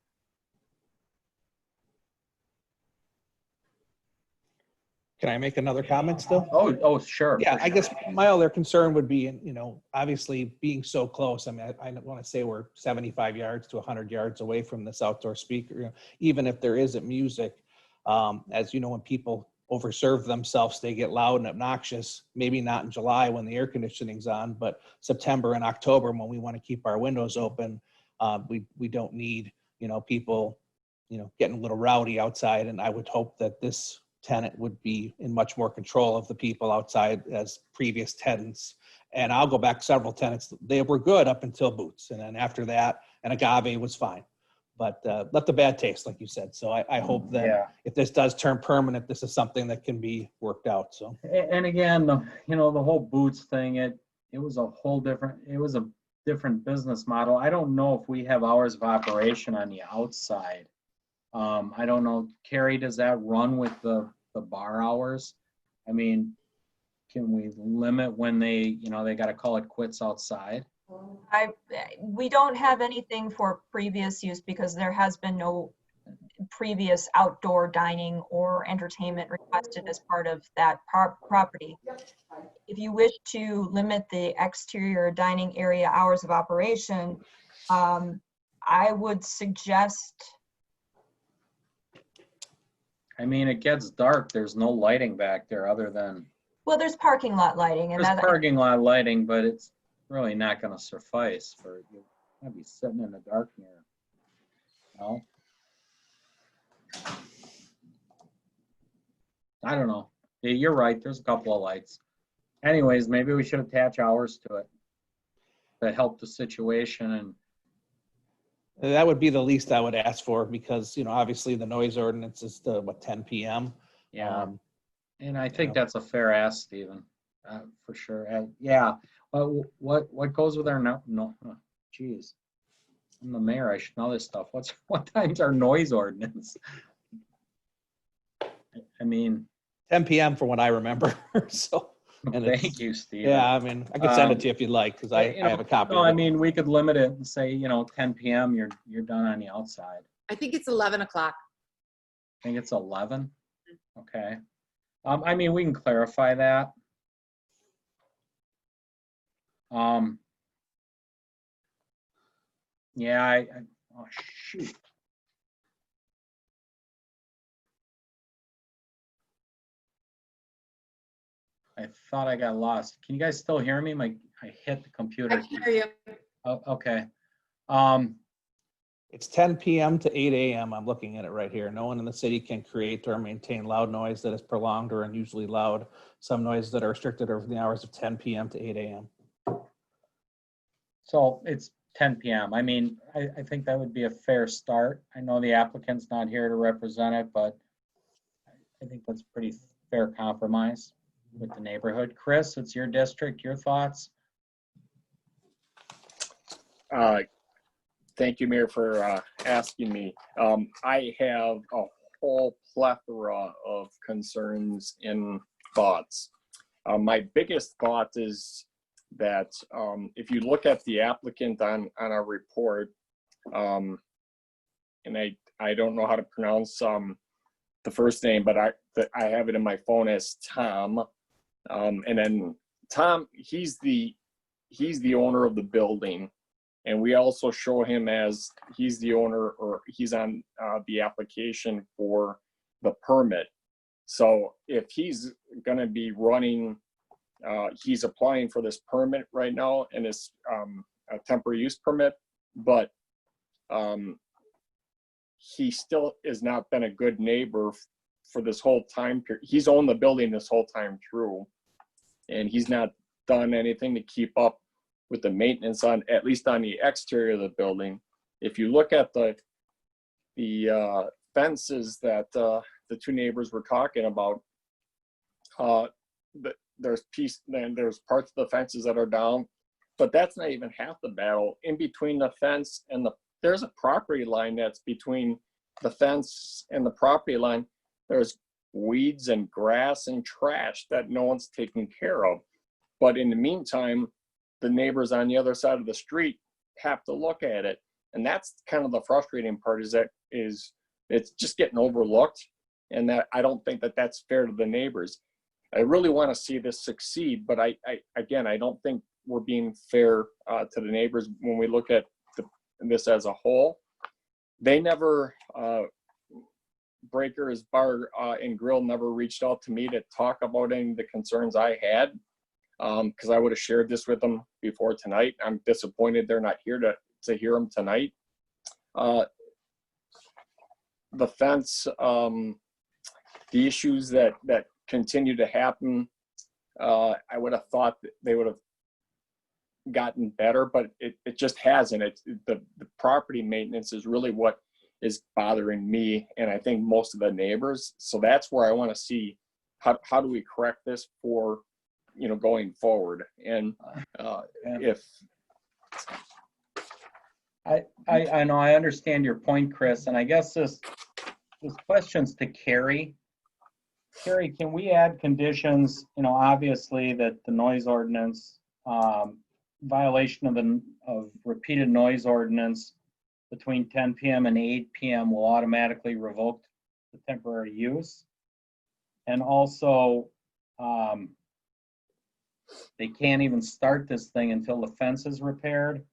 Can I make another comment still? Oh, sure. Yeah, for I sure. guess my other concern would be, obviously being so close. I mean, I want to say we're 75 yards to 100 yards away from this outdoor speaker. Even if there isn't music, as you know, when people overserve themselves, they get loud and obnoxious. Maybe not in July when the air conditioning's on, but September and October when we want to keep our windows open. We don't need, people, getting a little rowdy outside. And I would hope that this tenant would be in much more control of the people outside as previous tenants. And I'll go back several tenants. They were good up until Boots. And then after that, and Agave was fine. But let the bad taste, like you said. So I hope that if this does turn permanent, this is something that can be worked out. So. And again, the whole Boots thing, it was a different business model. I don't know if we have hours of operation on the outside. I don't know, Carrie, does that run with the bar hours? I mean, can we limit when they got to call it quits outside? We don't have anything for previous use because there has been no previous outdoor dining or entertainment requested as part of that property. If you wish to limit the exterior dining area hours of operation, I would suggest. I mean, it gets dark. There's no lighting back there other than. Well, there's parking lot lighting. There's parking lot lighting, but it's really not going to suffice for you. I'd be sitting in the dark here. No. I don't know. Yeah, you're right. There's a couple of lights. Anyways, maybe we should attach hours to it to help the situation. And that would be the least I would ask for because, obviously the noise ordinance is 10 p.m. Yeah. And I think that's a fair ask, Stephen, for sure. Yeah. What goes with our no? Geez, I'm the mayor. I should know this stuff. What time's our noise ordinance? I mean, 10 p.m. for what I remember. So. And thank you, Steve. Yeah, I mean, I could send it to you if you'd like, because I have a copy. No, I mean, we could limit it and say, 10 p.m. You're done on the outside. I think it's 11 o'clock. I think it's 11. Okay. I mean, we can clarify that. Yeah, oh shoot. I thought I got lost. Can you guys still hear me? I hit the computer. I can hear you. Oh, okay. It's 10 p.m. to 8 a.m. I'm looking at it right here. No one in the city can create or maintain loud noise that is prolonged or unusually loud. Some noises that are restricted are from the hours of 10 p.m. to 8 a.m. So it's 10 p.m. I mean, I think that would be a fair start. I know the applicant's not here to represent it, but I think that's a pretty fair compromise with the neighborhood. Chris, it's your district. Your thoughts? Thank you, Mayor, for asking me. I have a whole plethora of concerns and thoughts. My biggest thought is that if you look at the applicant on our report, and I don't know how to pronounce the first name, but I have it in my phone as Tom. And then Tom, he's the owner of the building. And we also show him as he's the owner, or he's on the application for the permit. So if he's going to be running, he's applying for this permit right now, and it's a temporary use permit, but he still has not been a good neighbor for this whole time period. He's owned the building this whole time through, and he's not done anything to keep up with the maintenance on, at least on the exterior of the building. If you look at the fences that the two neighbors were talking about, there's parts of the fences that are down, but that's not even half the battle. In between the fence and there's a property line that's between the fence and the property line. There's weeds and grass and trash that no one's taking care of. But in the meantime, the neighbors on the other side of the street have to look at it. And that's kind of the frustrating part, is it's just getting overlooked. And that I don't think that that's fair to the neighbors. I really want to see this succeed, but again, I don't think we're being fair to the neighbors when we look at this as a whole. They never, Breakers Bar and Grill never reached out to me to talk about any of the concerns I had, because I would have shared this with them before tonight. I'm disappointed they're not here to hear them tonight. The fence, the issues that continue to happen, I would have thought that they would have gotten better, but it just hasn't. The property maintenance is really what is bothering me, and I think most of the neighbors. So that's where I want to see how do we correct this for, you know, going forward. And if I know I understand your point, Chris, and I guess this question's to Carrie. Carrie, can we add conditions? You know, obviously that the noise ordinance, violation of repeated noise ordinance between 10 p.m. and 8 p.m. will automatically revoke the temporary use. And also, they can't even start this thing until the fence is repaired.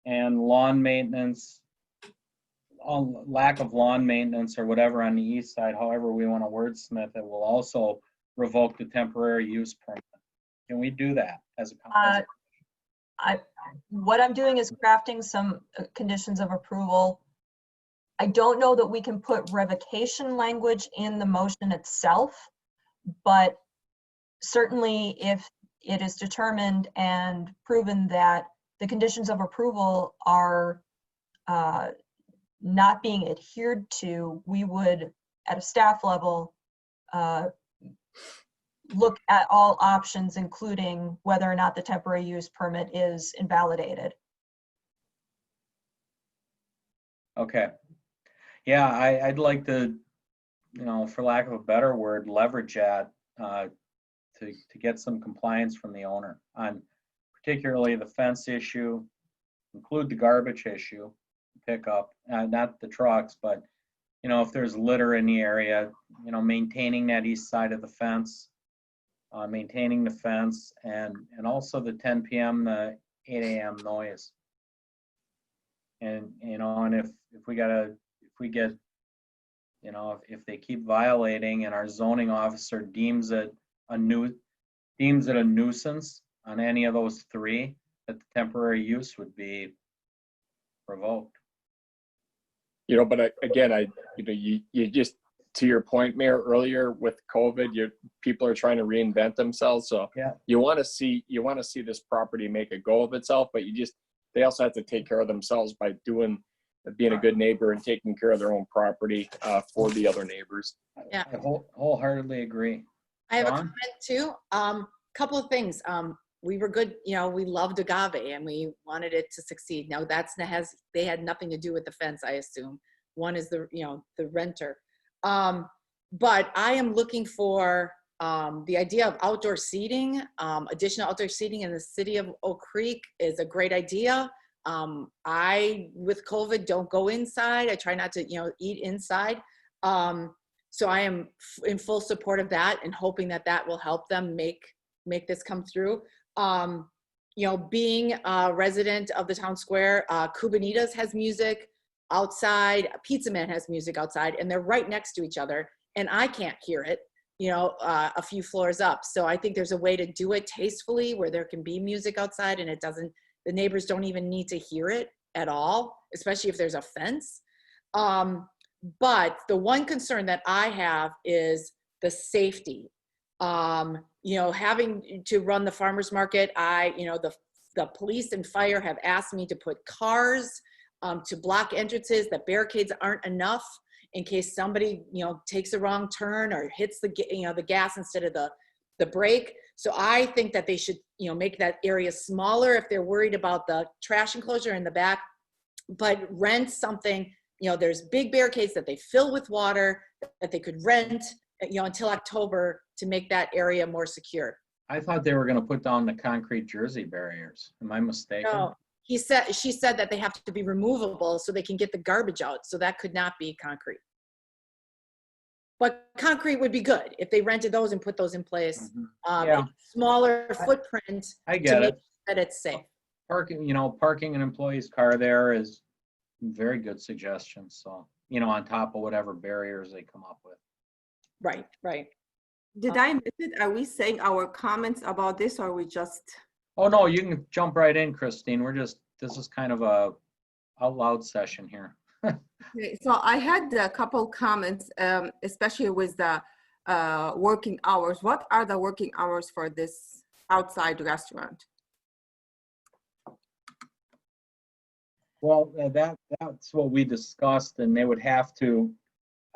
And lawn maintenance, lack of lawn maintenance or whatever on the east side, however we want to wordsmith it, will also revoke the temporary use permit. Can we do that as a what I'm doing is crafting some conditions of approval. I don't know that we can put revocation language in the motion itself, but certainly if it is determined and proven that the conditions of approval are not being adhered to, we would, at a staff level, look at all options, including whether or not the temporary use permit is invalidated. Okay. Yeah, I'd like to, you know, for lack of a better word, leverage that to get some compliance from the owner on particularly the fence issue, include the garbage issue, pickup, not the trucks, but, you know, if there's litter in the area, you know, maintaining that east side of the fence, maintaining the fence, and also the 10 p.m. the 8 a.m. noise. And, you know, and if we get, you know, if they keep violating and our zoning officer deems it a nuisance on any of those three, that the temporary use would be revoked. You know, but again, you just, to your point, Mayor, earlier with COVID, people are trying to reinvent themselves. So yeah, you want to see this property make a go of itself, but they also have to take care of themselves by being a good neighbor and taking care of their own property for the other neighbors. Yeah, I wholeheartly agree. I have a Dawn? comment too. Couple of things. We were good, you know, we loved agave and we wanted it to succeed. Now they had nothing to do with the fence, I assume. One is the renter. But I am looking for the idea of outdoor seating, additional outdoor seating in the city of Oak Creek is a great idea. I, with COVID, don't go inside. I try not to, you know, eat inside. So I am in full support of that and hoping that will help them make this come through. You know, being a resident of the town square, Cubanitas has music outside, Pizza Man has music outside, and they're right next to each other, and I can't hear it, you know, a few floors up. So I think there's a way to do it tastefully where there can be music outside and the neighbors don't even need to hear it at all, especially if there's a fence. But the one concern that I have is the safety. You know, having to run the farmer's market, you know, the police and fire have asked me to put cars to block entrances, that barricades aren't enough in case somebody, you know, takes a wrong turn or hits the gas instead of the brake. So I think that they should, you know, make that area smaller if they're worried about the trash enclosure in the back, but rent something, you know, there's big barricades that they fill with water that they could rent, you know, until October to make that area more secure. I thought they were going to put down the concrete Jersey barriers. Am I mistaken? No, she said that they have to be removable so they can get the garbage out. So that could not be concrete. But concrete would be good if they rented those and put those in place. Yeah. Smaller footprint I to get make it. that it's safe. Parking an employee's car there is very good suggestion. So, on top of whatever barriers they come up with. Right, right. Did I miss it? Are we saying our comments about this, or are we just? Oh, no, you can jump right in, Christine. This is kind of a out loud session here. Okay, so I had a couple comments, especially with the working hours. What are the working hours for this outside restaurant? Well, that's what we discussed, and they would have to,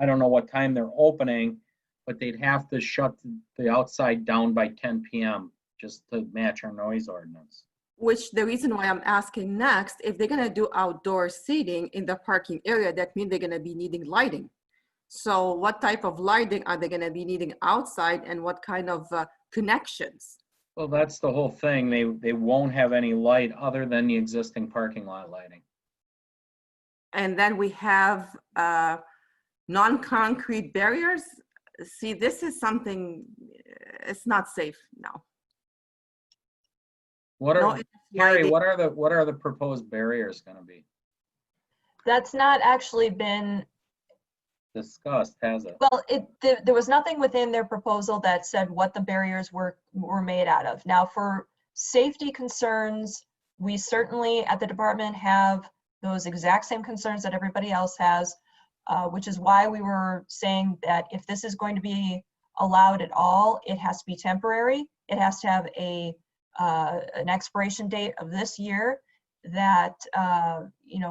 I don't know what time they're opening, but they'd have to shut the outside down by 10 p.m. just to match our noise ordinance. Which the reason why I'm asking next, if they're gonna do outdoor seating in the parking area, that means they're gonna be needing lighting. So what type of lighting are they gonna be needing outside, and what kind of connections? Well, that's the whole thing. They won't have any light other than the existing parking lot lighting. And then we have non-concrete barriers. See, this is something, it's not safe now. Carrie, what are the proposed barriers going to be? That's not actually been Discussed, has it? well. There was nothing within their proposal that said what the barriers were made out of. Now, for safety concerns, we certainly at the department have those exact same concerns that everybody else has, which is why we were saying that if this is going to be allowed at all, it has to be temporary. It has to have an expiration date of this year, that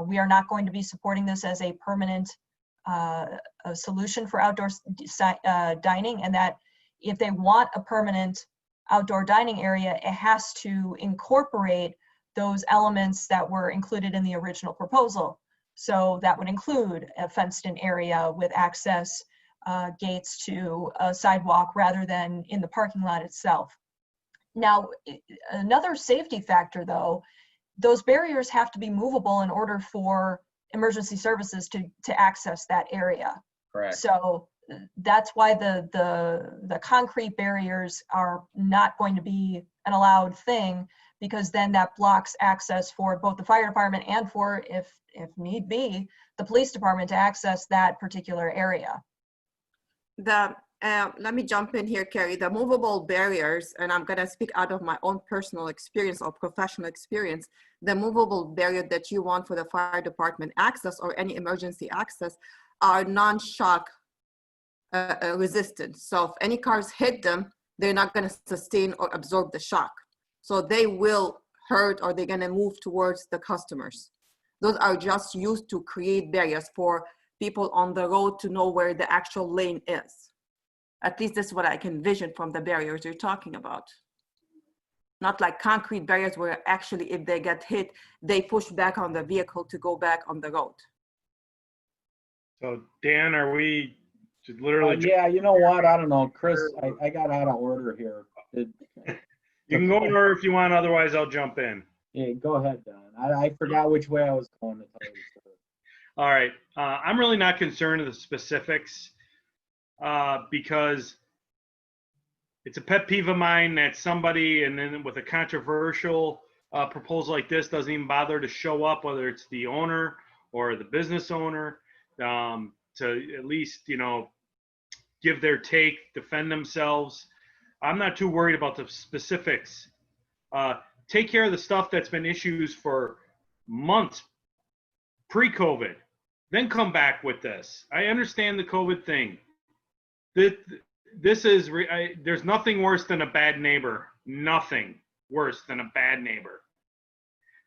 we are not going to be supporting this as a permanent solution for outdoor dining, and that if they want a permanent outdoor dining area, it has to incorporate those elements that were included in the original proposal. So that would include a fenced-in area with access gates to a sidewalk rather than in the parking lot itself. Now, another safety factor, though, those barriers have to be movable in order for emergency services to access that area. Correct. So that's why the concrete barriers are not going to be an allowed thing, because then that blocks access for both the fire department and for, if need be, the police department to access that particular area. Let me jump in here, Carrie. The movable barriers, and I'm going to speak out of my own personal experience or professional experience, the movable barrier that you want for the fire department access or any emergency access are non-shock resistant. So if any cars hit them, they're not going to sustain or absorb the shock. So they will hurt, or they're going to move towards the customers. Those are just used to create barriers for people on the road to know where the actual lane is. At least that's what I can envision from the barriers you're talking about. Not like concrete barriers where actually if they get hit, they push back on the vehicle to go back on the road. So Dan, are we literally? Yeah, you know what? I don't know, Chris. I got out of order here. You can go in order if you want. Otherwise, I'll jump in. Yeah, go ahead, Don. I forgot which way I was going to tell you the story. All right. I'm really not concerned with the specifics because it's a pet peeve of mine that somebody, and then with a controversial proposal like this, doesn't even bother to show up, whether it's the owner or the business owner, to at least, give their take, defend themselves. I'm not too worried about the specifics. Take care of the stuff that's been issues for months pre-COVID, then come back with this. I understand the COVID thing. This is, there's nothing worse than a bad neighbor. Nothing worse than a bad neighbor.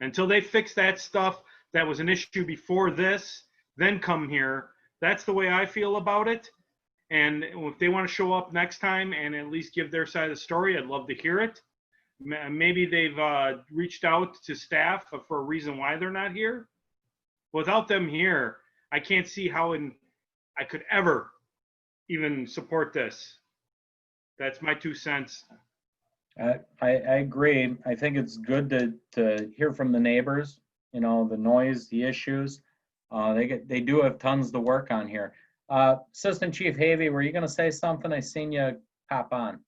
Until they fix that stuff that was an issue before this, then come here. That's the way I feel about it. And if they want to show up next time and at least give their side of the story, I'd love to hear it. Maybe they've reached out to staff for a reason why they're not here. Without them here, I can't see how I could ever even support this. That's my 2 cents. I agree. I think it's good to hear from the neighbors, the noise, the issues. They do have tons to work on here. Assistant Chief Havey, were you going to say something? I seen you pop on.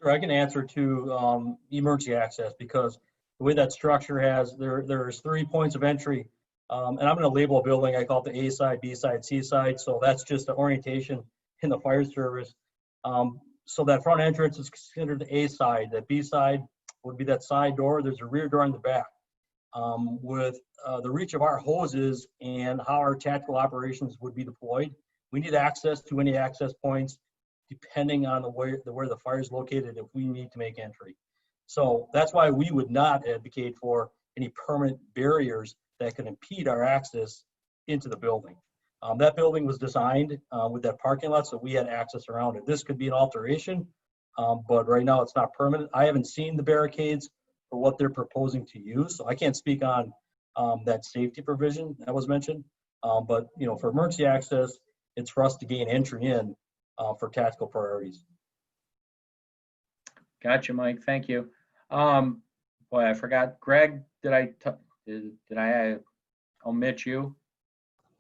Sure, I can answer to emergency access because the way that structure has, there's 3 points of entry. And I'm going to label a building, I call it the A side, B side, C side. So that's just the orientation in the fire service. So that front entrance is considered the A side. The B side would be that side door. There's a rear door in the back. With the reach of our hoses and how our tactical operations would be deployed, we need access to any access points depending on where the fire is located if we need to make entry. So that's why we would not advocate for any permanent barriers that can impede our access into the building. That building was designed with that parking lot, so we had access around it. This could be an alteration, but right now it's not permanent. I haven't seen the barricades for what they're proposing to use, so I can't speak on that safety provision that was mentioned. But for emergency access, it's for us to gain entry in for tactical priorities. Gotcha, Mike. Thank you. Boy, I forgot. Greg, did I omit you?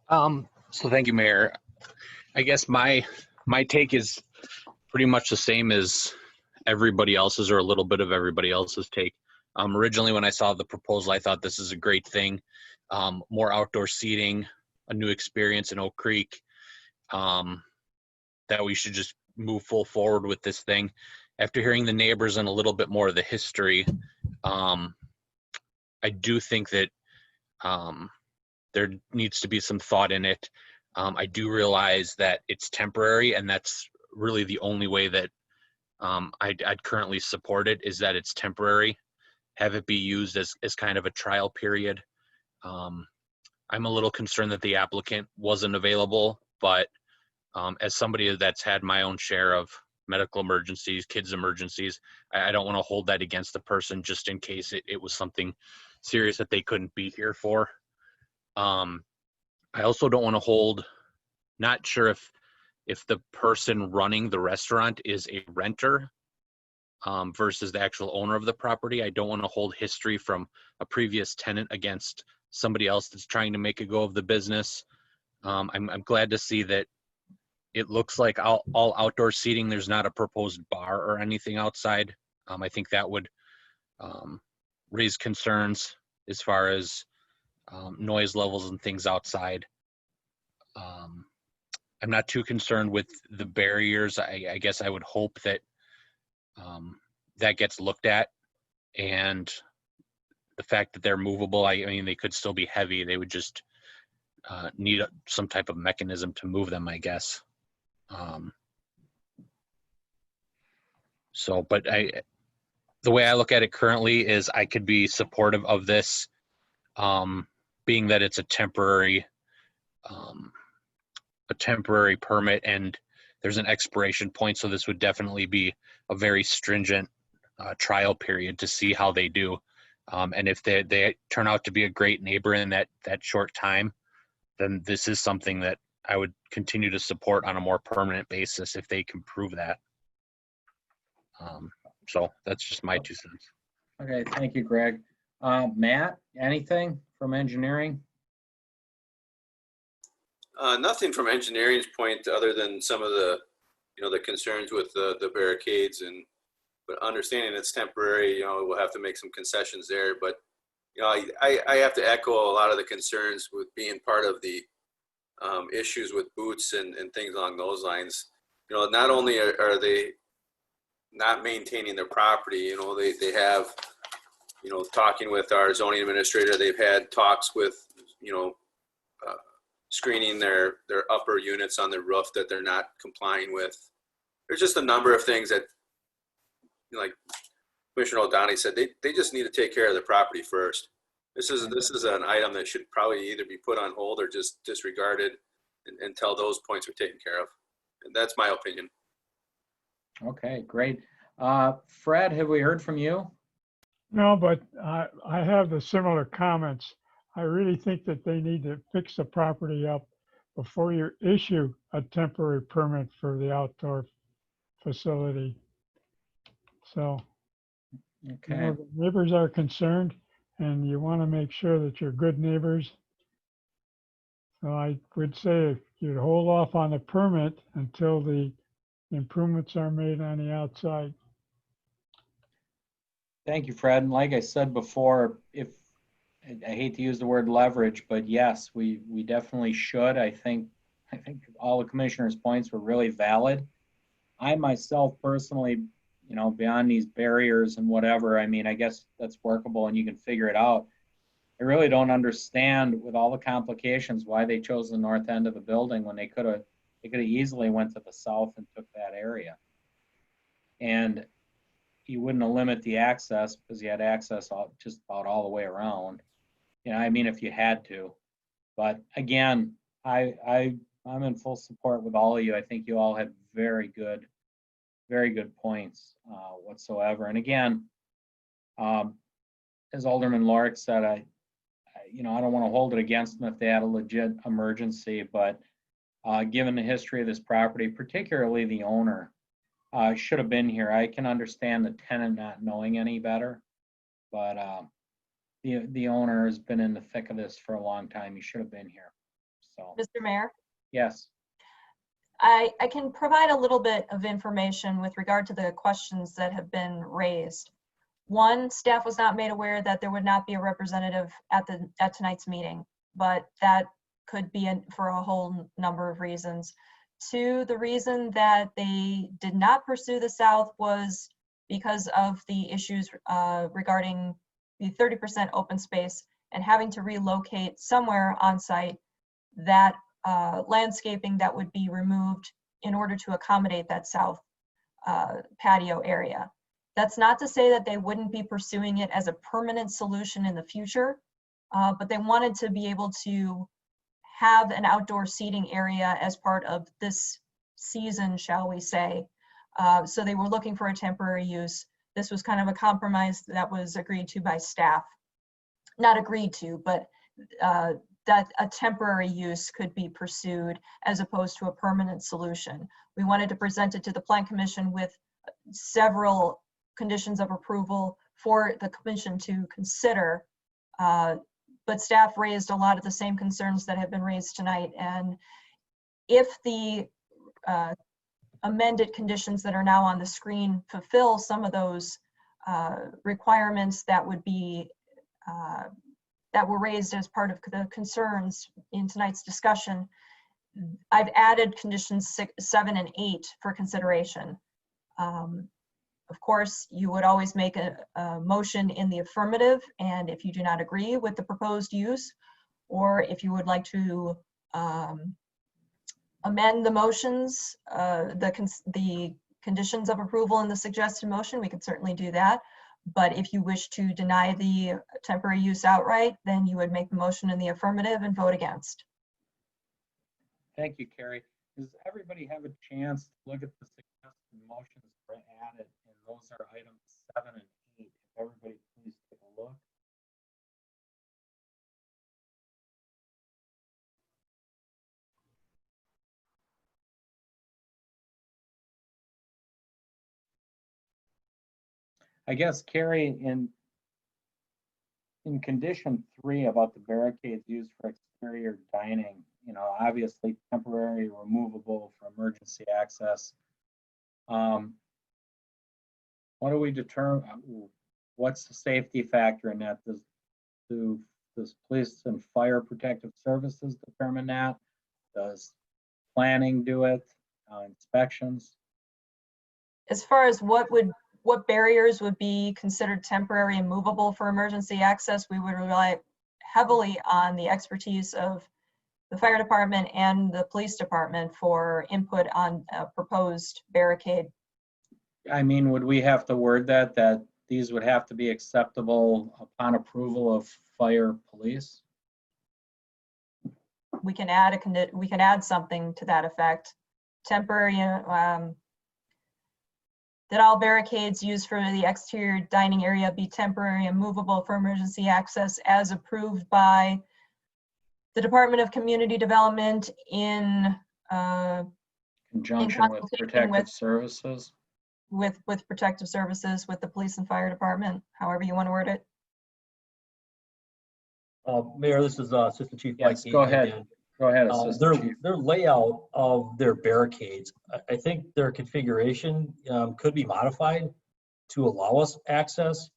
So thank you, Mayor. I guess my take is pretty much the same as everybody else's, or a little bit of everybody else's take. Originally, when I saw the proposal, I thought this is a great thing. More outdoor seating, a new experience in Oak Creek. That we should just move full forward with this thing. After hearing the neighbors and a little bit more of the history, I do think that there needs to be some thought in it. I do realize that it's temporary, and that's really the only way that I'd currently support it, is that it's temporary. Have it be used as kind of a trial period. I'm a little concerned that the applicant wasn't available, but as somebody that's had my own share of medical emergencies, kids emergencies, I don't want to hold that against the person just in case it was something serious that they couldn't be here for. I also don't want to hold, not sure if the person running the restaurant is a renter versus the actual owner of the property. I don't want to hold history from a previous tenant against somebody else that's trying to make a go of the business. I'm glad to see that it looks like all outdoor seating. There's not a proposed bar or anything outside. I think that would raise concerns as far as noise levels and things outside. I'm not too concerned with the barriers. I guess I would hope that that gets looked at, and the fact that they're movable, I mean, they could still be heavy. They would just need some type of mechanism to move them, I guess. But the way I look at it currently is I could be supportive of this, being that it's a temporary permit and there's an expiration point. So this would definitely be a very stringent trial period to see how they do. And if they turn out to be a great neighbor in that short time, then this is something that I would continue to support on a more permanent basis if they can prove that. So that's just my 2 cents. Okay, thank you, Greg. Matt, anything from engineering? Nothing from engineering's point other than some of the, the concerns with the barricades, but understanding it's temporary, we'll have to make some concessions there. But, I have to echo a lot of the concerns with being part of the issues with boots and things along those lines. Not only are they not maintaining their property, they have, talking with our zoning administrator, they've had talks with, screening their upper units on the roof that they're not complying with. There's just a number of things that, like Commissioner O'Donnell said, they just need to take care of the property first. This is an item that should probably either be put on hold or just disregarded until those points are taken care of. And that's my opinion. Okay, great. Fred, have we heard from you? No, but I have the similar comments. I really think that they need to fix the property up before you issue a temporary permit for the outdoor facility. So, okay. The neighbors are concerned, and you want to make sure that you're good neighbors. So I would say if you'd hold off on the permit until the improvements are made on the outside. Thank you, Fred. And like I said before, if I hate to use the word leverage, but yes, we definitely should. I think all the commissioners' points were really valid. I myself personally, you know, beyond these barriers and whatever, I mean, I guess that's workable and you can figure it out. I really don't understand with all the complications why they chose the north end of the building when they could have easily went to the south and took that area. And you wouldn't limit the access because you had access just about all the way around. You know, I mean, if you had to. But again, I'm in full support with all of you. I think you all had very good points whatsoever. And again, as Alderman Lorick said, I don't want to hold it against them if they had a legit emergency, but given the history of this property, particularly the owner, should have been here. I can understand the tenant not knowing any better, but the owner has been in the thick of this for a long time. He should have been here. So, Mr. Mayor, yes. I can provide a little bit of information with regard to the questions that have been raised. One, staff was not made aware that there would not be a representative at tonight's meeting, but that could be for a whole number of reasons. Two, the reason that they did not pursue the south was because of the issues regarding the 30% open space and having to relocate somewhere on site that landscaping that would be removed in order to accommodate that south patio area. That's not to say that they wouldn't be pursuing it as a permanent solution in the future, but they wanted to be able to have an outdoor seating area as part of this season, shall we say. So they were looking for a temporary use. This was kind of a compromise that was agreed to by staff. Not agreed to, but that a temporary use could be pursued as opposed to a permanent solution. We wanted to present it to the Plan Commission with several conditions of approval for the commission to consider, but staff raised a lot of the same concerns that have been raised tonight. And if the amended conditions that are now on the screen fulfill some of those requirements that would be that were raised as part of the concerns in tonight's discussion, I've added conditions 7 and 8 for consideration. Of course, you would always make a motion in the affirmative, and if you do not agree with the proposed use, or if you would like to amend the motions, the conditions of approval in the suggested motion, we could certainly do that. But if you wish to deny the temporary use outright, then you would make the motion in the affirmative and vote against. Thank you, Carrie. Does everybody have a chance to look at the suggested motions that are added? And those are items 7 and 8. If everybody please take a look. I guess, Carrie, in condition 3 about the barricades used for exterior dining, you know, obviously temporary, removable for emergency access. What do we determine? What's the safety factor in that? Does police and fire protective services determine that? Does planning do it? Inspections? As far as what barriers would be considered temporary and movable for emergency access, we would rely heavily on the expertise of the fire department and the police department for input on a proposed barricade. I mean, would we have to word that these would have to be acceptable upon approval of fire, police? We can add something to that effect. Temporary, that all barricades used for the exterior dining area be temporary and movable for emergency access as approved by the Department of Community Development in conjunction with protective services. With protective services, with the police and fire department, however you want to word it. Mayor, this is Assistant Chief Mike. Yes, go ahead. Go ahead, Assistant Chief. Their layout of their barricades, I think their configuration could be modified to allow us access.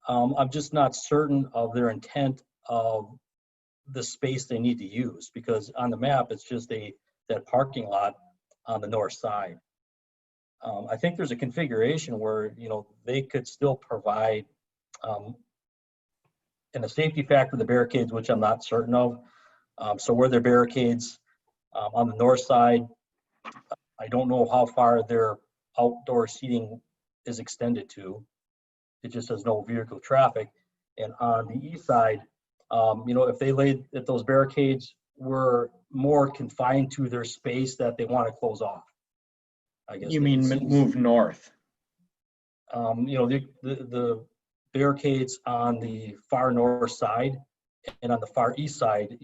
I'm just not certain of their intent of the space they need to use, because on the map, it's just that parking lot on the north side. I think there's a configuration where, they could still provide, and a safety factor, the barricades, which I'm not certain of. So where their barricades on the north side, I don't know how far their outdoor seating is extended to. It just says no vehicle traffic. And on the east side, if those barricades were more confined to their space that they want to close off, I guess. You mean move north? The barricades on the far north side and on the far east side,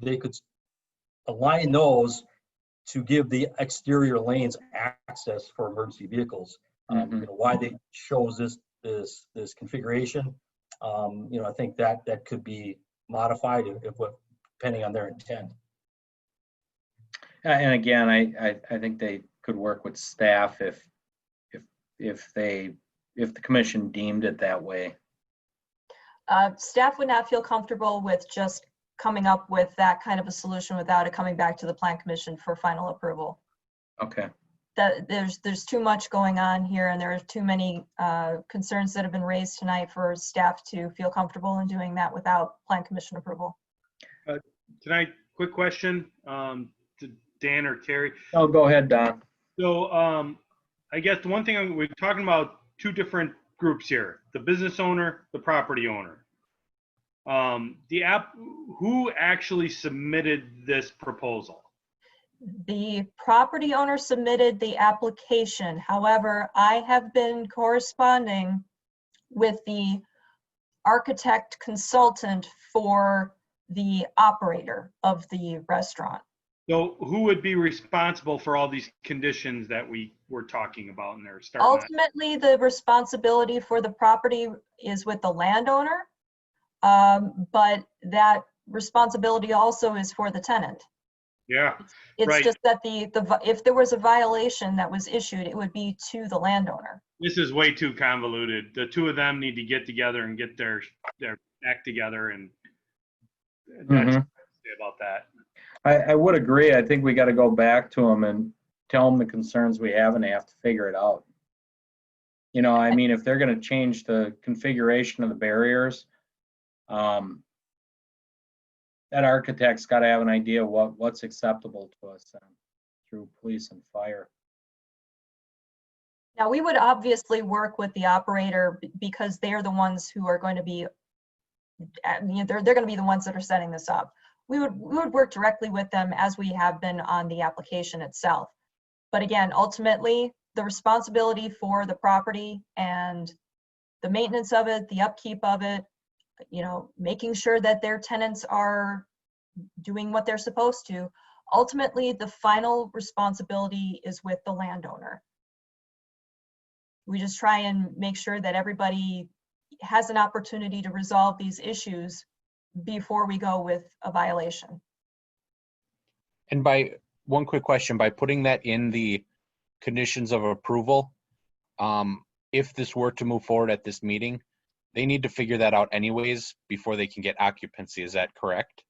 they could align those to give the exterior lanes access for emergency vehicles. Why they chose this configuration, I think that could be modified depending on their intent. And again, I think they could work with staff if the commission deemed it that way. Staff would not feel comfortable with just coming up with that kind of a solution without it coming back to the Plan Commission for final approval. Okay. That there's too much going on here, and there are too many concerns that have been raised tonight for staff to feel comfortable in doing that without Plan Commission approval. Tonight, quick question to Dan or Carrie. Oh, go ahead, Don. So I guess the one thing we're talking about, two different groups here: the business owner, the property owner. Who actually submitted this proposal? The property owner submitted the application. However, I have been corresponding with the architect consultant for the operator of the restaurant. So who would be responsible for all these conditions that we were talking about in there? Ultimately, the responsibility for the property is with the landowner, but that responsibility also is for the tenant. Yeah, it's right. Just that if there was a violation that was issued, it would be to the landowner. This is way too convoluted. The two of them need to get together and get their act together, and that's what I say about that. I would agree. I think we got to go back to them and tell them the concerns we have, and they have to figure it out. I mean, if they're going to change the configuration of the barriers, that architect's got to have an idea what's acceptable to us through police and fire. Now, we would obviously work with the operator because they're the ones who are going to be, they're going to be the ones that are setting this up. We would work directly with them as we have been on the application itself. But again, ultimately, the responsibility for the property and the maintenance of it, the upkeep of it, making sure that their tenants are doing what they're supposed to. Ultimately, the final responsibility is with the landowner. We just try and make sure that everybody has an opportunity to resolve these issues before we go with a violation. And one quick question, by putting that in the conditions of approval, if this were to move forward at this meeting, they need to figure that out anyways before they can get occupancy. Is that correct?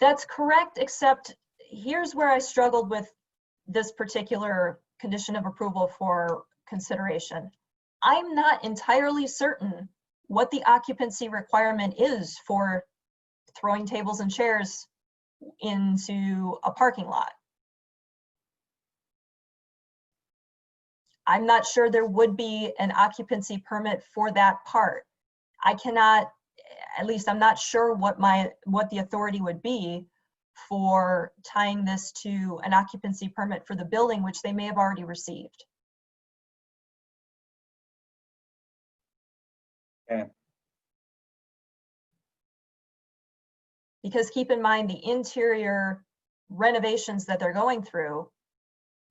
That's correct, except here's where I struggled with this particular condition of approval for consideration. I'm not entirely certain what the occupancy requirement is for throwing tables and chairs into a parking lot. I'm not sure there would be an occupancy permit for that part. I cannot, at least I'm not sure what the authority would be for tying this to an occupancy permit for the building, which they may have already received. Okay. Because keep in mind the interior renovations that they're going through,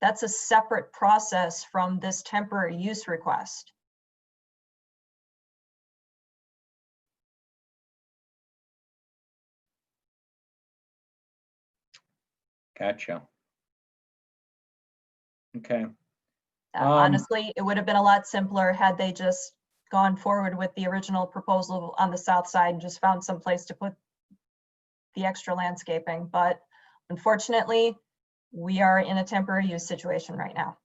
that's a separate process from this temporary use request. Gotcha. Okay. Honestly, it would have been a lot simpler had they just gone forward with the original proposal on the south side and just found some place to put the extra landscaping. But unfortunately, we are in a temporary use situation right now.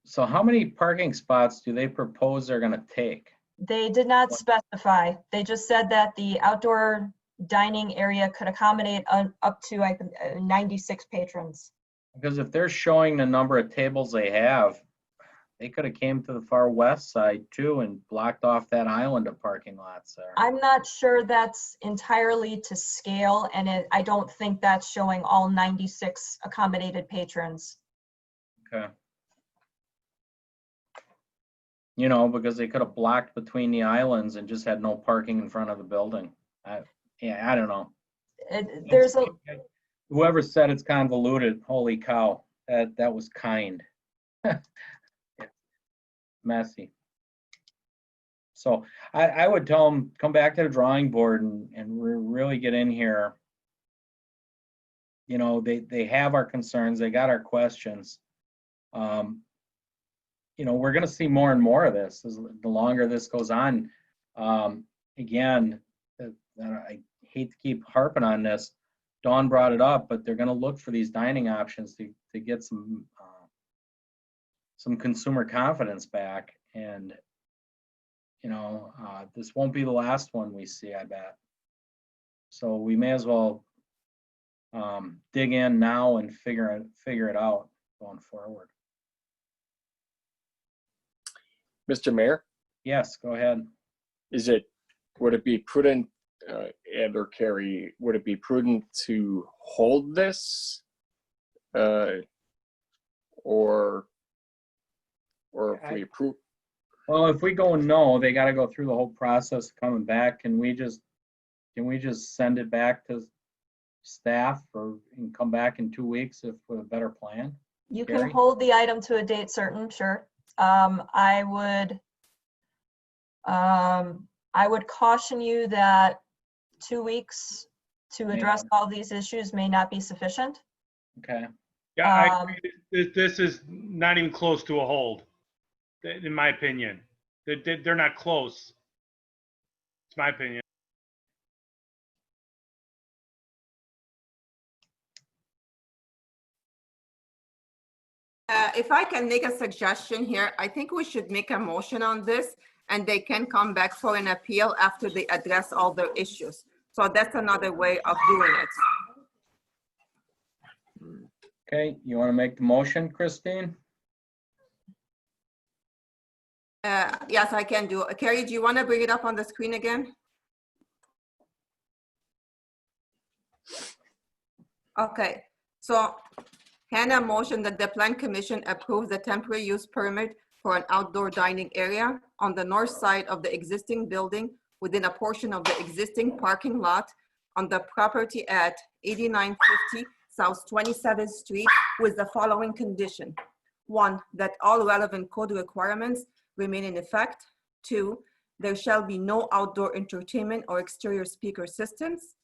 So how many parking spots do they propose they're gonna take? They did not specify. They just said that the outdoor dining area could accommodate up to, I think, 96 patrons. Because if they're showing the number of tables they have, they could have came to the far west side too and blocked off that island of parking lots there. I'm not sure that's entirely to scale, and I don't think that's showing all 96 accommodated patrons. Okay. You know, because they could have blocked between the islands and just had no parking in front of the building. Yeah, I don't know. There's a Whoever said it's convoluted, holy cow, that was kind. Messy. So I would tell them, come back to the drawing board and really get in here. You know, they have our concerns, they got our questions. You know, we're gonna see more and more of this the longer this goes on. Again, I hate to keep harping on this. Dawn brought it up, but they're gonna look for these dining options to get some consumer confidence back. And, you know, this won't be the last one we see, I bet. So we may as well dig in now and figure it out going forward. Mr. Mayor, Yes, go ahead. Would it be prudent, Ed or Carrie, would it be prudent to hold this? Or if we approve? Well, if we go no, they got to go through the whole process of coming back. Can we just send it back to staff and come back in 2 weeks with a better plan? You Gary? can hold the item to a date certain, sure. I would caution you that 2 weeks to address all these issues may not be sufficient. Okay. Yeah, I agree. This is not even close to a hold, in my opinion. They're not close. It's my opinion. If I can make a suggestion here, I think we should make a motion on this and they can come back for an appeal after they address all the issues. So that's another way of doing it. Okay, you want to make the motion, Christine? Yes, I can do. Carrie, do you want to bring it up on the screen again? Okay, so Hannah motioned that the Plan Commission approves the temporary use permit for an outdoor dining area on the north side of the existing building within a portion of the existing parking lot on the property at 8950 South 27th Street with the following condition. 1, that all relevant code requirements remain in effect. 2, there shall be no outdoor entertainment or exterior speaker systems.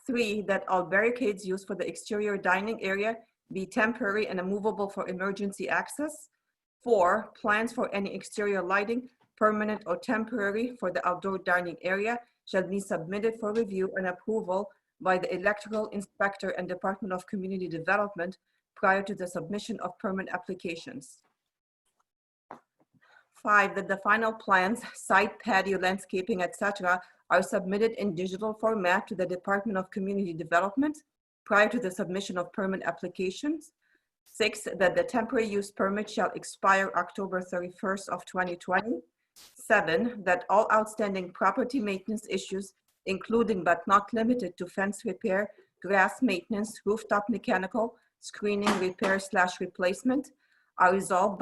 3, that all barricades used for the exterior dining area be temporary and immovable for emergency access. 4, plans for any exterior lighting, permanent or temporary, for the outdoor dining area shall be submitted for review and approval by the electrical inspector and Department of Community Development prior to the submission of permit applications. 5, that the final plans, site, patio, landscaping, etc., are submitted in digital format to the Department of Community Development prior to the submission of permit applications. 6, that the temporary use permit shall expire October 31st of 2020. 7, that all outstanding property maintenance issues, including but not limited to fence repair, grass maintenance, rooftop mechanical, screening, repair/replacement, are resolved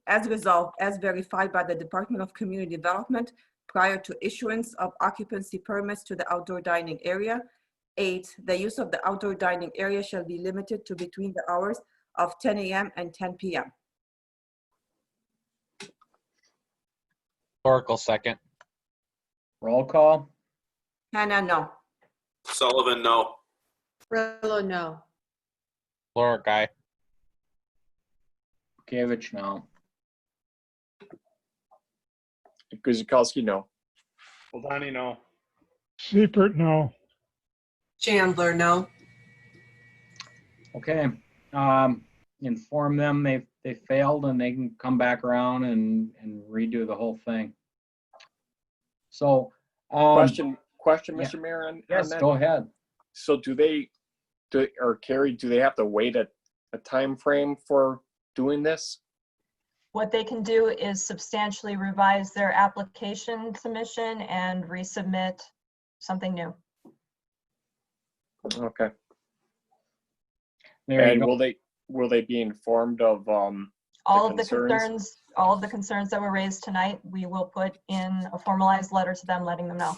as verified by the Department of Community Development prior to issuance of occupancy permits to the outdoor dining area. 8, the use of the outdoor dining area shall be limited to between the hours of 10 a.m. and 10 p.m. Oracle second. Roll call. Hannah, no. Sullivan, no. Rillo, no. Laura, aye. Gavich, no. Guzikowski, no. Donnie, no. Seifert, no. Chandler, no. Okay. Inform them they failed and they can come back around and redo the whole thing. So, Question, yeah. Mr. Mayor, on Yes, that? go ahead. So Carrie, do they have to wait a time frame for doing this? What they can do is substantially revise their application submission and resubmit something new. Okay. There you And go. will they be informed of All of the concerns that were raised tonight, we will put in a formalized letter to them, letting them know.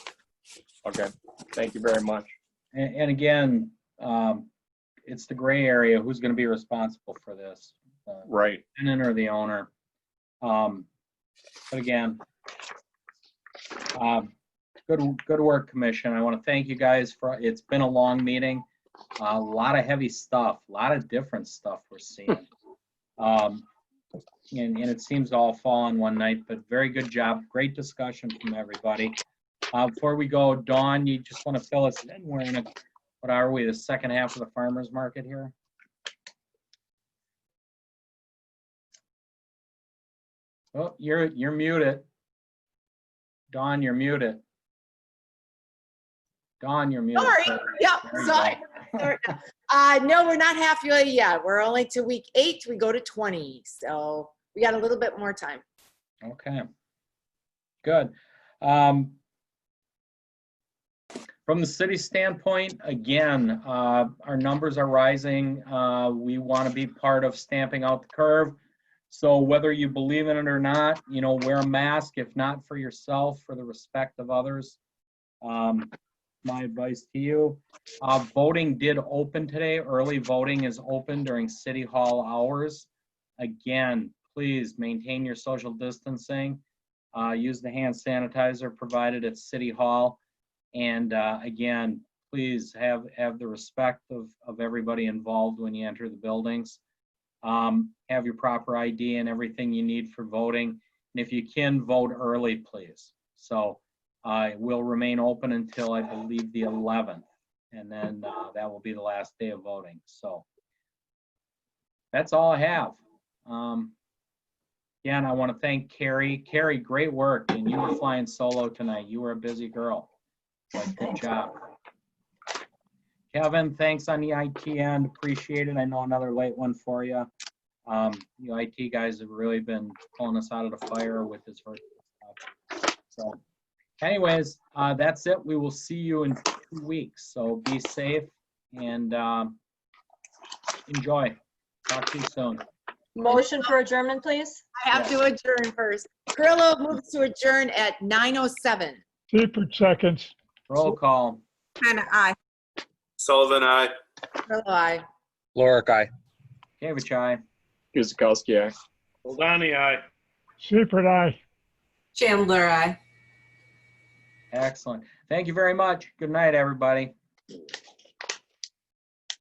Okay, thank you very much. And again, it's the gray area. Who's going to be responsible for this? Right. Tenant or the owner? But again, good work, Commission. I want to thank you guys for. It's been a long meeting. A lot of heavy stuff, a lot of different stuff we're seeing. And it seems to all fall in one night, but very good job. Great discussion from everybody. Before we go, Dawn, you just want to fill us in? We're in what are we, the second half of the farmer's market here? Oh, you're muted. Dawn, you're muted. Dawn, you're muted. Sorry. Yep. Sorry. No, we're not halfway yet. We're only to week 8. We go to 20. So we got a little bit more time. Okay. Good. From the city standpoint, again, our numbers are rising. We want to be part of stamping out the curve. So whether you believe in it or not, wear a mask, if not for yourself, for the respect of others. My advice to you. Voting did open today. Early voting is open during City Hall hours. Again, please maintain your social distancing. Use the hand sanitizer provided at City Hall. And again, please have the respect of everybody involved when you enter the buildings. Have your proper ID and everything you need for voting. And if you can, vote early, please. So it will remain open until, I believe, the 11th. And then that will be the last day of voting. So that's all I have. Again, I want to thank Carrie. Carrie, great work. And you were flying solo tonight. You were a busy girl. But good job. Kevin, thanks on the IT end. Appreciate it. I know another late one for you. You IT guys have really been pulling us out of the fire with this virtual stuff. So anyways, that's it. We will see you in 2 weeks. So be safe and enjoy. Talk to you soon. Motion for adjournment, please. I have to adjourn first. Carrillo moves to adjourn at 9:07. Seifert seconds. Roll call. Hannah, aye. Sullivan, aye. Carrillo, aye. Laura, aye. Gavich, aye. Guzikowski, aye. Donnie, aye. Seifert, aye. Chandler, aye. Excellent. Thank you very much. Good night, everybody.